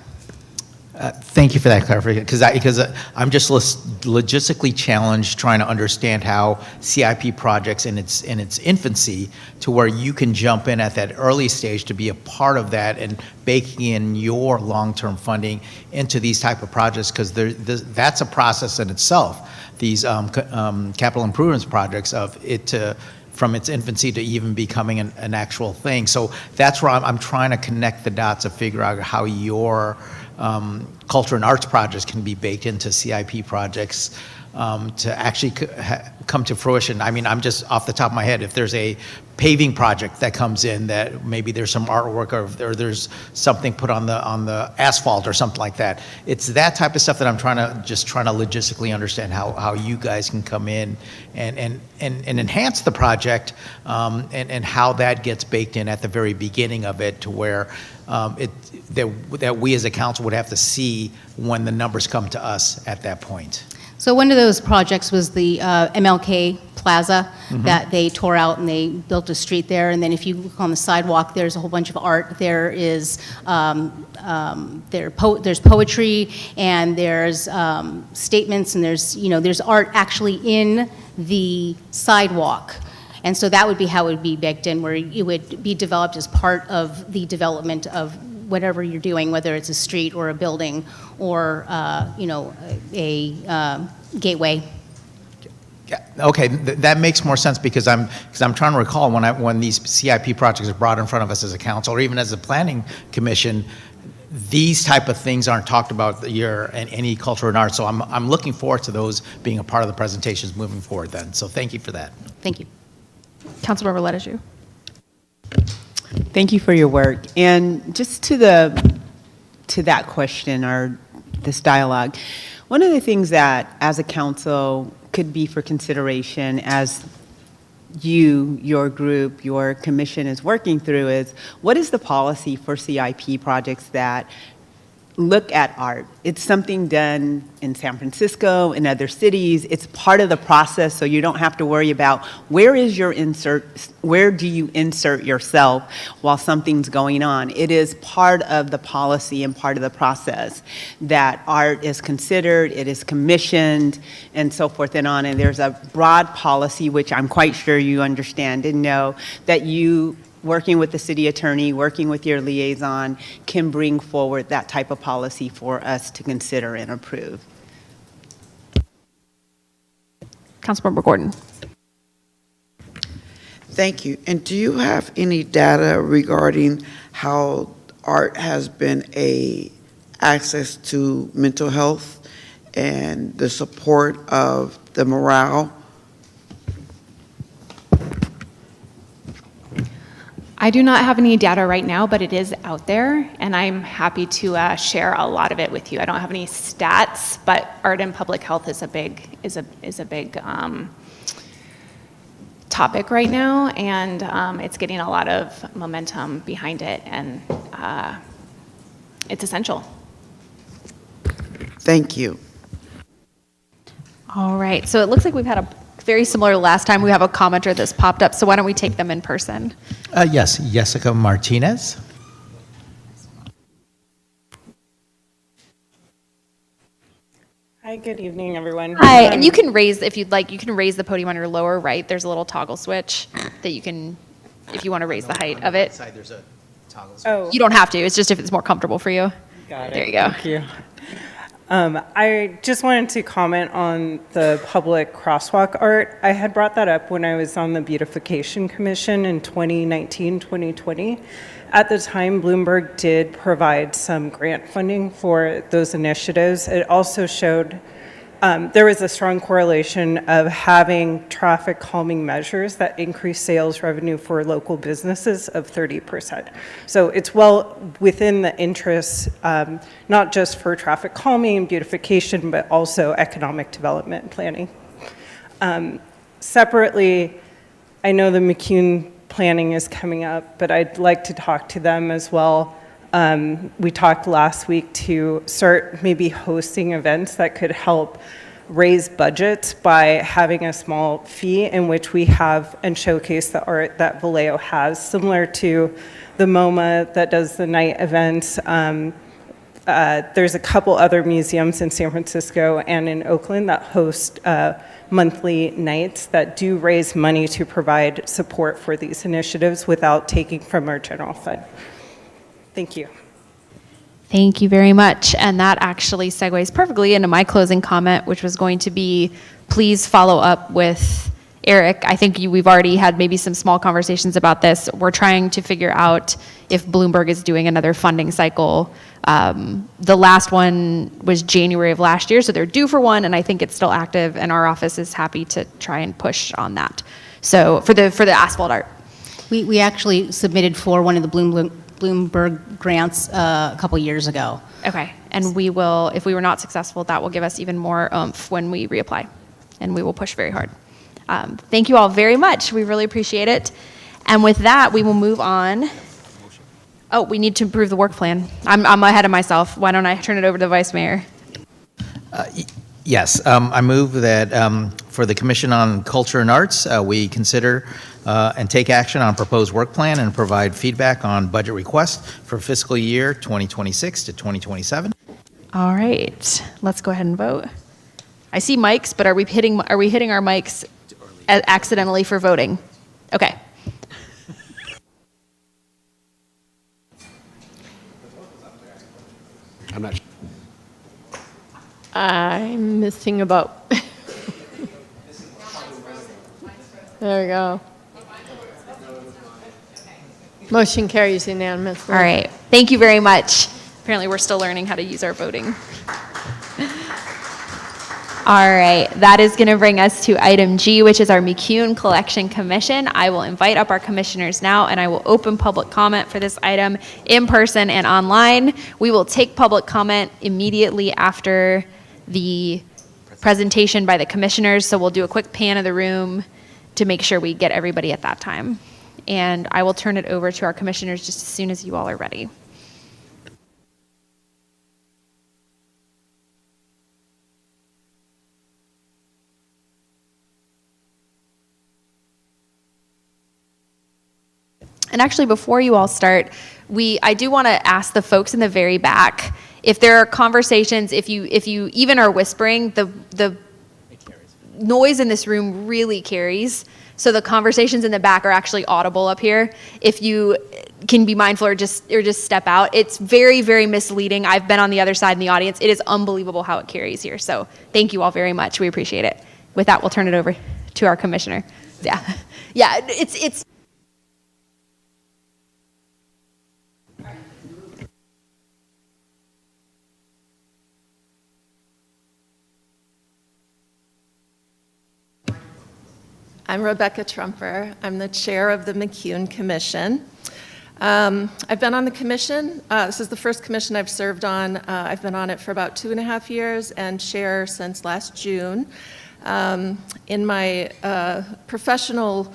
Thank you for that clarification, because I'm just logistically challenged trying to understand how CIP projects in its infancy, to where you can jump in at that early stage to be a part of that and baking in your long-term funding into these type of projects, because that's a process in itself. These capital improvements projects from its infancy to even becoming an actual thing. So that's where I'm trying to connect the dots to figure out how your culture and arts projects can be baked into CIP projects to actually come to fruition. I mean, I'm just off the top of my head, if there's a paving project that comes in that maybe there's some artwork or there's something put on the asphalt or something like that. It's that type of stuff that I'm trying to logistically understand how you guys can come in and enhance the project and how that gets baked in at the very beginning of it, to where that we as a council would have to see when the numbers come to us at that point. So one of those projects was the MLK Plaza that they tore out, and they built a street there. And then if you look on the sidewalk, there's a whole bunch of art. There is there's poetry, and there's statements, and there's art actually in the sidewalk. And so that would be how it would be baked in, where it would be developed as part of the development of whatever you're doing, whether it's a street or a building or a gateway. Yeah, okay, that makes more sense, because I'm trying to recall when these CIP projects are brought in front of us as a council or even as a planning commission, these type of things aren't talked about in any culture and art. So I'm looking forward to those being a part of the presentations moving forward then. So thank you for that. Thank you. Councilmember Ledeju. Thank you for your work. And just to that question or this dialogue, one of the things that as a council could be for consideration as your group, your commission is working through is, what is the policy for CIP projects that look at art? It's something done in San Francisco, in other cities. It's part of the process, so you don't have to worry about where do you insert yourself while something's going on. It is part of the policy and part of the process that art is considered, it is commissioned, and so forth and on. And there's a broad policy, which I'm quite sure you understand and know, that you, working with the city attorney, working with your liaison, can bring forward that type of policy for us to consider and approve. Councilmember Gordon. Thank you. And do you have any data regarding how art has been a access to mental health and the support of the morale? I do not have any data right now, but it is out there, and I'm happy to share a lot of it with you. I don't have any stats, but art and public health is a big topic right now, and it's getting a lot of momentum behind it, and it's essential. Thank you. All right, so it looks like we've had a very similar to last time. We have a commenter that's popped up, so why don't we take them in person? Yes, Jessica Martinez. Hi, good evening, everyone. Hi, and you can raise, if you'd like, you can raise the podium on your lower right. There's a little toggle switch that you can, if you want to raise the height of it. There's a toggle switch. Oh, You don't have to, it's just if it's more comfortable for you. got it. There you go. Thank you. I just wanted to comment on the public crosswalk art. I had brought that up when I was on the Beautification Commission in 2019, 2020. At the time, Bloomberg did provide some grant funding for those initiatives. It also showed there was a strong correlation of having traffic calming measures that increase sales revenue for local businesses of 30%. So it's well within the interests, not just for traffic calming and beautification, but also economic development and planning. Separately, I know the McCune planning is coming up, but I'd like to talk to them as well. We talked last week to start maybe hosting events that could help raise budgets by having a small fee in which we have and showcase the art that Vallejo has, similar to the MoMA that does the night events. There's a couple other museums in San Francisco and in Oakland that host monthly nights that do raise money to provide support for these initiatives without taking from our general fund. Thank you. Thank you very much. And that actually segues perfectly into my closing comment, which was going to be, please follow up with Eric. I think we've already had maybe some small conversations about this. We're trying to figure out if Bloomberg is doing another funding cycle. The last one was January of last year, so they're due for one, and I think it's still active, and our office is happy to try and push on that. So for the asphalt art. We actually submitted for one of the Bloomberg grants a couple years ago. Okay, and we will, if we were not successful, that will give us even more oomph when we reapply, and we will push very hard. Thank you all very much. We really appreciate it. And with that, we will move on. Oh, we need to approve the work plan. I'm ahead of myself. Why don't I turn it over to the Vice Mayor? Yes, I move that for the Commission on Culture and Arts, we consider and take action on proposed work plan and provide feedback on budget requests for fiscal year 2026 to 2027. All right, let's go ahead and vote. I see mics, but are we hitting our mics accidentally for voting? Okay. I'm not sure. I'm missing a vote. There we go. Motion carries unanimously. All right, thank you very much. Apparently, we're still learning how to use our voting. All right, that is going to bring us to item G, which is our McCune Collection Commission. I will invite up our commissioners now, and I will open public comment for this item in person and online. We will take public comment immediately after the presentation by the commissioners, so we'll do a quick pan of the room to make sure we get everybody at that time. And I will turn it over to our commissioners just as soon as you all are ready. And actually, before you all start, I do want to ask the folks in the very back, if there are conversations, if you even are whispering, the noise in this room really carries. So the conversations in the back are actually audible up here. If you can be mindful or just step out. It's very, very misleading. I've been on the other side in the audience. It is unbelievable how it carries here. So thank you all very much. We appreciate it. With that, we'll turn it over to our commissioner. Yeah. Yeah, it's I'm Rebecca Trumper. I'm the chair of the McCune Commission. I've been on the commission. This is the first commission I've served on. I've been on it for about 2.5 years and chair since last June. In my professional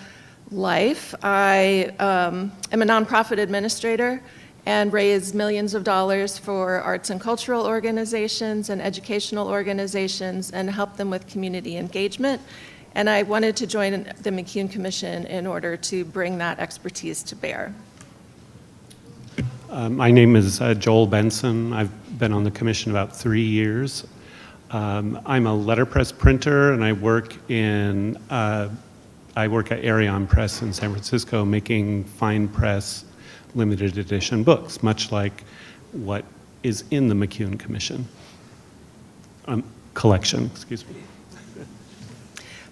life, I am a nonprofit administrator and raise millions of dollars for arts and cultural organizations and educational organizations and help them with community engagement. And I wanted to join the McCune Commission in order to bring that expertise to bear. My name is Joel Benson. I've been on the commission about 3 years. I'm a letterpress printer, and I work at Arion Press in San Francisco, making fine press limited edition books, much like what is in the McCune Commission collection. Excuse me.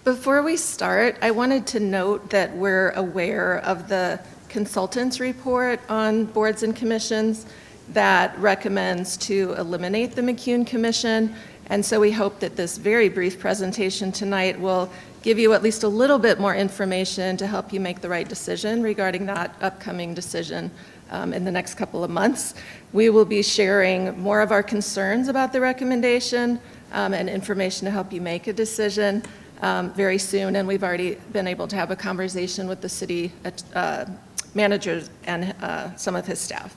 Before we start, I wanted to note that we're aware of the consultant's report on boards and commissions that recommends to eliminate the McCune Commission. And so we hope that this very brief presentation tonight will give you at least a little bit more information to help you make the right decision regarding that upcoming decision in the next couple of months. We will be sharing more of our concerns about the recommendation and information to help you make a decision very soon, and we've already been able to have a conversation with the city managers and some of his staff.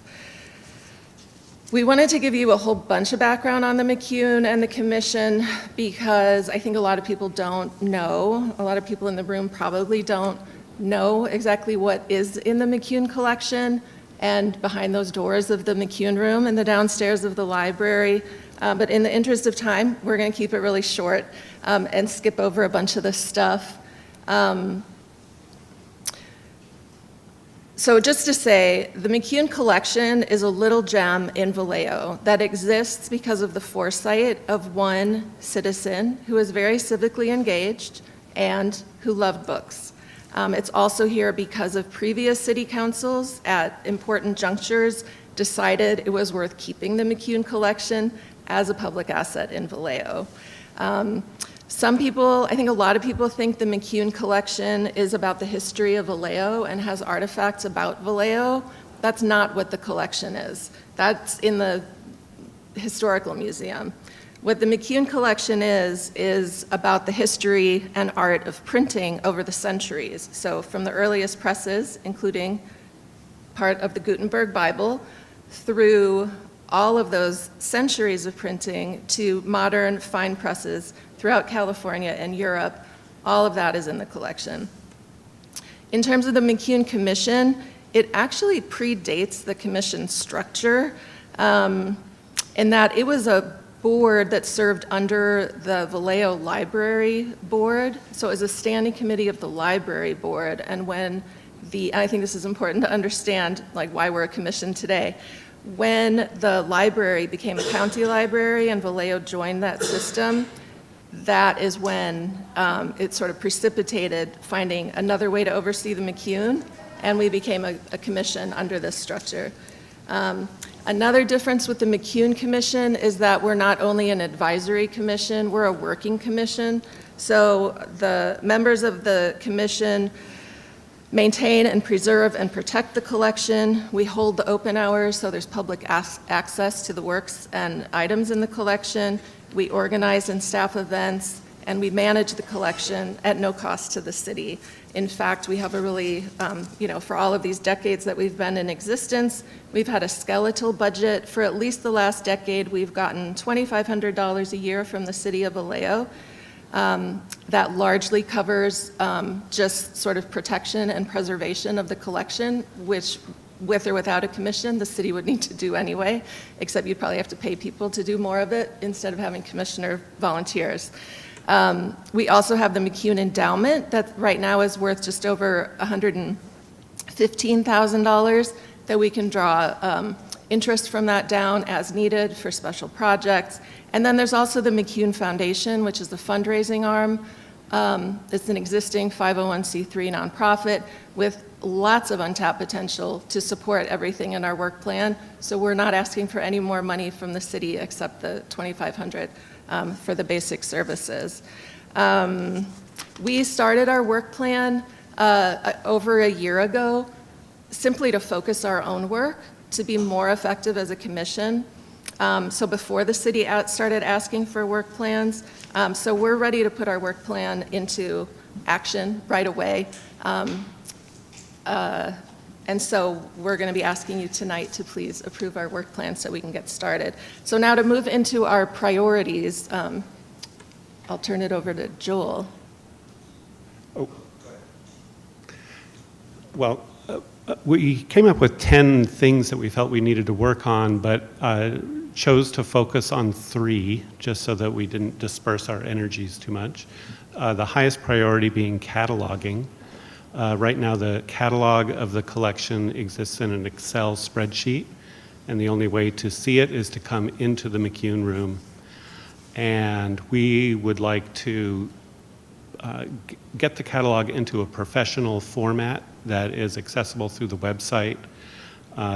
We wanted to give you a whole bunch of background on the McCune and the commission because I think a lot of people don't know. A lot of people in the room probably don't know exactly what is in the McCune collection and behind those doors of the McCune room and the downstairs of the library. But in the interest of time, we're going to keep it really short and skip over a bunch of this stuff. So just to say, the McCune collection is a little gem in Vallejo that exists because of the foresight of one citizen who is very civically engaged and who loved books. It's also here because of previous city councils at important junctures decided it was worth keeping the McCune collection as a public asset in Vallejo. Some people, I think a lot of people think the McCune collection is about the history of Vallejo and has artifacts about Vallejo. That's not what the collection is. That's in the Historical Museum. What the McCune collection is about the history and art of printing over the centuries. So from the earliest presses, including part of the Gutenberg Bible, through all of those centuries of printing to modern fine presses throughout California and Europe, all of that is in the collection. In terms of the McCune Commission, it actually predates the commission structure in that it was a board that served under the Vallejo Library Board. So it was a standing committee of the library board. And when I think this is important to understand, like why we're a commission today. When the library became a county library and Vallejo joined that system, that is when it sort of precipitated finding another way to oversee the McCune, and we became a commission under this structure. Another difference with the McCune Commission is that we're not only an advisory commission, we're a working commission. So the members of the commission maintain and preserve and protect the collection. We hold the open hours, so there's public access to the works and items in the collection. We organize and staff events, and we manage the collection at no cost to the city. In fact, we have a really, for all of these decades that we've been in existence, we've had a skeletal budget. For at least the last decade, we've gotten $2,500 a year from the city of Vallejo. That largely covers just sort of protection and preservation of the collection, which with or without a commission, the city would need to do anyway, except you'd probably have to pay people to do more of it instead of having commissioner volunteers. We also have the McCune Endowment that right now is worth just over $115,000 that we can draw interest from that down as needed for special projects. And then there's also the McCune Foundation, which is the fundraising arm. It's an existing 501c3 nonprofit with lots of untapped potential to support everything in our work plan. So we're not asking for any more money from the city except the $2,500 for the basic services. We started our work plan over a year ago simply to focus our own work, to be more effective as a commission. So before the city started asking for work plans, so we're ready to put our work plan into action right away. And so we're going to be asking you tonight to please approve our work plan so we can get started. So now to move into our priorities, I'll turn it over to Joel. Well, we came up with 10 things that we felt we needed to work on, but chose to focus on 3 just so that we didn't disperse our energies too much. The highest priority being cataloging. Right now, the catalog of the collection exists in an Excel spreadsheet, and the only way to see it is to come into the McCune room. And we would like to get the catalog into a professional format that is accessible through the website.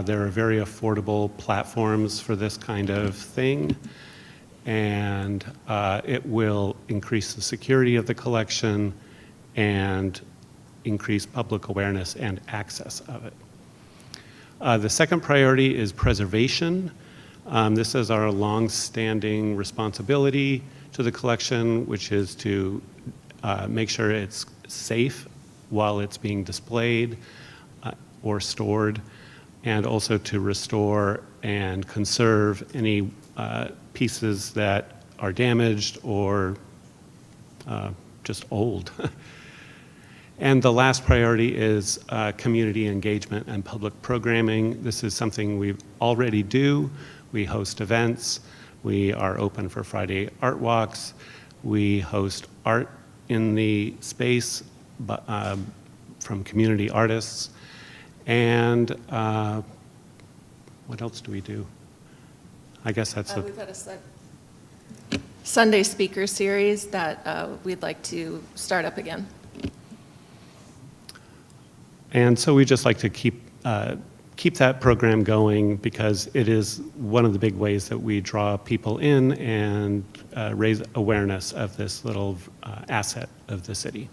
There are very affordable platforms for this kind of thing, and it will increase the security of the collection and increase public awareness and access of it. The second priority is preservation. This is our long-standing responsibility to the collection, which is to make sure it's safe while it's being displayed or stored, and also to restore and conserve any pieces that are damaged or just old. And the last priority is community engagement and public programming. This is something we already do. We host events. We are open for Friday art walks. We host art in the space from community artists. And what else do we do? I guess that's We've had a Sunday speaker series that we'd like to start up again. And so we just like to keep that program going because it is one of the big ways that we draw people in and raise awareness of this little asset of the city.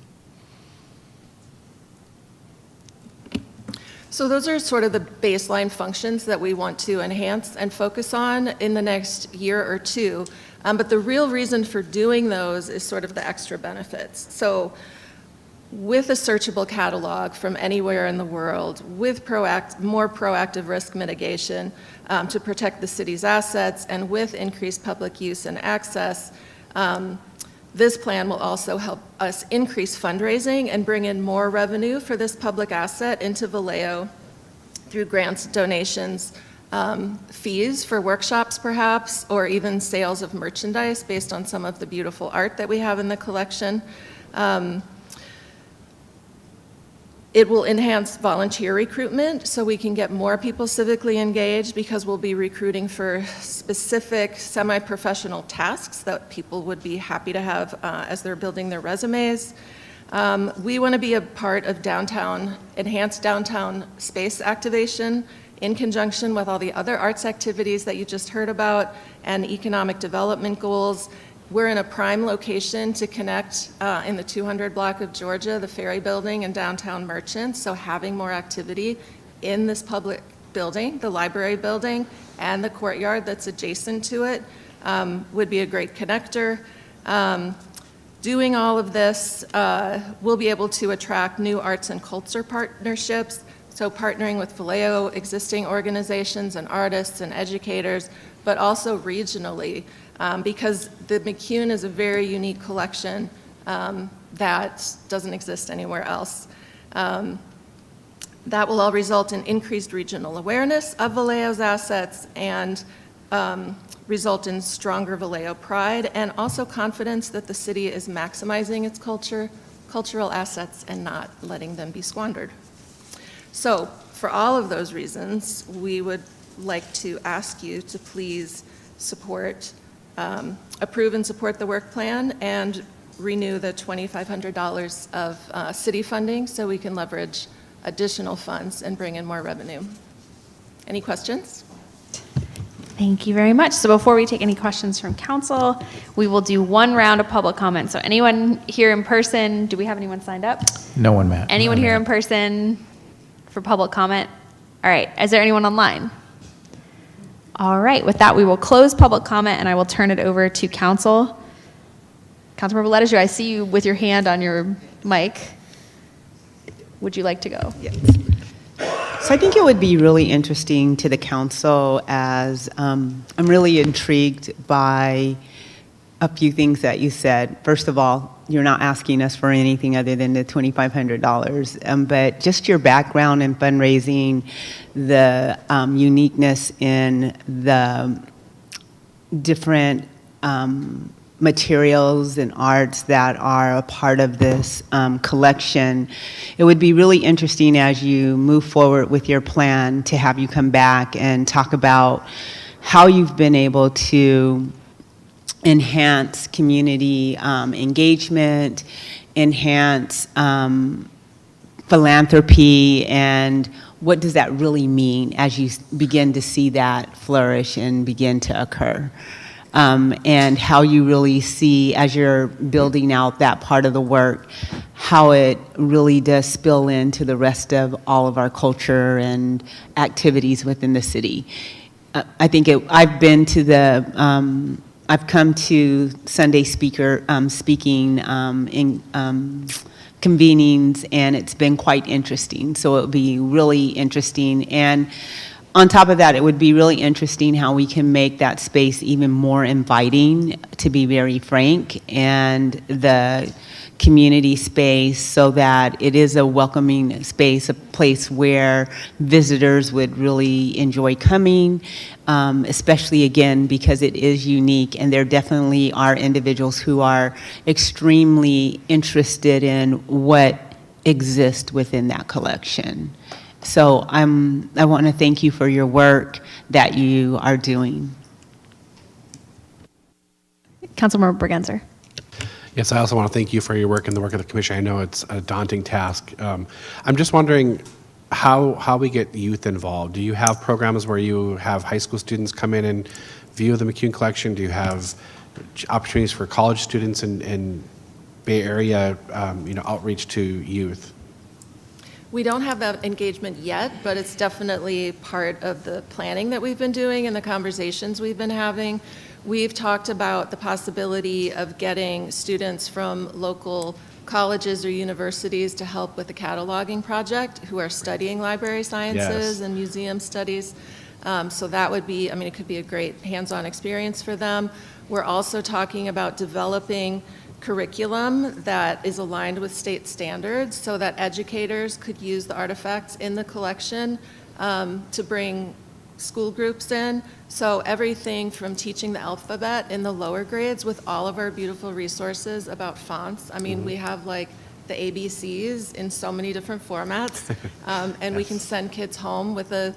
So those are sort of the baseline functions that we want to enhance and focus on in the next year or two. But the real reason for doing those is sort of the extra benefits. So with a searchable catalog from anywhere in the world, with more proactive risk mitigation to protect the city's assets, and with increased public use and access, this plan will also help us increase fundraising and bring in more revenue for this public asset into Vallejo through grants, donations, fees for workshops perhaps, or even sales of merchandise based on some of the beautiful art that we have in the collection. It will enhance volunteer recruitment so we can get more people civically engaged because we'll be recruiting for specific semi-professional tasks that people would be happy to have as they're building their resumes. We want to be a part of enhanced downtown space activation in conjunction with all the other arts activities that you just heard about and economic development goals. We're in a prime location to connect in the 200 block of Georgia, the Ferry Building and downtown Merchants, so having more activity in this public building, the library building, and the courtyard that's adjacent to it would be a great connector. Doing all of this, we'll be able to attract new arts and culture partnerships, so partnering with Vallejo existing organizations and artists and educators, but also regionally, because the McCune is a very unique collection that doesn't exist anywhere else. That will all result in increased regional awareness of Vallejo's assets and result in stronger Vallejo pride and also confidence that the city is maximizing its cultural assets and not letting them be squandered. So for all of those reasons, we would like to ask you to please support, approve and support the work plan and renew the $2,500 of city funding so we can leverage additional funds and bring in more revenue. Any questions? Thank you very much. So before we take any questions from council, we will do one round of public comment. So anyone here in person, do we have anyone signed up? No one, Matt. Anyone here in person for public comment? All right, is there anyone online? All right, with that, we will close public comment and I will turn it over to council. Councilmember Ledeju, I see you with your hand on your mic. Would you like to go? Yes. So I think it would be really interesting to the council as I'm really intrigued by a few things that you said. First of all, you're not asking us for anything other than the $2,500, but just your background in fundraising, the uniqueness in the different materials and arts that are a part of this collection. It would be really interesting as you move forward with your plan to have you come back and talk about how you've been able to enhance community engagement, enhance philanthropy, and what does that really mean as you begin to see that flourish and begin to occur. And how you really see, as you're building out that part of the work, how it really does spill into the rest of all of our culture and activities within the city. I think I've been to the, I've come to Sunday speaking in convenings, and it's been quite interesting. So it would be really interesting. And on top of that, it would be really interesting how we can make that space even more inviting, to be very frank, and the community space so that it is a welcoming space, a place where visitors would really enjoy coming, especially again because it is unique, and there definitely are individuals who are extremely interested in what exists within that collection. So I want to thank you for your work that you are doing. Councilmember Bergenser. Yes, I also want to thank you for your work and the work of the commission. I know it's a daunting task. I'm just wondering how we get youth involved. Do you have programs where you have high school students come in and view the McCune collection? Do you have opportunities for college students in Bay Area, outreach to youth? We don't have that engagement yet, but it's definitely part of the planning that we've been doing and the conversations we've been having. We've talked about the possibility of getting students from local colleges or universities to help with the cataloging project who are studying library sciences and museum studies. So that would be, it could be a great hands-on experience for them. We're also talking about developing curriculum that is aligned with state standards so that educators could use the artifacts in the collection to bring school groups in. So everything from teaching the alphabet in the lower grades with all of our beautiful resources about fonts. We have like the ABCs in so many different formats, and we can send kids home with a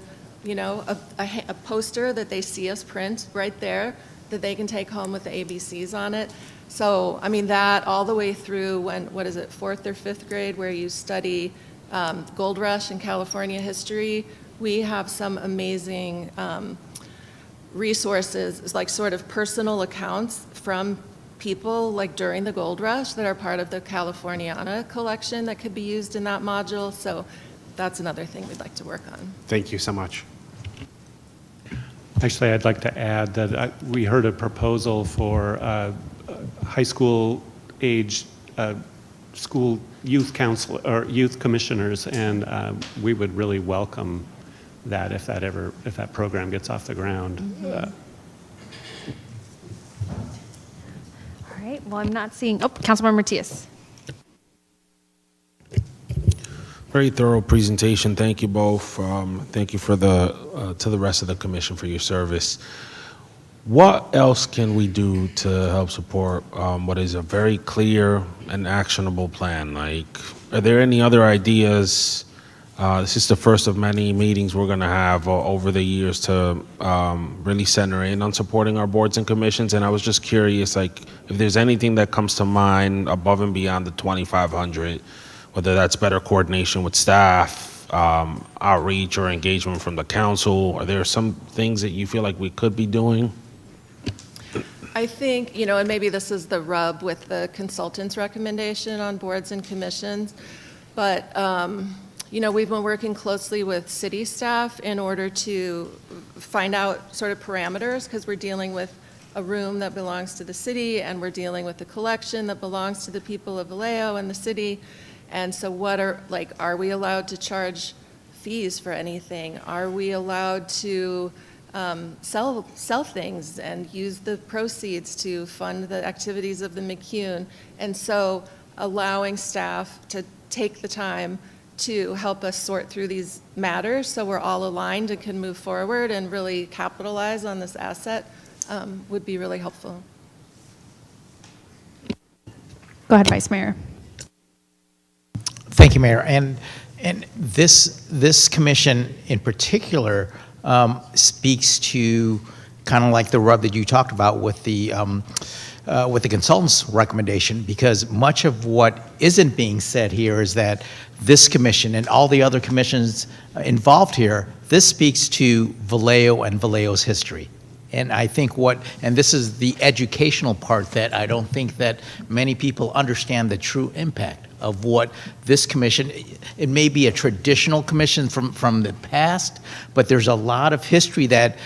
poster that they see us print right there that they can take home with the ABCs on it. So, that all the way through fourth or fifth grade, where you study Gold Rush and California history, we have some amazing resources, like sort of personal accounts from people like during the Gold Rush that are part of the Californiana collection that could be used in that module. So that's another thing we'd like to work on. Thank you so much. Actually, I'd like to add that we heard a proposal for high school age school youth council or youth commissioners, and we would really welcome that if that program gets off the ground. All right, well, I'm not seeing, Councilmember Matias. Very thorough presentation. Thank you both. Thank you for to the rest of the commission for your service. What else can we do to help support what is a very clear and actionable plan? Like, are there any other ideas? This is the first of many meetings we're going to have over the years to really center in on supporting our boards and commissions. And I was just curious, like, if there's anything that comes to mind above and beyond the 2,500, whether that's better coordination with staff, outreach or engagement from the council. Are there some things that you feel like we could be doing? I think, and maybe this is the rub with the consultant's recommendation on boards and commissions, but, we've been working closely with city staff in order to find out sort of parameters, because we're dealing with a room that belongs to the city, and we're dealing with a collection that belongs to the people of Vallejo and the city. And so are we allowed to charge fees for anything? Are we allowed to sell things and use the proceeds to fund the activities of the McCune? And so allowing staff to take the time to help us sort through these matters so we're all aligned and can move forward and really capitalize on this asset would be really helpful. Go ahead, Vice Mayor. Thank you, Mayor. And this commission in particular speaks to kind of like the rub that you talked about with the consultant's recommendation, because much of what isn't being said here is that this commission and all the other commissions involved here, this speaks to Vallejo and Vallejo's history. And I think and this is the educational part that I don't think that many people understand the true impact of what this commission, it may be a traditional commission from the past, but there's a lot of history that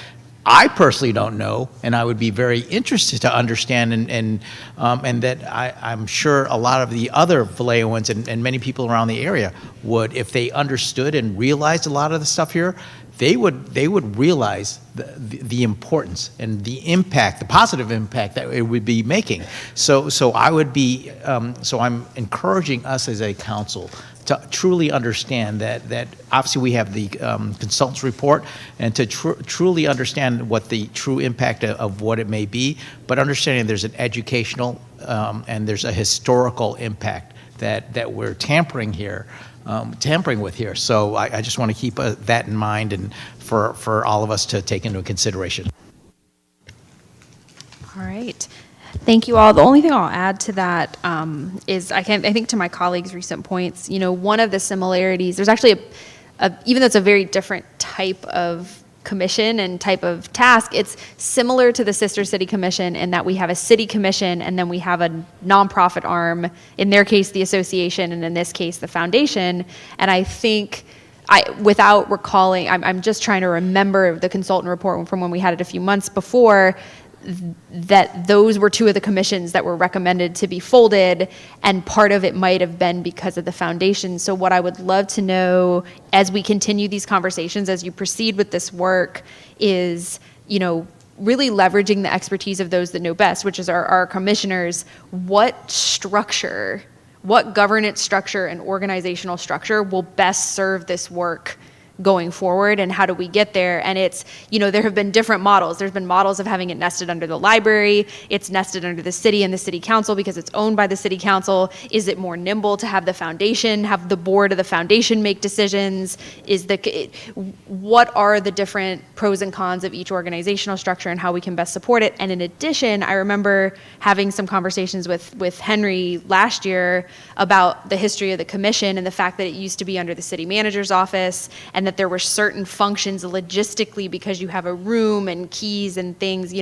I personally don't know, and I would be very interested to understand, and that I'm sure a lot of the other Vallejoans and many people around the area would, if they understood and realized a lot of the stuff here, they would realize the importance and the impact, the positive impact that it would be making. So I would be, so I'm encouraging us as a council to truly understand that obviously we have the consultant's report, and to truly understand what the true impact of what it may be, but understanding there's an educational and there's a historical impact that we're tampering with here. So I just want to keep that in mind, and for all of us to take into consideration. All right. Thank you all. The only thing I'll add to that is I think to my colleagues' recent points, one of the similarities, there's actually even though it's a very different type of commission and type of task, it's similar to the Sister City Commission in that we have a city commission and then we have a nonprofit arm, in their case, the association, and in this case, the foundation. And I think without recalling, I'm just trying to remember the consultant report from when we had it a few months before, that those were two of the commissions that were recommended to be folded, and part of it might have been because of the foundation. So what I would love to know as we continue these conversations, as you proceed with this work, is, really leveraging the expertise of those that know best, which is our commissioners. What structure, what governance structure and organizational structure will best serve this work going forward, and how do we get there? And it's, there have been different models. There's been models of having it nested under the library. It's nested under the city and the city council because it's owned by the city council. Is it more nimble to have the foundation, have the board of the foundation make decisions? What are the different pros and cons of each organizational structure and how we can best support it? And in addition, I remember having some conversations with Henry last year about the history of the commission and the fact that it used to be under the city manager's office, and that there were certain functions logistically, because you have a room and keys and things,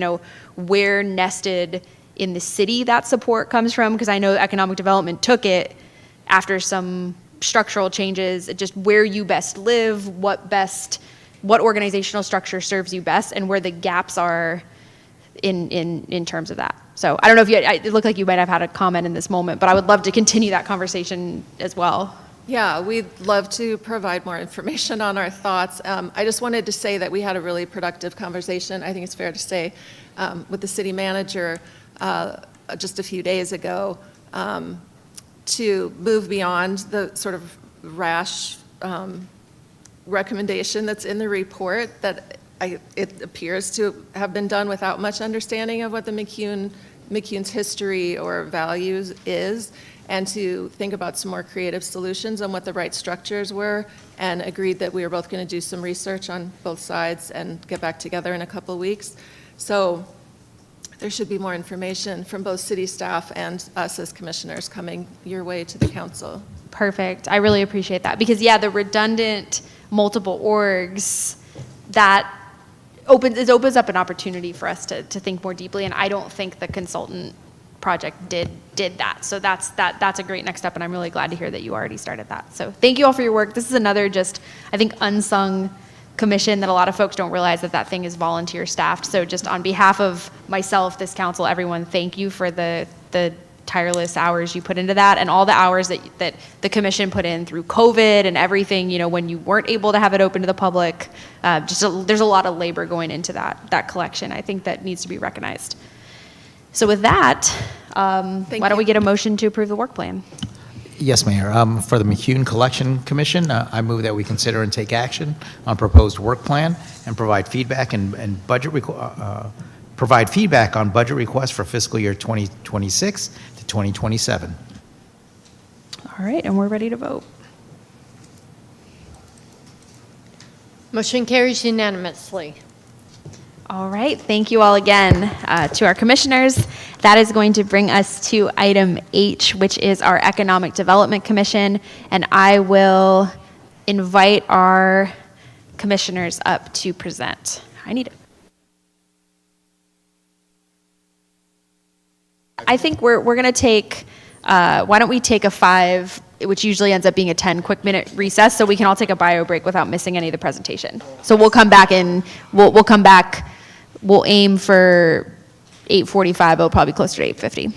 where nested in the city that support comes from. Because I know economic development took it after some structural changes, just where you best live, what organizational structure serves you best, and where the gaps are in terms of that. So I don't know if it looked like you might have had a comment in this moment, but I would love to continue that conversation as well. Yeah, we'd love to provide more information on our thoughts. I just wanted to say that we had a really productive conversation, I think it's fair to say, with the city manager just a few days ago to move beyond the sort of rash recommendation that's in the report that it appears to have been done without much understanding of what the McCune's history or values is, and to think about some more creative solutions on what the right structures were, and agreed that we were both going to do some research on both sides and get back together in a couple weeks. So there should be more information from both city staff and us as commissioners coming your way to the council. Perfect. I really appreciate that because the redundant multiple orgs, that opens up an opportunity for us to think more deeply, and I don't think the consultant project did that. So that's a great next step, and I'm really glad to hear that you already started that. So thank you all for your work. This is another I think, unsung commission that a lot of folks don't realize that thing is volunteer staffed. So just on behalf of myself, this council, everyone, thank you for the tireless hours you put into that, and all the hours that the commission put in through COVID and everything, when you weren't able to have it open to the public. There's a lot of labor going into that collection. I think that needs to be recognized. So with that, why don't we get a motion to approve the work plan? Yes, Mayor. For the McCune Collection Commission, I move that we consider and take action on proposed work plan and provide feedback and budget provide feedback on budget requests for fiscal year 2026 to 2027. All right, and we're ready to vote. Motion carries unanimously. All right, thank you all again to our commissioners. That is going to bring us to item H, which is our Economic Development Commission, and I will invite our commissioners up to present. I think we're going to take, why don't we take a 5, which usually ends up being a 10 quick minute recess, so we can all take a bio break without missing any of the presentation. So we'll come back we'll come back. We'll aim for 8:45, but it'll probably be closer to 8:50.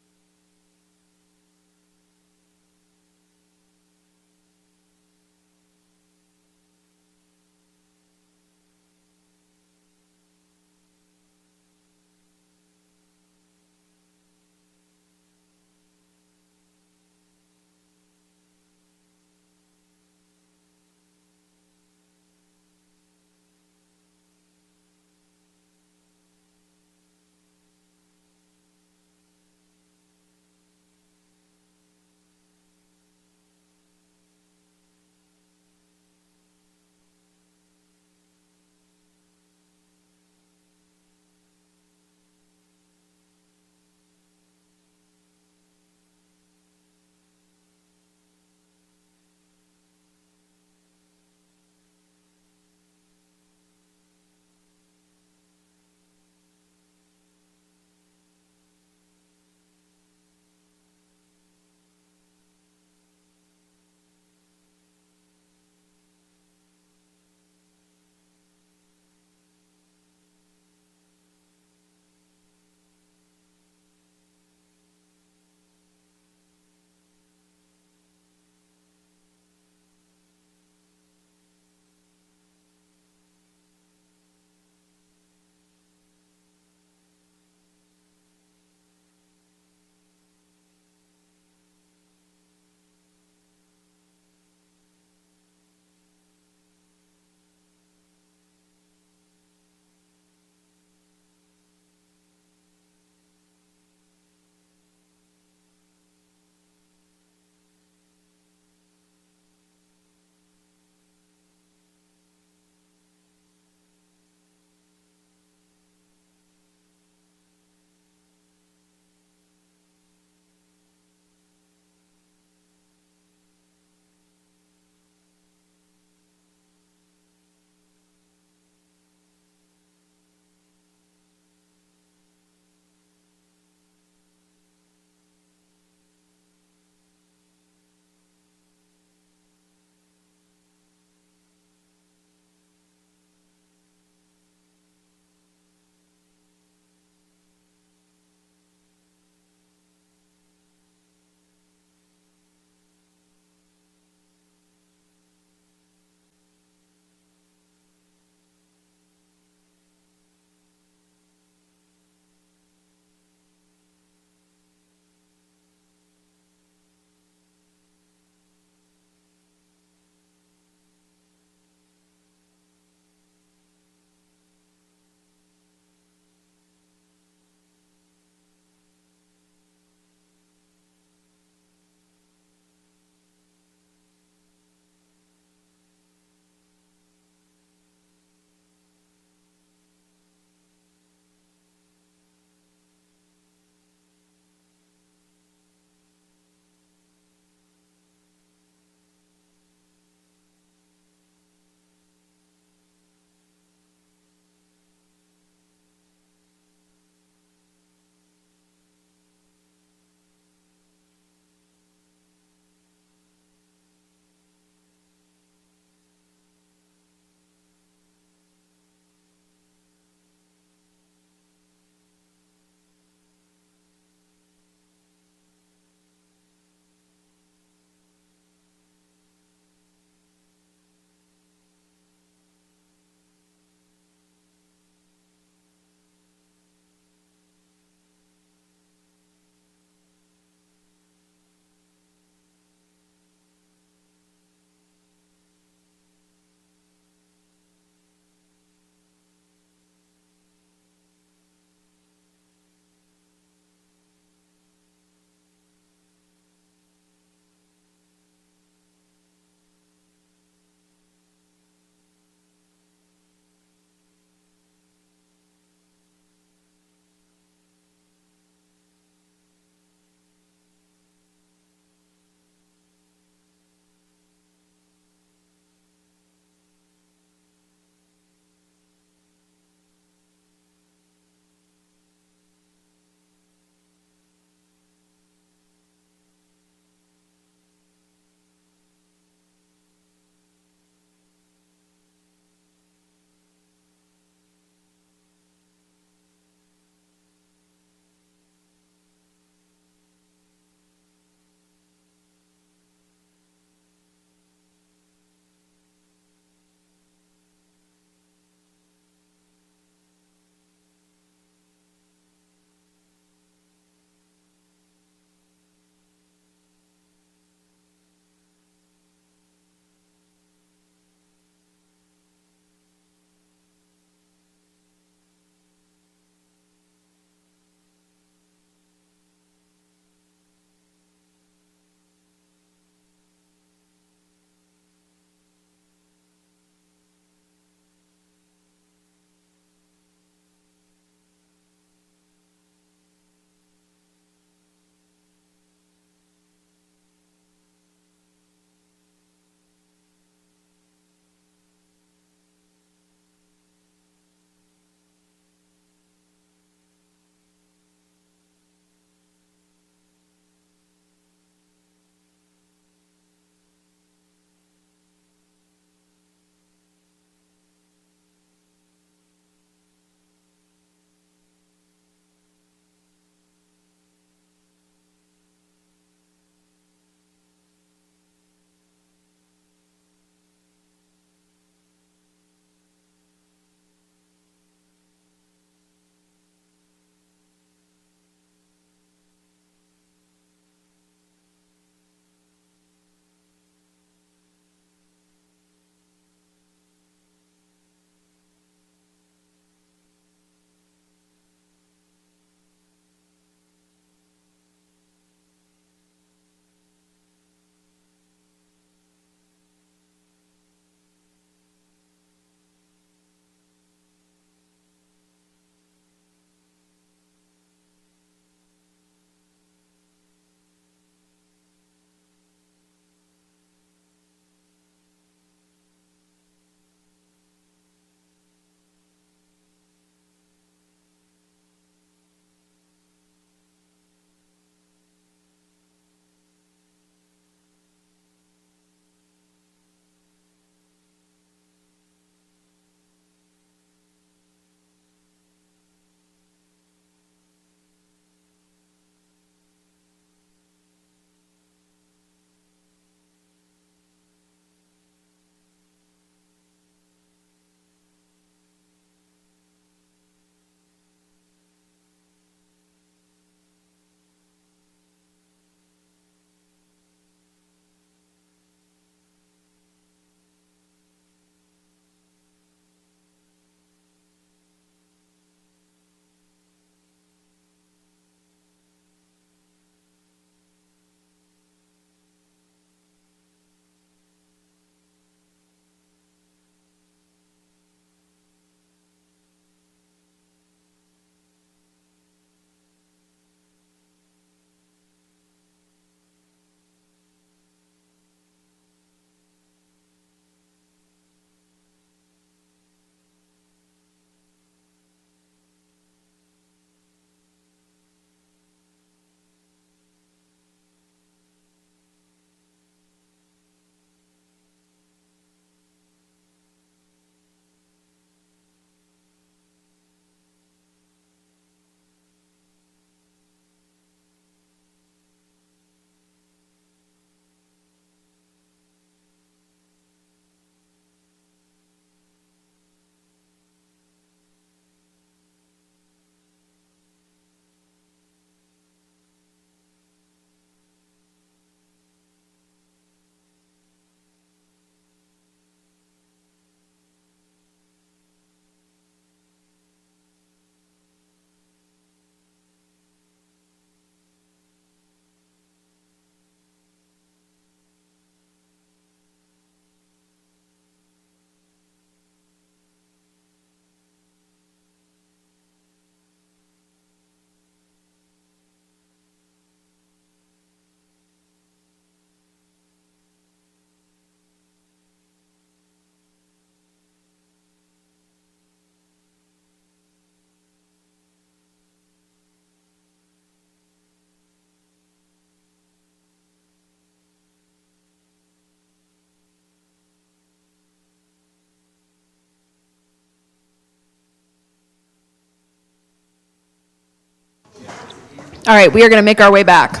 All right, we are going to make our way back.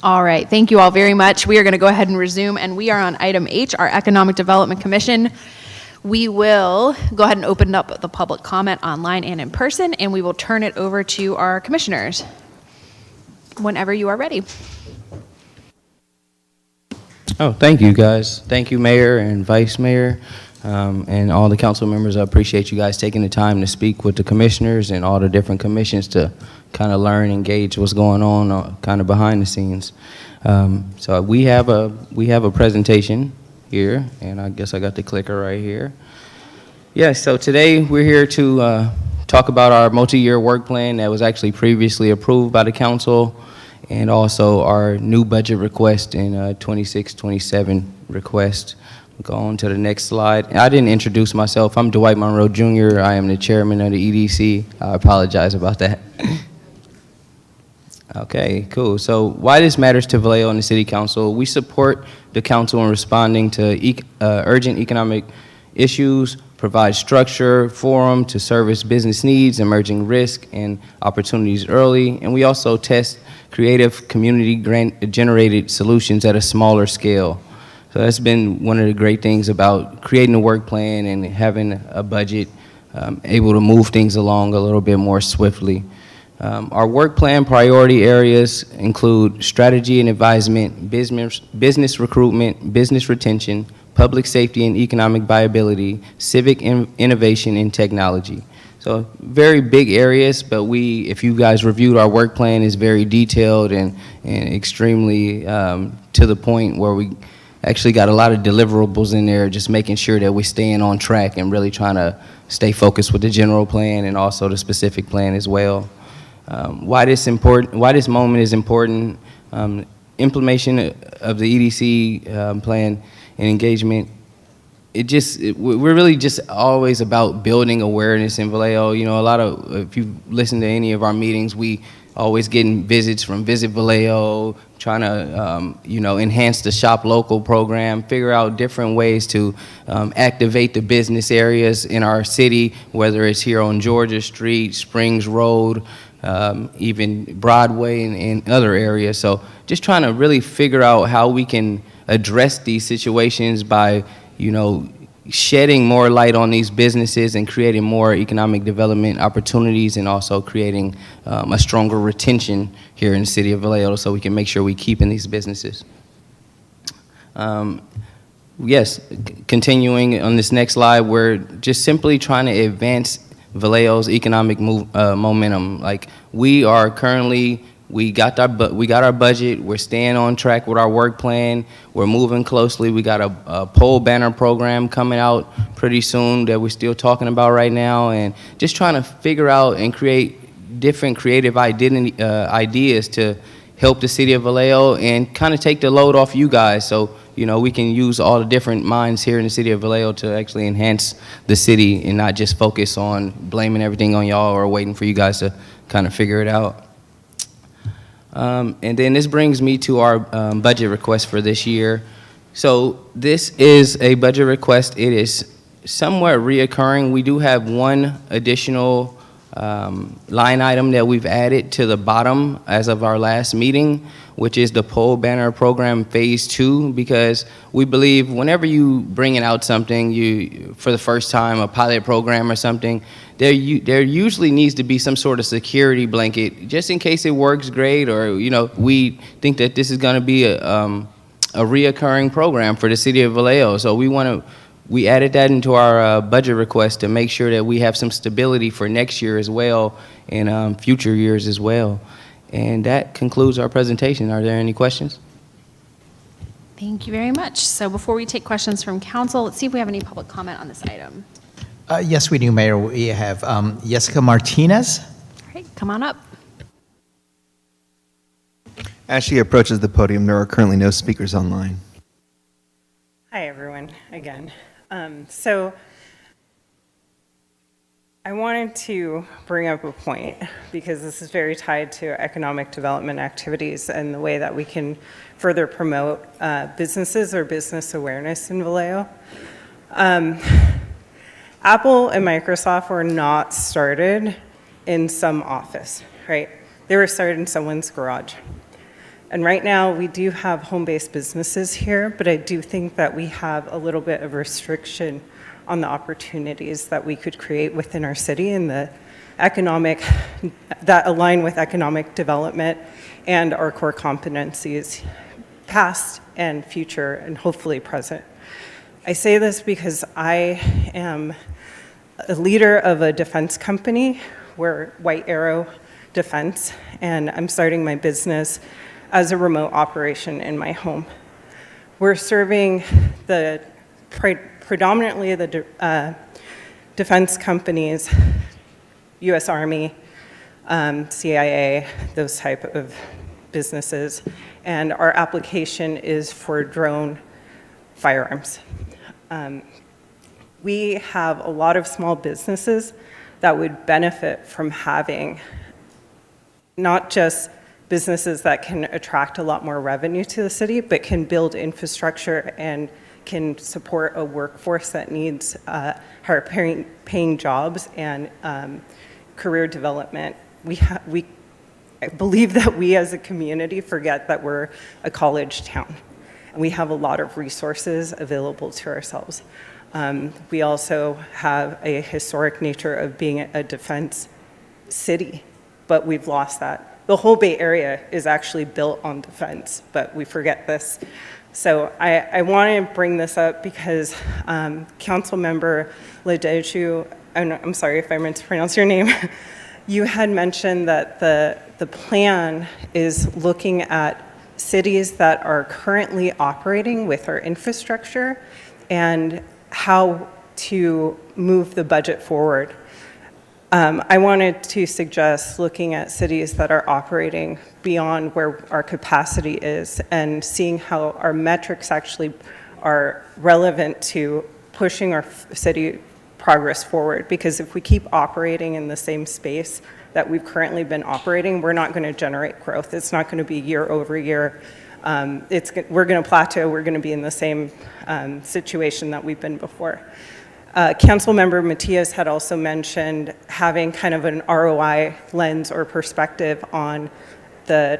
All right, thank you all very much. We are going to go ahead and resume, and we are on item H, our Economic Development Commission. We will go ahead and open up the public comment online and in person, and we will turn it over to our commissioners whenever you are ready. Oh, thank you, guys. Thank you, Mayor and Vice Mayor, and all the council members. I appreciate you guys taking the time to speak with the commissioners and all the different commissions to kind of learn and gauge what's going on kind of behind the scenes. So we have a presentation here, and I guess I got the clicker right here. Yeah, so today we're here to talk about our multi-year work plan that was actually previously approved by the council, and also our new budget request in 26-27 request. Go on to the next slide. I didn't introduce myself. I'm Dwight Monroe Jr. I am the chairman of the EDC. I apologize about that. Okay, cool. So why this matters to Vallejo and the City Council: we support the council in responding to urgent economic issues, provide structure, forum to service business needs, emerging risk and opportunities early, and we also test creative community-generated solutions at a smaller scale. So that's been one of the great things about creating a work plan and having a budget, able to move things along a little bit more swiftly. Our work plan priority areas include strategy and advisement, business recruitment, business retention, public safety and economic viability, civic innovation, and technology. So very big areas, but if you guys reviewed our work plan, is very detailed and extremely to the point where we actually got a lot of deliverables in there, just making sure that we're staying on track and really trying to stay focused with the general plan and also the specific plan as well. Why this moment is important: implementation of the EDC plan and engagement. We're really just always about building awareness in Vallejo. You know, if you listen to any of our meetings, we always getting visits from Visit Vallejo, trying to, enhance the Shop Local program, figure out different ways to activate the business areas in our city, whether it's here on Georgia Street, Springs Road, even Broadway and other areas. So just trying to really figure out how we can address these situations by, shedding more light on these businesses and creating more economic development opportunities, and also creating a stronger retention here in the city of Vallejo so we can make sure we keep in these businesses. Yes, continuing on this next slide, we're just simply trying to advance Vallejo's economic momentum. Like, we are currently, we got our budget. We're staying on track with our work plan. We're moving closely. We got a pole banner program coming out pretty soon that we're still talking about right now, and just trying to figure out and create different creative ideas to help the city of Vallejo and kind of take the load off you guys, so we can use all the different minds here in the city of Vallejo to actually enhance the city and not just focus on blaming everything on y'all or waiting for you guys to kind of figure it out. And then this brings me to our budget request for this year. So this is a budget request. It is somewhat reoccurring. We do have one additional line item that we've added to the bottom as of our last meeting, which is the pole banner program phase 2, because we believe whenever you bringing out something for the first time, a pilot program or something, there usually needs to be some sort of security blanket just in case it works great, or we think that this is going to be a reoccurring program for the city of Vallejo. So we added that into our budget request to make sure that we have some stability for next year as well, and future years as well. And that concludes our presentation. Are there any questions? Thank you very much. So before we take questions from council, let's see if we have any public comment on this item. Yes, we do, Mayor. We have Jessica Martinez. All right, come on up. As she approaches the podium, there are currently no speakers online. Hi, everyone, again. So I wanted to bring up a point because this is very tied to economic development activities and the way that we can further promote businesses or business awareness in Vallejo. Apple and Microsoft were not started in some office, right? They were started in someone's garage. And right now, we do have home-based businesses here, but I do think that we have a little bit of restriction on the opportunities that we could create within our city and the economic, that align with economic development and our core competencies, past and future, and hopefully present. I say this because I am a leader of a defense company. We're White Arrow Defense, and I'm starting my business as a remote operation in my home. We're serving the predominantly the defense companies, U.S. Army, CIA, those type of businesses, and our application is for drone firearms. We have a lot of small businesses that would benefit from having not just businesses that can attract a lot more revenue to the city, but can build infrastructure and can support a workforce that needs higher paying jobs and career development. I believe that we as a community forget that we're a college town. We have a lot of resources available to ourselves. We also have a historic nature of being a defense city, but we've lost that. The whole Bay Area is actually built on defense, but we forget this. So I want to bring this up because Councilmember Ledeju, I'm sorry if I meant to pronounce your name, you had mentioned that the plan is looking at cities that are currently operating with our infrastructure and how to move the budget forward. I wanted to suggest looking at cities that are operating beyond where our capacity is and seeing how our metrics actually are relevant to pushing our city progress forward. Because if we keep operating in the same space that we've currently been operating, we're not going to generate growth. It's not going to be year over year. We're going to plateau. We're going to be in the same situation that we've been before. Councilmember Matias had also mentioned having kind of an ROI lens or perspective on the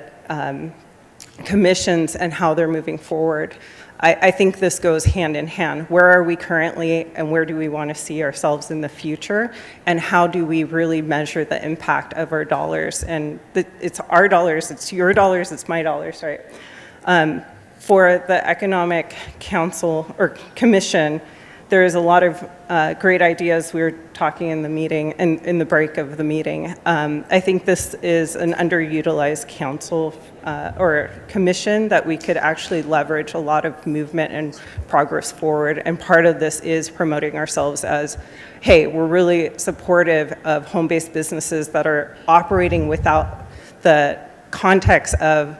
commissions and how they're moving forward. I think this goes hand in hand. Where are we currently and where do we want to see ourselves in the future? And how do we really measure the impact of our dollars? And it's our dollars, it's your dollars, it's my dollars, right? For the Economic Council or Commission, there is a lot of great ideas. We were talking in the meeting, in the break of the meeting. I think this is an underutilized council or commission that we could actually leverage a lot of movement and progress forward. And part of this is promoting ourselves as, hey, we're really supportive of home-based businesses that are operating without the context of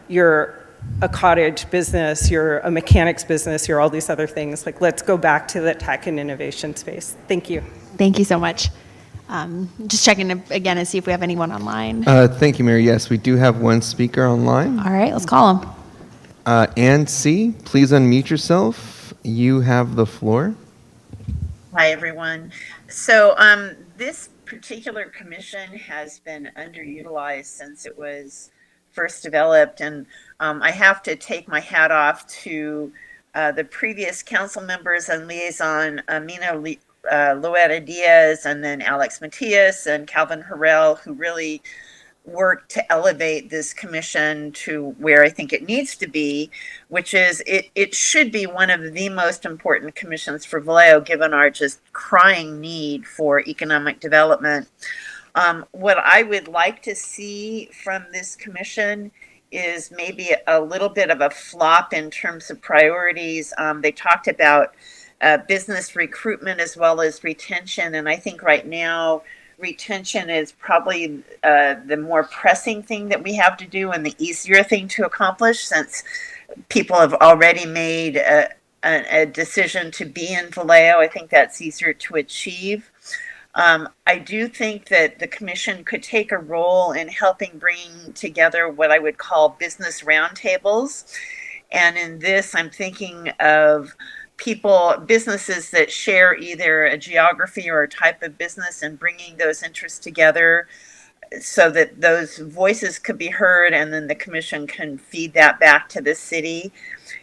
you're a cottage business, you're a mechanics business, you're all these other things. Like, let's go back to the tech and innovation space. Thank you. Thank you so much. Just checking again to see if we have anyone online. Thank you, Mayor. Yes, we do have one speaker online. All right, let's call him. Ann C., please unmute yourself. You have the floor. Hi, everyone. So this particular commission has been underutilized since it was first developed, and I have to take my hat off to the previous council members and liaison, Amina Loera Diaz, and then Alex Matias and Calvin Harrell, who really worked to elevate this commission to where I think it needs to be, which is it should be one of the most important commissions for Vallejo, given our just crying need for economic development. What I would like to see from this commission is maybe a little bit of a flop in terms of priorities. They talked about business recruitment as well as retention, and I think right now retention is probably the more pressing thing that we have to do and the easier thing to accomplish, since people have already made a decision to be in Vallejo. I think that's easier to achieve. I do think that the commission could take a role in helping bring together what I would call business roundtables. And in this, I'm thinking of businesses that share either a geography or a type of business, and bringing those interests together so that those voices could be heard, and then the commission can feed that back to the city.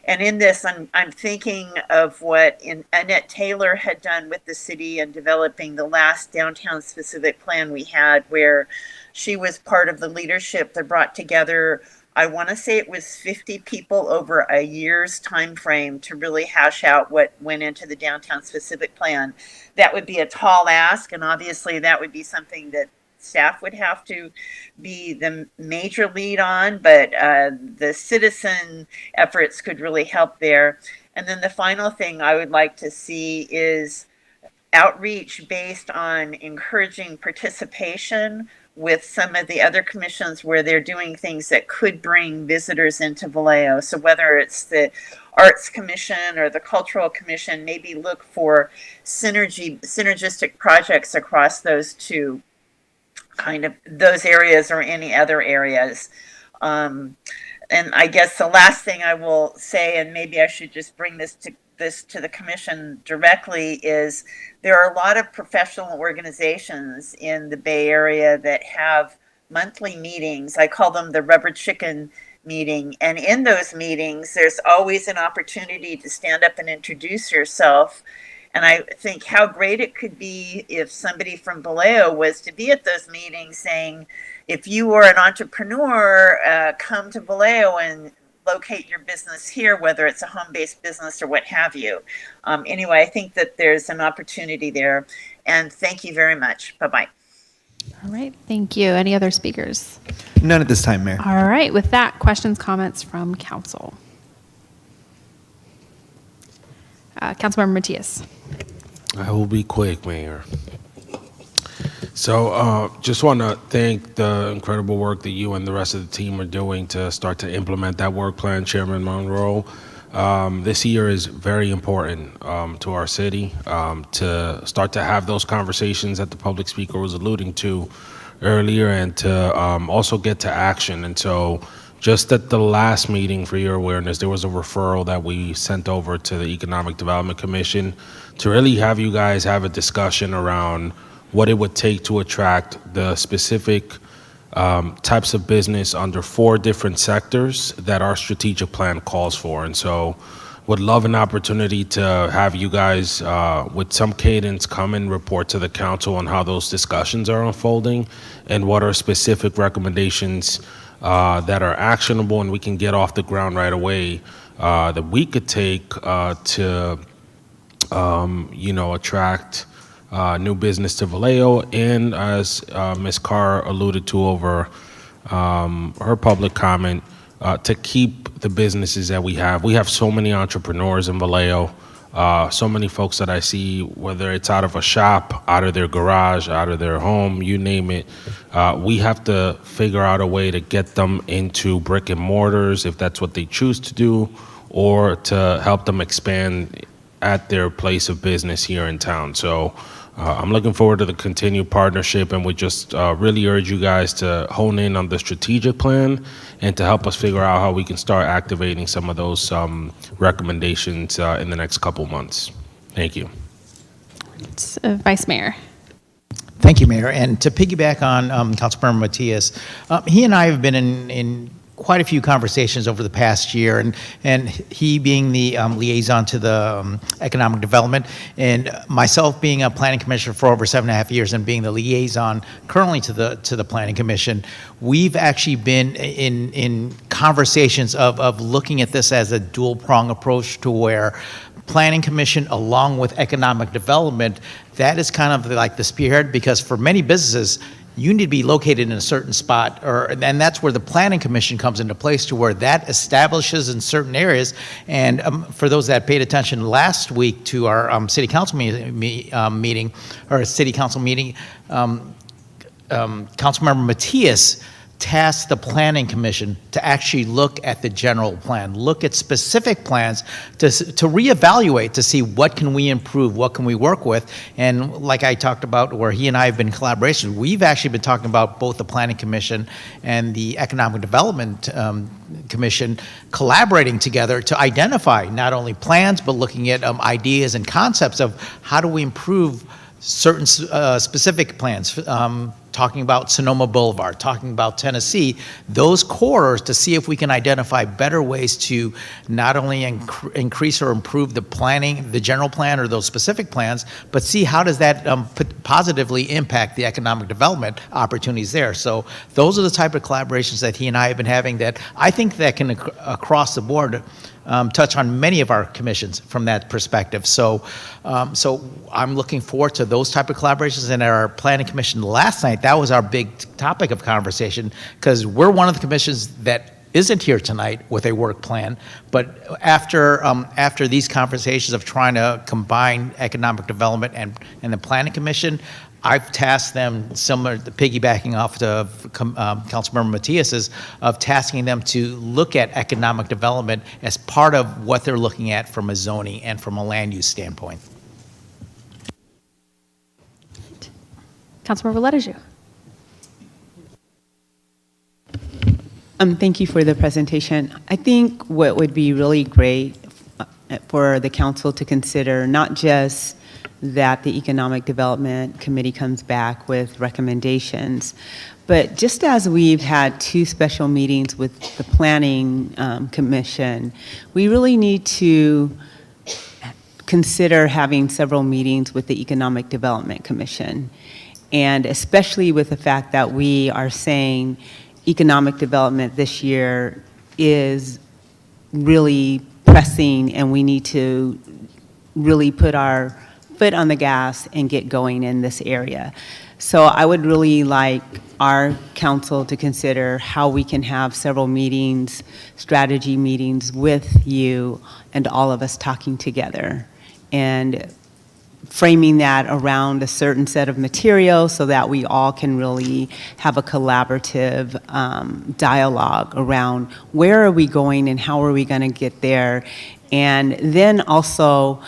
And in this, I'm thinking of what Annette Taylor had done with the city in developing the last downtown specific plan we had, where she was part of the leadership that brought together, I want to say it was 50 people over a year's time frame to really hash out what went into the downtown specific plan. That would be a tall ask, and obviously that would be something that staff would have to be the major lead on, but the citizen efforts could really help there. And then the final thing I would like to see is outreach based on encouraging participation with some of the other commissions where they're doing things that could bring visitors into Vallejo. So whether it's the Arts Commission or the Cultural Commission, maybe look for synergistic projects across those two kind of those areas or any other areas. And I guess the last thing I will say, and maybe I should just bring this to the commission directly, is there are a lot of professional organizations in the Bay Area that have monthly meetings. I call them the rubber chicken meeting. And in those meetings, there's always an opportunity to stand up and introduce yourself. And I think how great it could be if somebody from Vallejo was to be at those meetings saying, if you are an entrepreneur, come to Vallejo and locate your business here, whether it's a home-based business or what have you. Anyway, I think that there's an opportunity there. And thank you very much. Bye-bye. All right, thank you. Any other speakers? None at this time, Mayor. All right, with that, questions, comments from council. Councilmember Matias. I will be quick, Mayor. So just want to thank the incredible work that you and the rest of the team are doing to start to implement that work plan, Chairman Monroe. This year is very important to our city to start to have those conversations that the public speaker was alluding to earlier, and to also get to action. And so just at the last meeting, for your awareness, there was a referral that we sent over to the Economic Development Commission to really have you guys have a discussion around what it would take to attract the specific types of business under 4 different sectors that our strategic plan calls for. And so would love an opportunity to have you guys with some cadence come and report to the council on how those discussions are unfolding and what are specific recommendations that are actionable and we can get off the ground right away that we could take to attract new business to Vallejo, and as Ms. Carr alluded to over her public comment, to keep the businesses that we have. We have so many entrepreneurs in Vallejo, so many folks that I see, whether it's out of a shop, out of their garage, out of their home, you name it. We have to figure out a way to get them into brick and mortars if that's what they choose to do, or to help them expand at their place of business here in town. So I'm looking forward to the continued partnership, and would just really urge you guys to hone in on the strategic plan and to help us figure out how we can start activating some of those recommendations in the next couple months. Thank you. Vice Mayor. Thank you, Mayor. And to piggyback on Councilmember Matias, he and I have been in quite a few conversations over the past year, and he being the liaison to the economic development, and myself being a planning commissioner for over 7.5 years and being the liaison currently to the planning commission, we've actually been in conversations of looking at this as a dual prong approach, to where planning commission along with economic development, that is kind of like the spearhead, because for many businesses, you need to be located in a certain spot, and that's where the planning commission comes into place, to where that establishes in certain areas. And for those that paid attention last week to our city council meeting, or city council meeting, Councilmember Matias tasked the Planning Commission to actually look at the general plan, look at specific plans to reevaluate, to see what can we improve, what can we work with. And like I talked about, where he and I have been in collaboration, we've actually been talking about both the Planning Commission and the Economic Development Commission collaborating together to identify not only plans, but looking at ideas and concepts of how do we improve certain specific plans, talking about Sonoma Boulevard, talking about Tennessee, those corridors, to see if we can identify better ways to not only increase or improve the planning, the general plan or those specific plans, but see how does that positively impact the economic development opportunities there. So those are the type of collaborations that he and I have been having that I think that can, across the board, touch on many of our commissions from that perspective. So I'm looking forward to those type of collaborations. And at our planning commission last night, that was our big topic of conversation, because we're one of the commissions that isn't here tonight with a work plan. But after these conversations of trying to combine economic development and the planning commission, I've tasked them, similar to piggybacking off of Councilmember Matias's, of tasking them to look at economic development as part of what they're looking at from a zoning and from a land use standpoint. Councilmember Ledejoux. Thank you for the presentation. I think what would be really great for the council to consider, not just that the Economic Development Committee comes back with recommendations, but just as we've had 2 special meetings with the Planning Commission, we really need to consider having several meetings with the Economic Development Commission. And especially with the fact that we are saying economic development this year is really pressing, and we need to really put our foot on the gas and get going in this area. So I would really like our council to consider how we can have several meetings, strategy meetings with you and all of us talking together, and framing that around a certain set of material so that we all can really have a collaborative dialogue around where are we going and how are we going to get there. And then also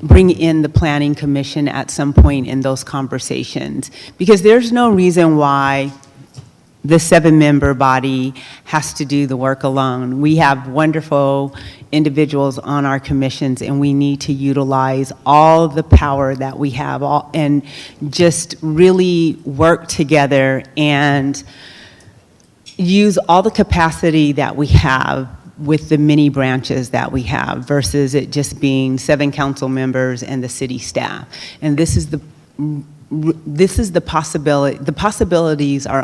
bring in the Planning Commission at some point in those conversations, because there's no reason why the 7-member body has to do the work alone. We have wonderful individuals on our commissions, and we need to utilize all the power that we have and just really work together and use all the capacity that we have with the many branches that we have, versus it just being 7 council members and the city staff. And this is the possibility. The possibilities are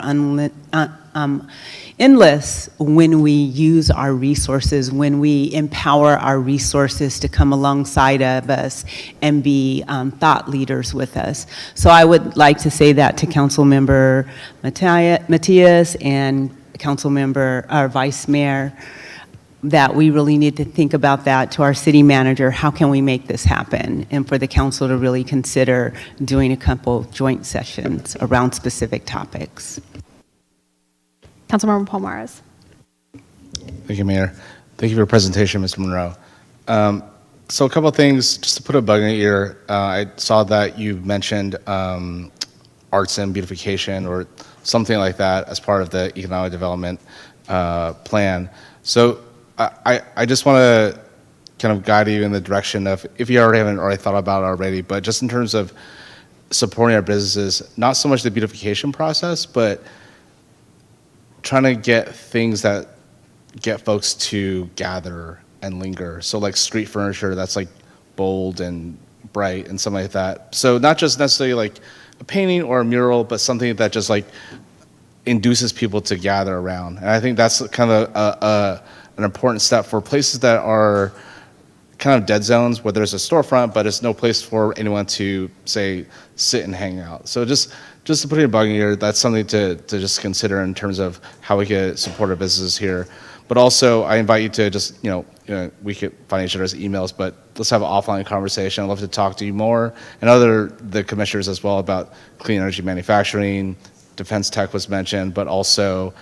endless when we use our resources, when we empower our resources to come alongside of us and be thought leaders with us. So I would like to say that to Council Member Matias and Council Member, our Vice Mayor, that we really need to think about that, to our city manager, how can we make this happen? And for the council to really consider doing a couple joint sessions around specific topics. Councilmember Palmares. Thank you, Mayor. Thank you for your presentation, Mr. Monroe. So a couple of things, just to put a bug in your ear. I saw that you mentioned arts and beautification or something like that as part of the economic development plan. So I just want to kind of guide you in the direction of, if you haven't already thought about it already, but just in terms of supporting our businesses, not so much the beautification process, but trying to get things that get folks to gather and linger. So like street furniture that's like bold and bright and something like that. So not just necessarily like a painting or a mural, but something that just like induces people to gather around. And I think that's kind of an important step for places that are kind of dead zones, where there's a storefront, but it's no place for anyone to, say, sit and hang out. So just to put a bug in here, that's something to just consider in terms of how we can support our businesses here. But also, I invite you to just, we could find each other's emails, but let's have an offline conversation. I'd love to talk to you more and the commissioners as well about clean energy manufacturing, defense tech was mentioned, but also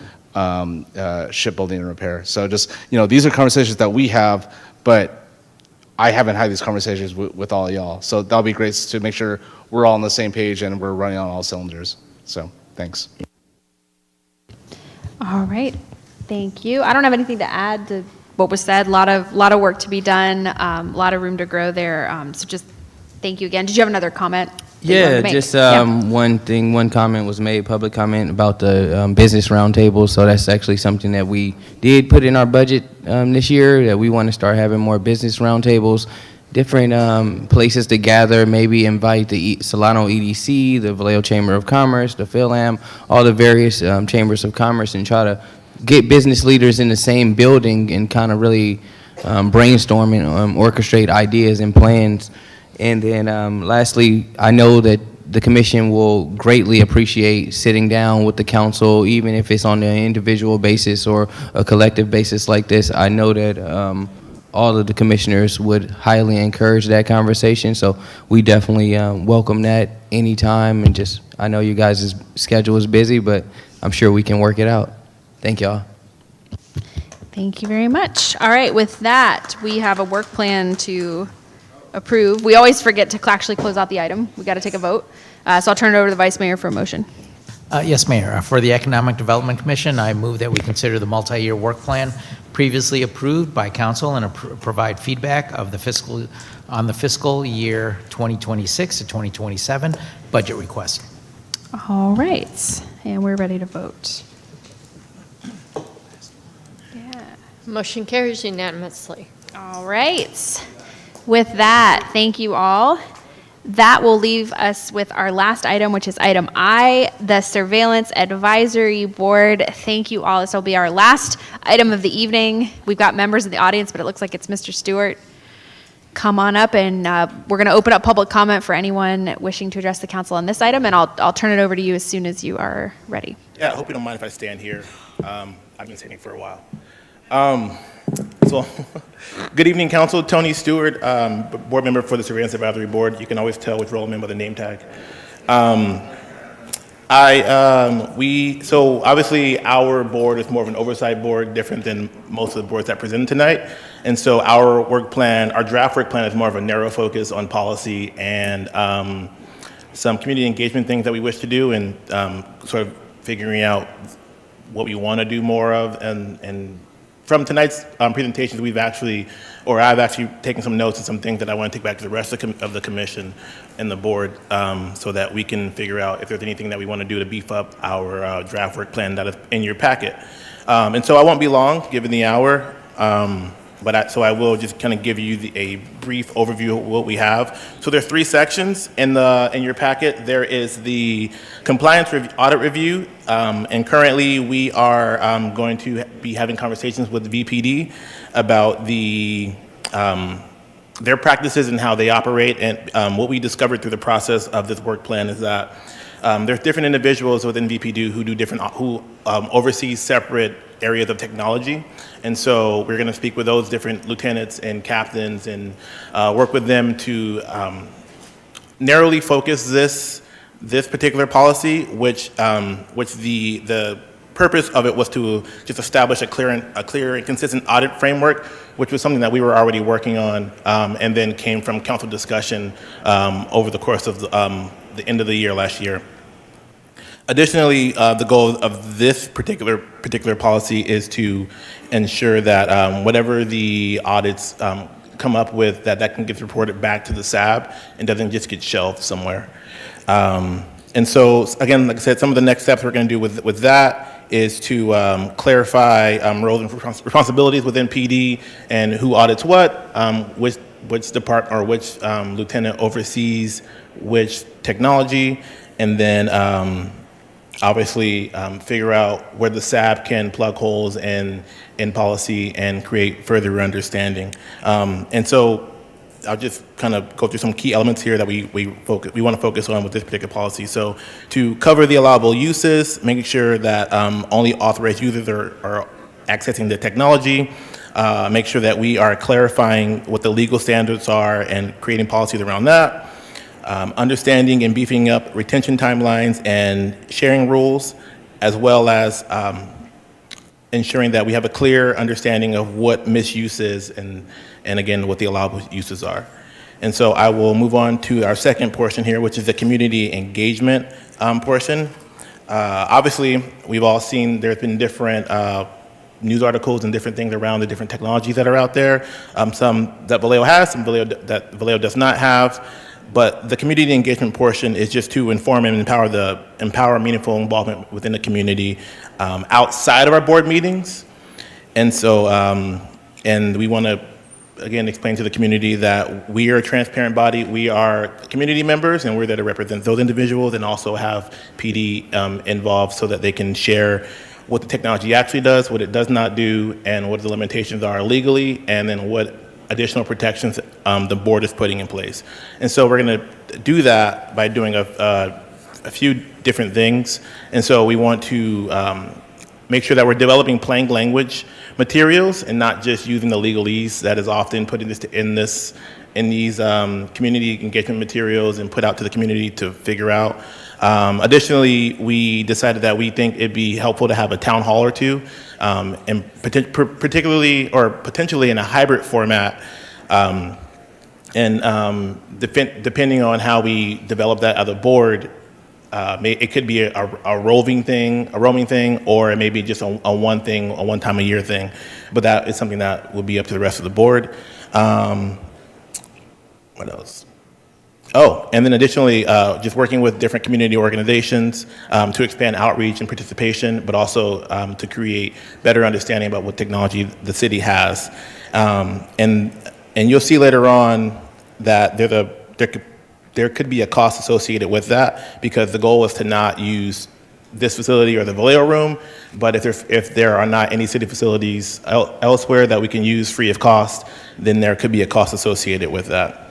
shipbuilding and repair. So just, these are conversations that we have, but I haven't had these conversations with all of y'all. So that'll be great to make sure we're all on the same page and we're running on all cylinders. So thanks. All right, thank you. I don't have anything to add to what was said. A lot of work to be done, a lot of room to grow there. So just thank you again. Did you have another comment? Yeah, just one comment was made, public comment about the business roundtable. So that's actually something that we did put in our budget this year, that we want to start having more business roundtables, different places to gather, maybe invite the Solano EDC, the Vallejo Chamber of Commerce, the PhilAm, all the various chambers of commerce, and try to get business leaders in the same building and kind of really brainstorm and orchestrate ideas and plans. And then lastly, I know that the commission will greatly appreciate sitting down with the council, even if it's on an individual basis or a collective basis like this. I know that all of the commissioners would highly encourage that conversation. So we definitely welcome that anytime. And just, I know you guys' schedule is busy, but I'm sure we can work it out. Thank y'all. Thank you very much. All right, with that, we have a work plan to approve. We always forget to actually close out the item. We got to take a vote. So I'll turn it over to the Vice Mayor for a motion. Yes, Mayor. For the Economic Development Commission, I move that we consider the multi-year work plan previously approved by council and provide feedback on the fiscal year 2026 to 2027 budget request. All right, and we're ready to vote. Yeah. Motion carries unanimously. All right. With that, thank you all. That will leave us with our last item, which is item I, the Surveillance Advisory Board. Thank you all. This will be our last item of the evening. We've got members in the audience, but it looks like it's Mr. Stewart. Come on up, and we're going to open up public comment for anyone wishing to address the council on this item, and I'll turn it over to you as soon as you are ready. Yeah, I hope you don't mind if I stand here. I've been sitting for a while. So, good evening, Council. Tony Stewart, board member for the Surveillance Advisory Board. You can always tell which role I'm in by the name tag. So obviously our board is more of an oversight board, different than most of the boards that presented tonight. And so our work plan, our draft work plan is more of a narrow focus on policy and some community engagement things that we wish to do, and sort of figuring out what we want to do more of. And from tonight's presentations, I've actually taken some notes and some things that I want to take back to the rest of the commission and the board, so that we can figure out if there's anything that we want to do to beef up our draft work plan that is in your packet. And so I won't be long, given the hour, so I will just kind of give you a brief overview of what we have. So there are 3 sections in your packet. There is the compliance audit review, and currently we are going to be having conversations with the VPD about their practices and how they operate. And what we discovered through the process of this work plan is that there's different individuals within VPD who oversee separate areas of technology. And so we're going to speak with those different lieutenants and captains and work with them to narrowly focus this particular policy, which the purpose of it was to just establish a clear and consistent audit framework, which was something that we were already working on, and then came from council discussion over the course of the end of the year last year. Additionally, the goal of this particular policy is to ensure that whatever the audits come up with, that can get reported back to the SAB and doesn't just get shelved somewhere. And so, again, like I said, some of the next steps we're going to do with that is to clarify roles and responsibilities within PD and who audits what, which department or which lieutenant oversees which technology, and then obviously figure out where the SAB can plug holes in policy and create further understanding. And so I'll just kind of go through some key elements here that we want to focus on with this particular policy. So to cover the allowable uses, making sure that only authorized users are accessing the technology, make sure that we are clarifying what the legal standards are and creating policies around that. understanding and beefing up retention timelines and sharing rules, as well as ensuring that we have a clear understanding of what misuse is and again, what the allowable uses are. And so I will move on to our second portion here, which is the community engagement portion. Obviously, we've all seen there's been different news articles and different things around the different technologies that are out there. Some that Vallejo has, some that Vallejo does not have. But the community engagement portion is just to inform and empower meaningful involvement within the community outside of our board meetings. And so, and we want to again explain to the community that we are a transparent body. We are community members, and we're there to represent those individuals, and also have PD involved so that they can share what the technology actually does, what it does not do, and what the limitations are legally, and then what additional protections the board is putting in place. And so we're going to do that by doing a few different things. And so we want to make sure that we're developing plain language materials and not just using the legalese that is often put in these community engagement materials and put out to the community to figure out. Additionally, we decided that we think it'd be helpful to have a town hall or two, and particularly or potentially in a hybrid format. Depending on how we develop that as a board, it could be a roaming thing, or it may be just a one time a year thing. But that is something that will be up to the rest of the board. What else? Oh, and then additionally, just working with different community organizations to expand outreach and participation, but also to create better understanding about what technology the city has. And you'll see later on that there could be a cost associated with that, because the goal is to not use this facility or the Vallejo room, but if there are not any city facilities elsewhere that we can use free of cost, then there could be a cost associated with that.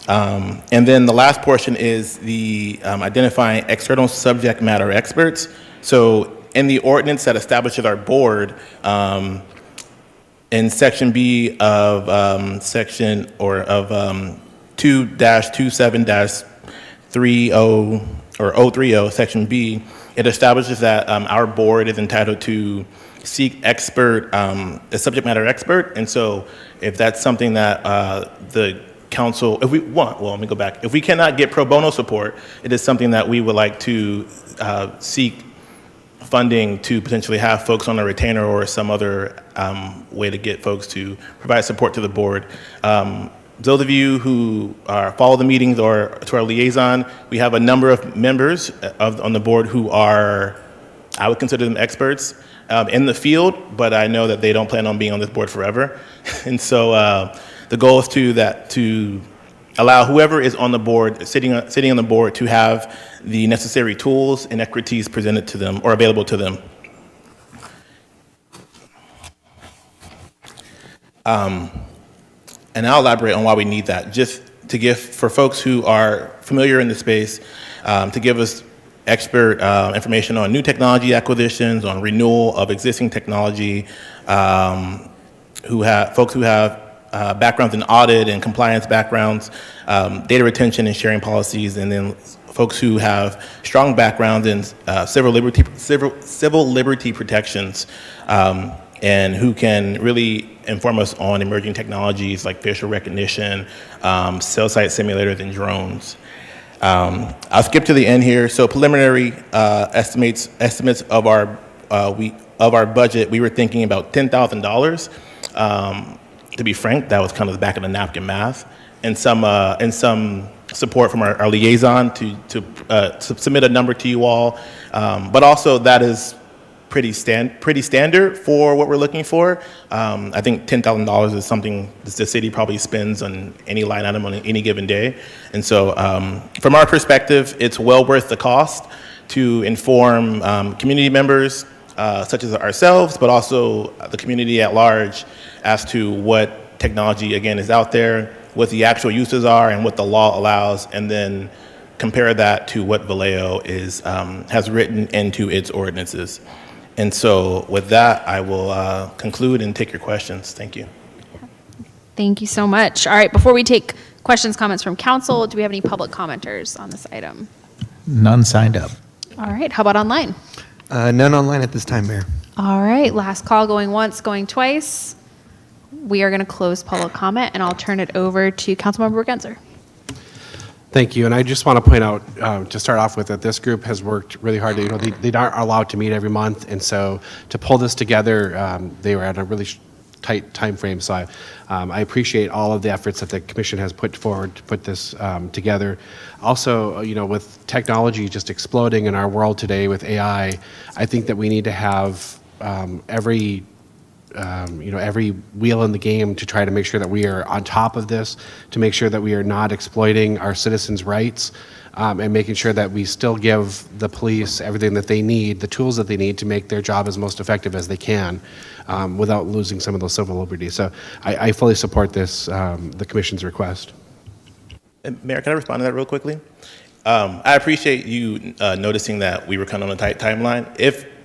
And then the last portion is the identifying external subject matter experts. So in the ordinance that establishes our board, in section B of 2-27-30 or 030, section B, it establishes that our board is entitled to seek a subject matter expert. And so if that's something that the council, if we cannot get pro bono support, it is something that we would like to seek funding to potentially have folks on a retainer or some other way to get folks to provide support to the board. Those of you who follow the meetings or to our liaison, we have a number of members on the board who are, I would consider them experts in the field, but I know that they don't plan on being on this board forever. And so the goal is to allow whoever is on the board, sitting on the board, to have the necessary tools and expertise presented to them or available to them. And I'll elaborate on why we need that, just to give, for folks who are familiar in the space, to give us expert information on new technology acquisitions, on renewal of existing technology, folks who have backgrounds in audit and compliance backgrounds, data retention and sharing policies, and then folks who have strong backgrounds in civil liberty protections, and who can really inform us on emerging technologies like facial recognition, cell site simulators, and drones. I'll skip to the end here. So preliminary estimates of our budget, we were thinking about $10,000. To be frank, that was kind of the back of the napkin math, and some support from our liaison to submit a number to you all. But also that is pretty standard for what we're looking for. I think $10,000 is something the city probably spends on any line item on any given day. And so from our perspective, it's well worth the cost to inform community members such as ourselves, but also the community at large as to what technology, again, is out there, what the actual uses are, and what the law allows, and then compare that to what Vallejo has written into its ordinances. And so with that, I will conclude and take your questions. Thank you. Thank you so much. All right, before we take Questions, comments from council? Do we have any public commenters on this item? None signed up. All right, how about online? None online at this time, Mayor. All right, last call, going once, going twice. We are going to close public comment, and I'll turn it over to Councilmember Genzer. Thank you, and I just want to point out, to start off with, that this group has worked really hard. They aren't allowed to meet every month, and so to pull this together, they were at a really tight time frame. So I appreciate all of the efforts that the commission has put forward to put this together. Also, with technology just exploding in our world today with AI, I think that we need to have every wheel in the game to try to make sure that we are on top of this, to make sure that we are not exploiting our citizens' rights, and making sure that we still give the police everything that they need, the tools that they need to make their job as most effective as they can, without losing some of those civil liberties. So I fully support this, the commission's request. And Mayor, can I respond to that real quickly? I appreciate you noticing that we were kind of on a tight timeline.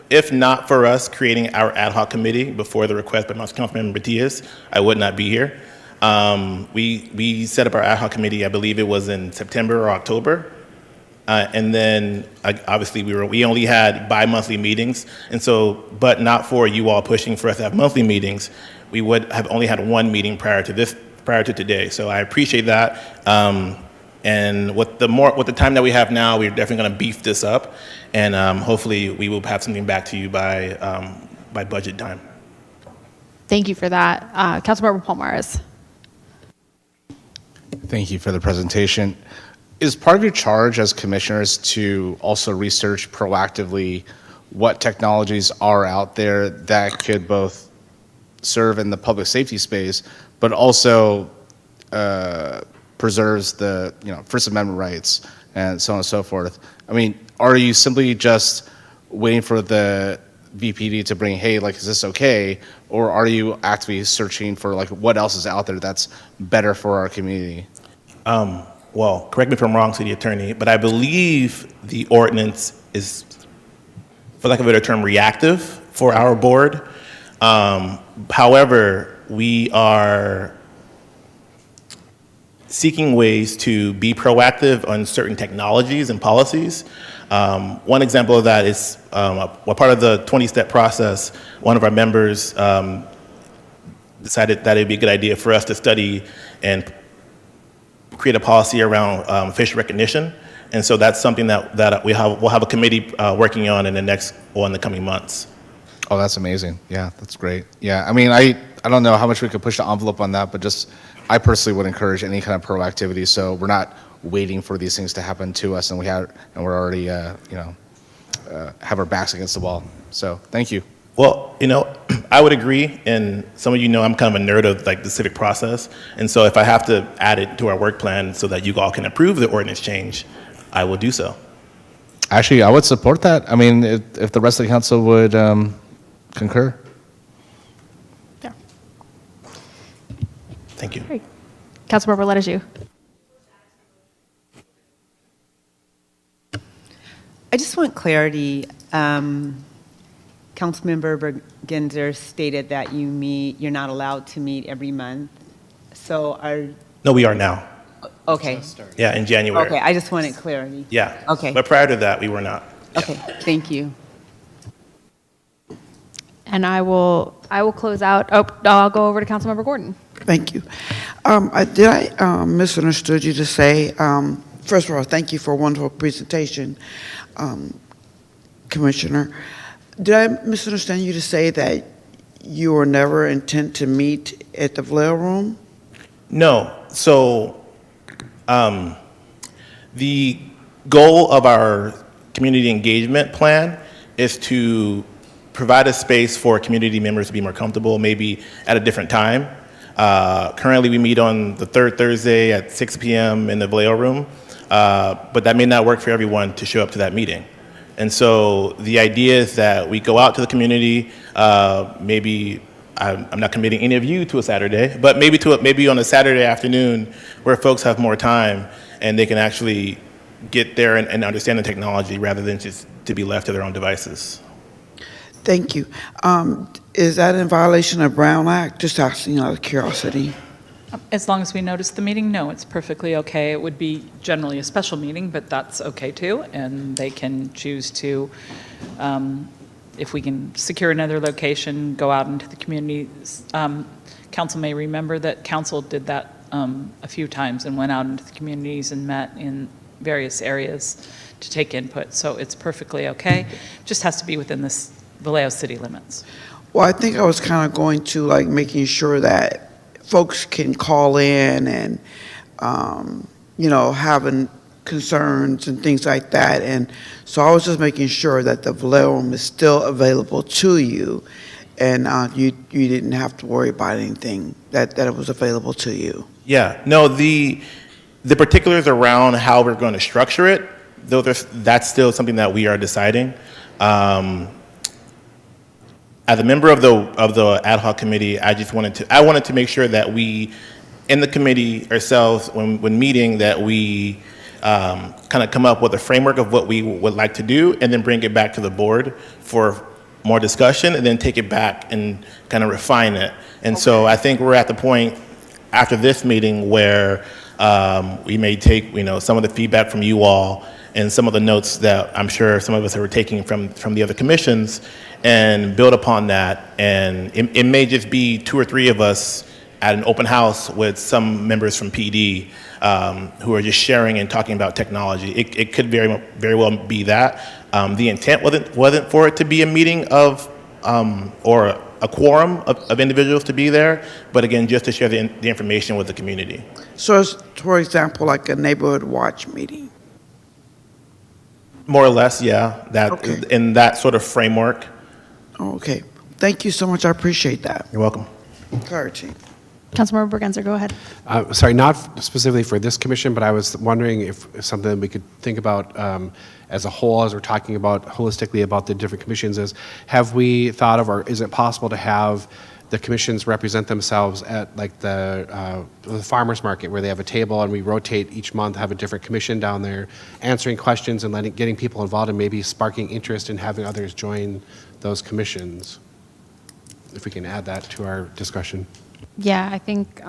If not for us creating our ad hoc committee before the request by Councilmember Matias, I would not be here. We set up our ad hoc committee, I believe it was in September or October. And then obviously we only had bi-monthly meetings. And so, but not for you all pushing for us to have monthly meetings, we would have only had one meeting prior to today. So I appreciate that. And with the time that we have now, we're definitely going to beef this up, and hopefully we will have something back to you by budget time. Thank you for that. Councilmember Palmares. Thank you for the presentation. Is part of your charge as commissioners to also research proactively what technologies are out there that could both serve in the public safety space, but also preserves the First Amendment rights and so on and so forth? I mean, are you simply just waiting for the VPD to bring, hey, like, is this okay? Or are you actively searching for like what else is out there that's better for our community? Well, correct me if I'm wrong, City Attorney, but I believe the ordinance is, for lack of a better term, reactive for our board. However, we are seeking ways to be proactive on certain technologies and policies. One example of that is, part of the 20-step process, one of our members decided that it'd be a good idea for us to study and create a policy around facial recognition. And so that's something that we'll have a committee working on in the coming months. Oh, that's amazing. Yeah, that's great. Yeah, I mean, I don't know how much we could push the envelope on that, but just, I personally would encourage any kind of proactivity, so we're not waiting for these things to happen to us and we're already, have our backs against the wall. So, thank you. Well, I would agree, and some of I'm kind of a nerd of like the civic process, and so if I have to add it to our work plan so that you all can approve the ordinance change, I will do so. Actually, I would support that. I mean, if the rest of the council would concur. Yeah. Thank you. Great. Councilmember Ledeju. I just want clarity. Councilmember Genzer stated that you're not allowed to meet every month. So No, we are now. Okay. Yeah, in January. Okay, I just wanted clarity. Yeah. Okay. But prior to that, we were not. Okay, thank you. And I will close out. Oh, I'll go over to Councilmember Gordon. Thank you. Did I misunderstood you to say, first of all, thank you for a wonderful presentation, Commissioner. Did I misunderstand you to say that you were never intent to meet at the Vallejo room? No. So the goal of our community engagement plan is to provide a space for community members to be more comfortable, maybe at a different time. Currently, we meet on the third Thursday at 6 p.m. in the Vallejo room, but that may not work for everyone to show up to that meeting. And so the idea is that we go out to the community, maybe I'm not committing any of you to a Saturday, but maybe on a Saturday afternoon where folks have more time and they can actually get there and understand the technology rather than just to be left to their own devices. Thank you. Is that in violation of Brown Act? Just asking out of curiosity. As long as we notice the meeting, no, it's perfectly okay. It would be generally a special meeting, but that's okay too, and they can choose to, if we can secure another location, go out into the community. Council may remember that council did that a few times and went out into the communities and met in various areas to take input, so it's perfectly okay. Just has to be within the Vallejo city limits. Well, I think I was kind of going to like making sure that folks can call in and, having concerns and things like that. And so I was just making sure that the Vallejo room is still available to you, and you didn't have to worry about anything, that it was available to you. Yeah, no, the particulars around how we're going to structure it, though that's still something that we are deciding. As a member of the ad hoc committee, I wanted to make sure that we, in the committee ourselves, when meeting, that we kind of come up with a framework of what we would like to do, and then bring it back to the board for more discussion, and then take it back and kind of refine it. And so I think we're at the point after this meeting where we may take some of the feedback from you all and some of the notes that I'm sure some of us are taking from the other commissions, and build upon that. And it may just be 2 or 3 of us at an open house with some members from PD who are just sharing and talking about technology. It could very well be that. The intent wasn't for it to be a meeting of or a quorum of individuals to be there, but again, just to share the information with the community. So, for example, like a neighborhood watch meeting. More or less, yeah. Okay. In that sort of framework. Okay. Thank you so much. I appreciate that. You're welcome. Clarity. Councilmember Bergenser, go ahead. Sorry, not specifically for this commission, but I was wondering if something we could think about as a whole, as we're talking about holistically about the different commissions, is have we thought of, or is it possible to have the commissions represent themselves at like the farmers market, where they have a table and we rotate each month, have a different commission down there answering questions and getting people involved, and maybe sparking interest in having others join those commissions? If we can add that to our discussion. Yeah, I think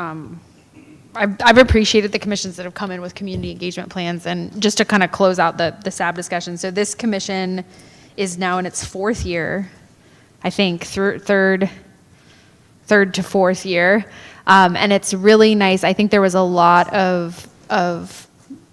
I've appreciated the commissions that have come in with community engagement plans. And just to kind of close out the SAB discussion, so this commission is now in its 4th year, I think, third to 4th year, and it's really nice. I think there was a lot of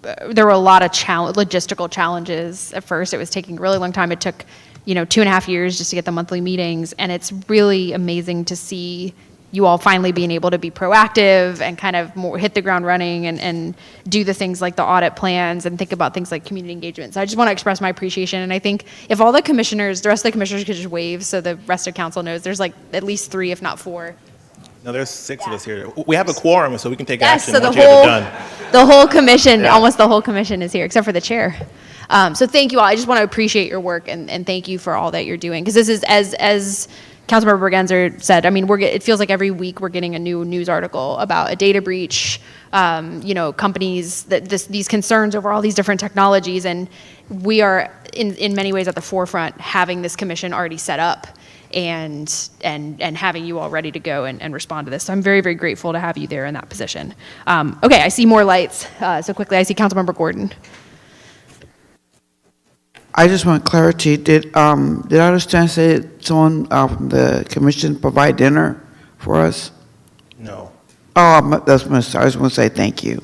logistical challenges at first. It was taking a really long time. It took 2.5 years just to get the monthly meetings, and it's really amazing to see you all finally being able to be proactive and kind of more hit the ground running and do the things like the audit plans and think about things like community engagement. So I just want to express my appreciation. And I think if all the rest of the commissioners could just wave so the rest of council knows, there's like at least 3, if not 4. No, there's 6 of us here. We have a quorum, so we can take Yes, action so once you get it done. the whole commission, Yeah. almost the whole commission is here, except for the chair. So thank you all. I just want to appreciate your work and thank you for all that you're doing. Because this is, as Councilmember Bergenser said, I mean, it feels like every week we're getting a new news article about a data breach, companies, these concerns over all these different technologies. And we are, in many ways, at the forefront, having this commission already set up and having you all ready to go and respond to this. So I'm very, very grateful to have you there in that position. Okay, I see more lights. So quickly, I see Councilmember Gordon. I just want clarity. Did I understand say someone from the commission provide dinner for us? No. Oh, I just want to say thank you.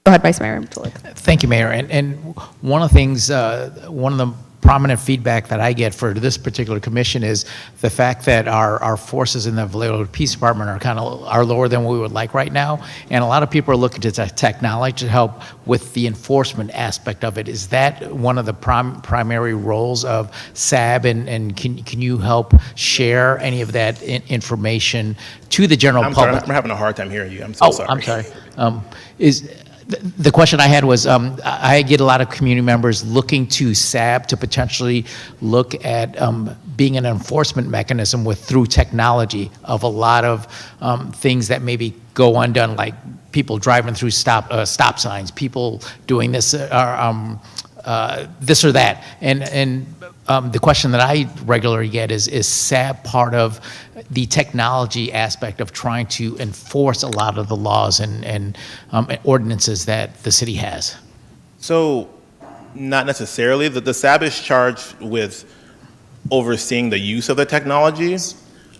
Go ahead, Vice Mayor Matulik. Thank you, Mayor. And one of the things, one of the prominent feedback that I get for this particular commission is the fact that our forces in the Vallejo Police Department are lower than we would like right now, and a lot of people are looking to technology to help with the enforcement aspect of it. Is that one of the primary roles of SAB, and can you help share any of that information to the general public? I'm having a hard time hearing you. I'm so sorry. I'm sorry. The question I had was, I get a lot of community members looking to SAB to potentially look at being an enforcement mechanism through technology of a lot of things that maybe go undone, like people driving through stop signs, people doing this or that. And the question that I regularly get is SAB part of the technology aspect of trying to enforce a lot of the laws and ordinances that the city has? So, not necessarily. The SAB is charged with overseeing the use of the technology,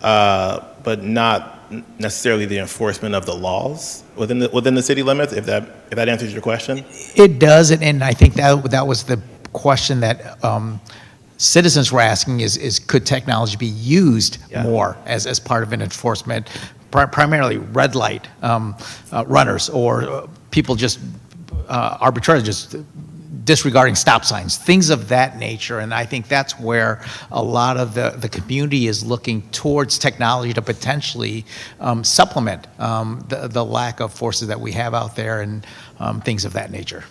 but not necessarily the enforcement of the laws within the city limits. If that answers your question. It does, and I think that was the question that citizens were asking is could technology be used more as part of an enforcement, primarily red light runners or people just arbitrarily just disregarding stop signs, things of that nature. And I think that's where a lot of the community is looking towards technology to potentially supplement the lack of forces that we have out there and things of that nature.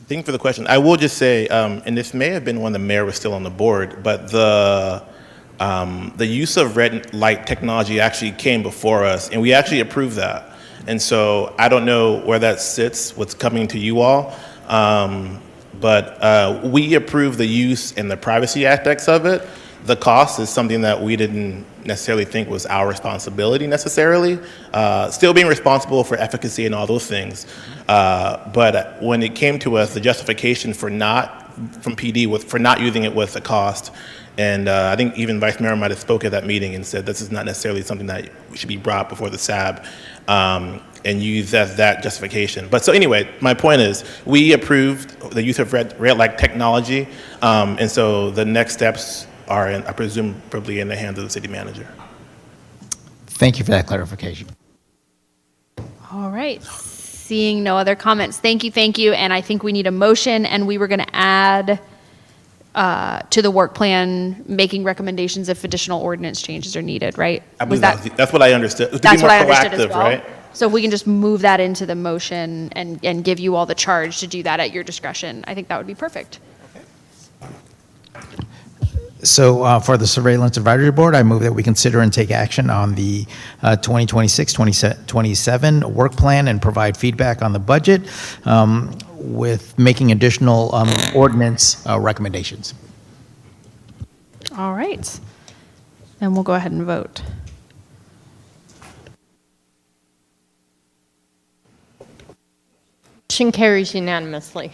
Thank you for the question. I will just say, and this may have been when the mayor was still on the board, but the use of red light technology actually came before us, and we actually approved that. And so I don't know where that sits, what's coming to you all, but we approved the use and the privacy aspects of it. The cost is something that we didn't necessarily think was our responsibility necessarily. Still being responsible for efficacy and all those things. But when it came to us, the justification from PD for not using it was the cost. And I think even Vice Mayor might have spoke at that meeting and said this is not necessarily something that should be brought before the SAB and used as that justification. But so anyway, my point is we approved the use of red light technology, and so the next steps are, I presume, probably in the hands of the city manager. Thank you for that clarification. All right. Seeing no other comments, thank you. And I think we need a motion, and we were going to add to the work plan, making recommendations if additional ordinance changes are needed, right? I believe that's what I understood. To That's be more what I understood as proactive, well. right? So if we can just move that into the motion and give you all the charge to do that at your discretion, I think that would be perfect. So for the Surveillance Advisory Board, I move that we consider and take action on the 2026-27 work plan and provide feedback on the budget with making additional ordinance recommendations. All right. And we'll go ahead and vote. Motion carries unanimously.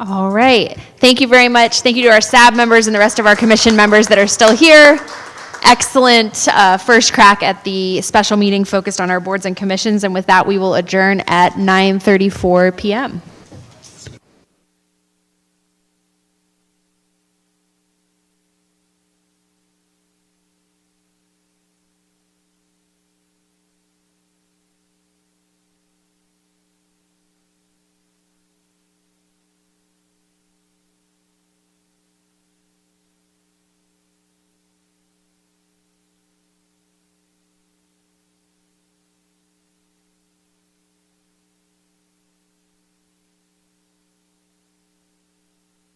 All right. Thank you very much. Thank you to our SAB members and the rest of our commission members that are still here. Excellent first crack at the special meeting focused on our boards and commissions. And with that, we will adjourn at 9:34 p.m.